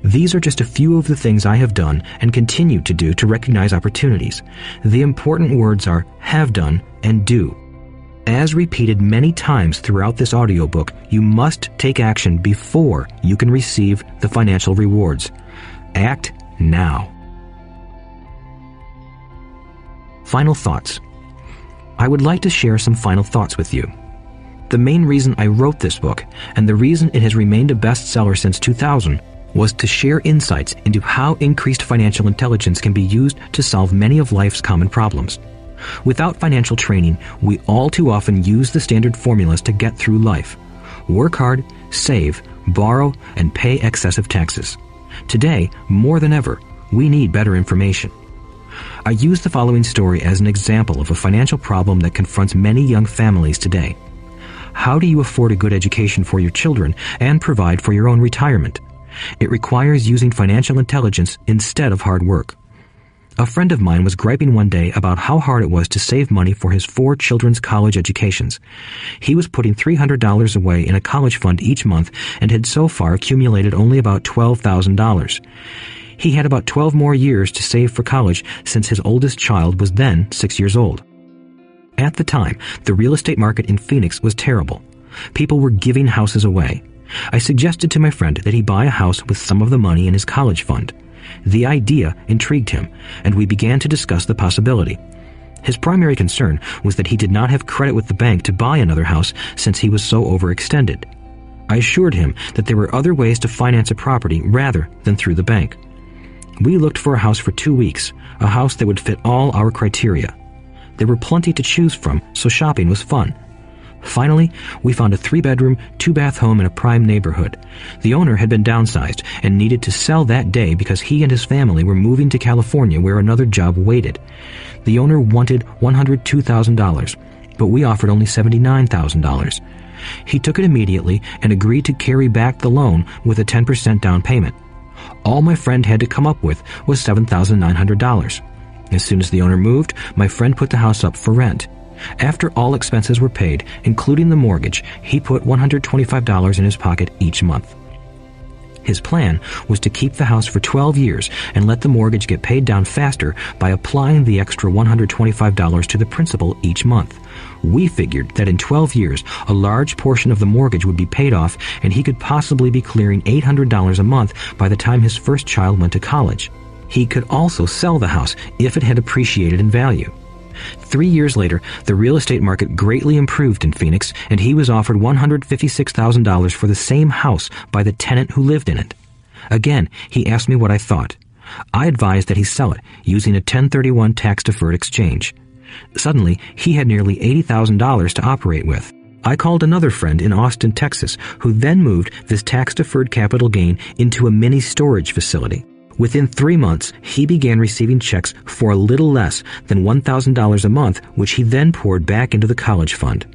These are just a few of the things I have done and continue to do to recognize opportunities. The important words are have done and do. As repeated many times throughout this audiobook, you must take action before you can receive the financial rewards. Act now. Final thoughts. I would like to share some final thoughts with you. The main reason I wrote this book, and the reason it has remained a bestseller since 2000, was to share insights into how increased financial intelligence can be used to solve many of life's common problems. Without financial training, we all too often use the standard formulas to get through life. Work hard, save, borrow, and pay excessive taxes. Today, more than ever, we need better information. I use the following story as an example of a financial problem that confronts many young families today. How do you afford a good education for your children and provide for your own retirement? It requires using financial intelligence instead of hard work. A friend of mine was griping one day about how hard it was to save money for his 4 children's college educations. He was putting $300 away in a college fund each month and had so far accumulated only about $12,000. He had about 12 more years to save for college since his oldest child was then 6 years old. At the time, the real estate market in Phoenix was terrible. People were giving houses away. I suggested to my friend that he buy a house with some of the money in his college fund. The idea intrigued him, and we began to discuss the possibility. His primary concern was that he did not have credit with the bank to buy another house since he was so overextended. I assured him that there were other ways to finance a property rather than through the bank. We looked for a house for 2 weeks, a house that would fit all our criteria. There were plenty to choose from, so shopping was fun. Finally, we found a 3-bedroom, 2-bath home in a prime neighborhood. The owner had been downsized and needed to sell that day because he and his family were moving to California where another job waited. The owner wanted $102,000, but we offered only $79,000. He took it immediately and agreed to carry back the loan with a 10% down payment. All my friend had to come up with was $7,900. As soon as the owner moved, my friend put the house up for rent. After all expenses were paid, including the mortgage, he put $125 in his pocket each month. His plan was to keep the house for 12 years and let the mortgage get paid down faster by applying the extra $125 to the principal each month. We figured that in 12 years, a large portion of the mortgage would be paid off and he could possibly be clearing $800 a month by the time his first child went to college. He could also sell the house if it had appreciated in value. 3 years later, the real estate market greatly improved in Phoenix, and he was offered $156,000 for the same house by the tenant who lived in it. Again, he asked me what I thought. I advised that he sell it, using a 1031 tax-deferred exchange. Suddenly, he had nearly $80,000 to operate with. I called another friend in Austin, Texas, who then moved this tax-deferred capital gain into a mini storage facility. Within 3 months, he began receiving checks for a little less than $1,000 a month, which he then poured back into the college fund.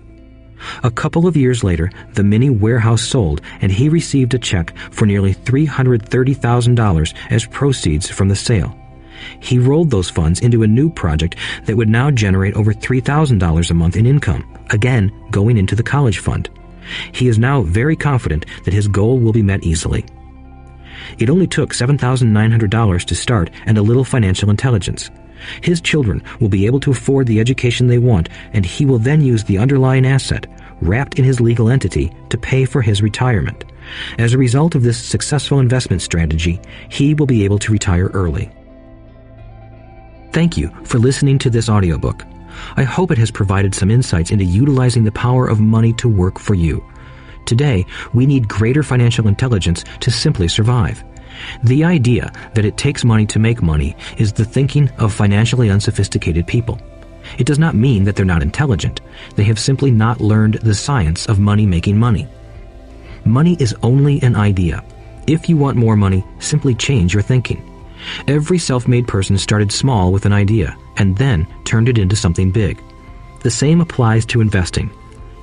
A couple of years later, the mini warehouse sold, and he received a check for nearly $330,000 as proceeds from the sale. He rolled those funds into a new project that would now generate over $3,000 a month in income, again going into the college fund. He is now very confident that his goal will be met easily. It only took $7,900 to start and a little financial intelligence. His children will be able to afford the education they want, and he will then use the underlying asset, wrapped in his legal entity, to pay for his retirement. As a result of this successful investment strategy, he will be able to retire early. Thank you for listening to this audiobook. I hope it has provided some insights into utilizing the power of money to work for you. Today, we need greater financial intelligence to simply survive. The idea that it takes money to make money is the thinking of financially unsophisticated people. It does not mean that they're not intelligent. They have simply not learned the science of money making money. Money is only an idea. If you want more money, simply change your thinking. Every self-made person started small with an idea and then turned it into something big. The same applies to investing.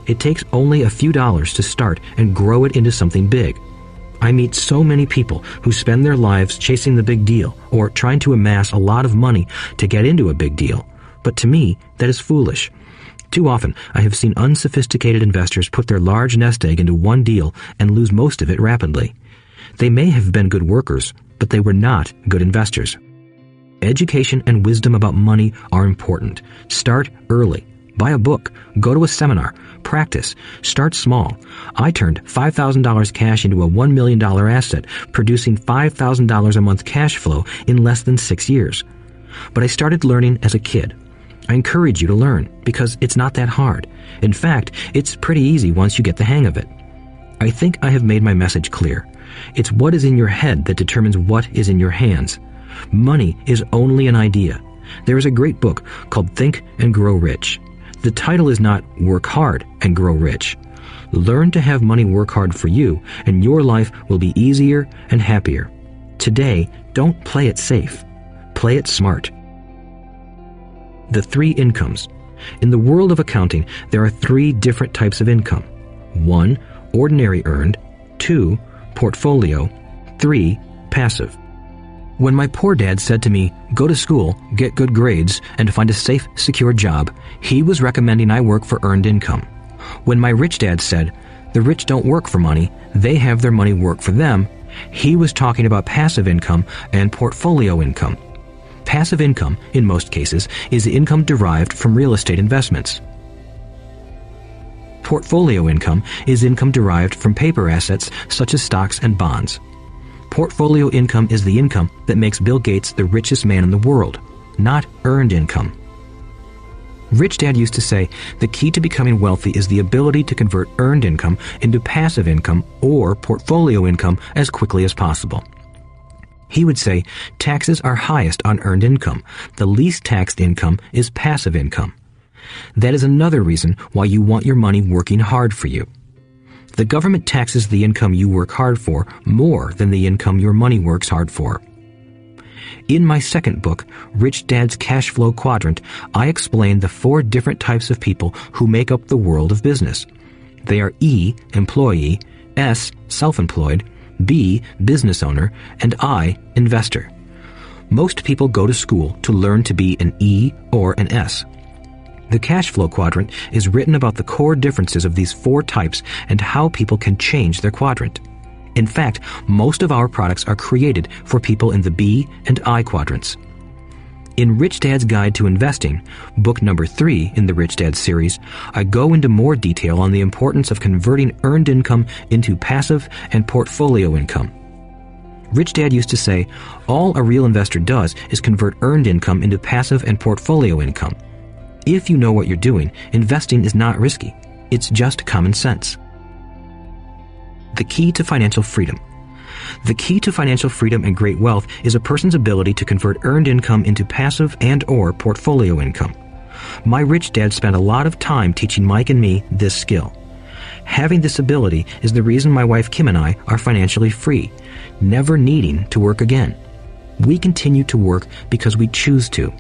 It takes only a few dollars to start and grow it into something big. I meet so many people who spend their lives chasing the big deal or trying to amass a lot of money to get into a big deal. But to me, that is foolish. Too often, I have seen unsophisticated investors put their large nest egg into one deal and lose most of it rapidly. They may have been good workers, but they were not good investors. Education and wisdom about money are important. Start early. Buy a book. Go to a seminar. Practice. Start small. I turned $5,000 cash into a $1 million asset, producing $5,000 a month cash flow in less than 6 years. But I started learning as a kid. I encourage you to learn because it's not that hard. In fact, it's pretty easy once you get the hang of it. I think I have made my message clear. It's what is in your head that determines what is in your hands. Money is only an idea. There is a great book called Think and Grow Rich. The title is not Work Hard and Grow Rich. Learn to have money work hard for you, and your life will be easier and happier. Today, don't play it safe. Play it smart. The 3 incomes. In the world of accounting, there are 3 different types of income. 1, ordinary earned. 2, portfolio. 3, passive. When my poor dad said to me, go to school, get good grades, and find a safe, secure job, he was recommending I work for earned income. When my rich dad said, the rich don't work for money, they have their money work for them, he was talking about passive income and portfolio income. Passive income, in most cases, is income derived from real estate investments. Portfolio income is income derived from paper assets such as stocks and bonds. Portfolio income is the income that makes Bill Gates the richest man in the world, not earned income. Rich Dad used to say, the key to becoming wealthy is the ability to convert earned income into passive income or portfolio income as quickly as possible. He would say, taxes are highest on earned income. The least taxed income is passive income. That is another reason why you want your money working hard for you. The government taxes the income you work hard for more than the income your money works hard for. In my second book, Rich Dad's Cash Flow Quadrant, I explain the 4 different types of people who make up the world of business. They are E, employee, S, self-employed, B, business owner, and I, investor. Most people go to school to learn to be an E or an S. The cash flow quadrant is written about the core differences of these 4 types and how people can change their quadrant. In fact, most of our products are created for people in the B and I quadrants. In Rich Dad's Guide to Investing, book number 3 in the Rich Dad series, I go into more detail on the importance of converting earned income into passive and portfolio income. Rich Dad used to say, all a real investor does is convert earned income into passive and portfolio income. If you know what you're doing, investing is not risky. It's just common sense. The key to financial freedom. The key to financial freedom and great wealth is a person's ability to convert earned income into passive and/or portfolio income. My rich dad spent a lot of time teaching Mike and me this skill. Having this ability is the reason my wife Kim and I are financially free, never needing to work again. We continue to work because we choose to.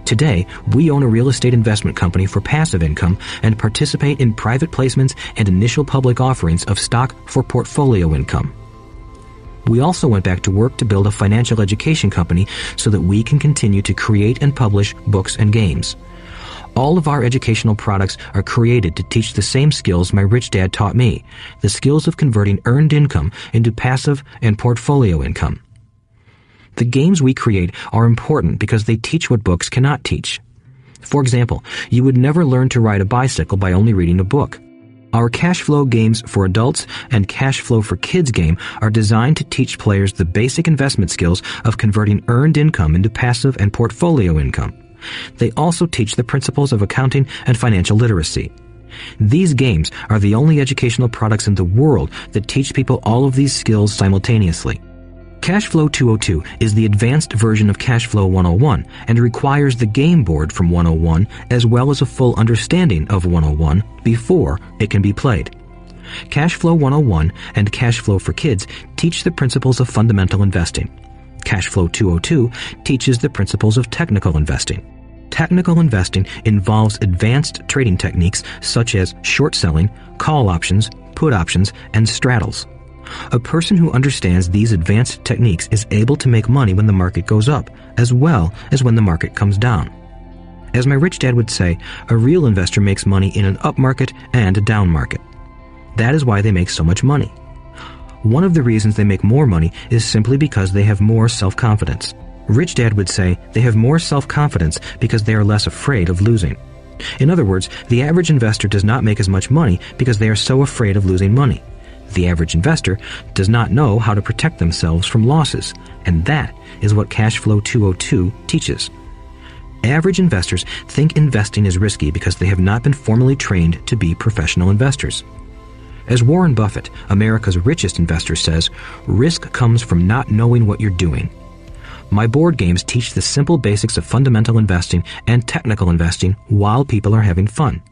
Today, we own a real estate investment company for passive income and participate in private placements and initial public offerings of stock for portfolio income. We also went back to work to build a financial education company so that we can continue to create and publish books and games. All of our educational products are created to teach the same skills my rich dad taught me, the skills of converting earned income into passive and portfolio income. The games we create are important because they teach what books cannot teach. For example, you would never learn to ride a bicycle by only reading a book. Our cash flow games for adults and cash flow for kids game are designed to teach players the basic investment skills of converting earned income into passive and portfolio income. They also teach the principles of accounting and financial literacy. These games are the only educational products in the world that teach people all of these skills simultaneously. Cashflow 202 is the advanced version of Cashflow 101 and requires the game board from 101 as well as a full understanding of 101 before it can be played. Cashflow 101 and Cashflow for Kids teach the principles of fundamental investing. Cashflow 202 teaches the principles of technical investing. Technical investing involves advanced trading techniques such as short selling, call options, put options, and straddles. A person who understands these advanced techniques is able to make money when the market goes up, as well as when the market comes down. As my rich dad would say, a real investor makes money in an up market and a down market. That is why they make so much money. One of the reasons they make more money is simply because they have more self-confidence. Rich dad would say they have more self-confidence because they are less afraid of losing. In other words, the average investor does not make as much money because they are so afraid of losing money. The average investor does not know how to protect themselves from losses, and that is what Cashflow 202 teaches. Average investors think investing is risky because they have not been formally trained to be professional investors. As Warren Buffett, America's richest investor, says, risk comes from not knowing what you're doing. My board games teach the simple basics of fundamental investing and technical investing while people are having fun.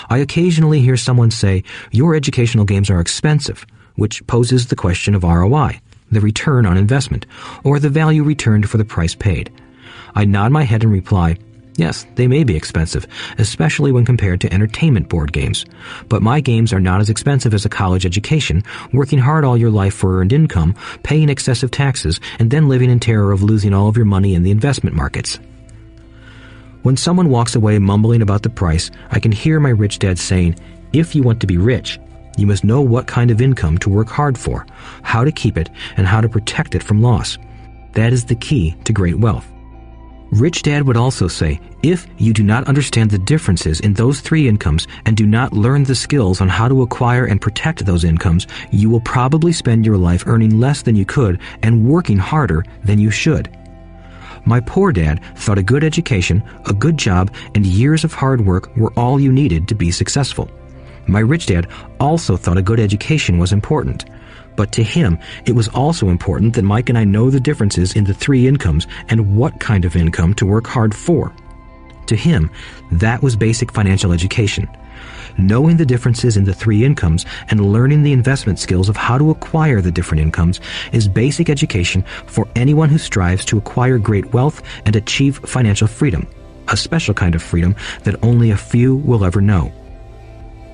I occasionally hear someone say, your educational games are expensive, which poses the question of ROI, the return on investment, or the value returned for the price paid. I nod my head and reply, yes, they may be expensive, especially when compared to entertainment board games. But my games are not as expensive as a college education, working hard all your life for earned income, paying excessive taxes, and then living in terror of losing all of your money in the investment markets. When someone walks away mumbling about the price, I can hear my rich dad saying, if you want to be rich, you must know what kind of income to work hard for, how to keep it, and how to protect it from loss. That is the key to great wealth. Rich Dad would also say, if you do not understand the differences in those three incomes and do not learn the skills on how to acquire and protect those incomes, you will probably spend your life earning less than you could and working harder than you should. My poor dad thought a good education, a good job, and years of hard work were all you needed to be successful. My rich dad also thought a good education was important. But to him, it was also important that Mike and I know the differences in the three incomes and what kind of income to work hard for. To him, that was basic financial education. Knowing the differences in the three incomes and learning the investment skills of how to acquire the different incomes is basic education for anyone who strives to acquire great wealth and achieve financial freedom, a special kind of freedom that only a few will ever know.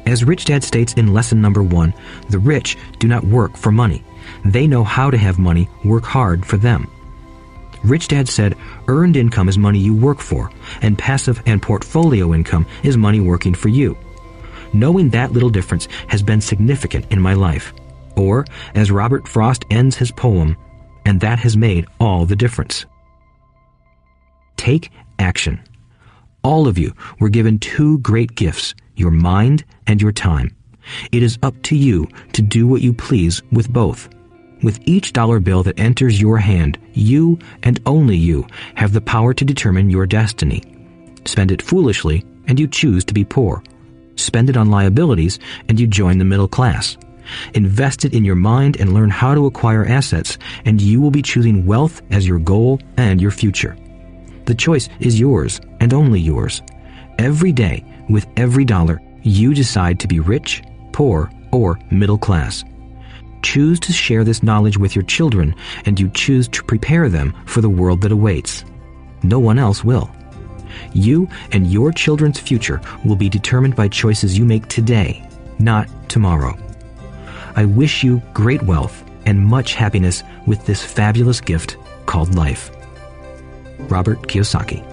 As Rich Dad states in lesson number 1, the rich do not work for money. They know how to have money work hard for them. Rich Dad said, earned income is money you work for, and passive and portfolio income is money working for you. Knowing that little difference has been significant in my life. Or, as Robert Frost ends his poem, and that has made all the difference. Take action. All of you were given two great gifts, your mind and your time. It is up to you to do what you please with both. With each dollar bill that enters your hand, you and only you have the power to determine your destiny. Spend it foolishly, and you choose to be poor. Spend it on liabilities, and you join the middle class. Invest it in your mind and learn how to acquire assets, and you will be choosing wealth as your goal and your future. The choice is yours, and only yours. Every day, with every dollar, you decide to be rich, poor, or middle class. Choose to share this knowledge with your children, and you choose to prepare them for the world that awaits. No one else will. You and your children's future will be determined by choices you make today, not tomorrow. I wish you great wealth and much happiness with this fabulous gift called life. Robert Kiyosaki.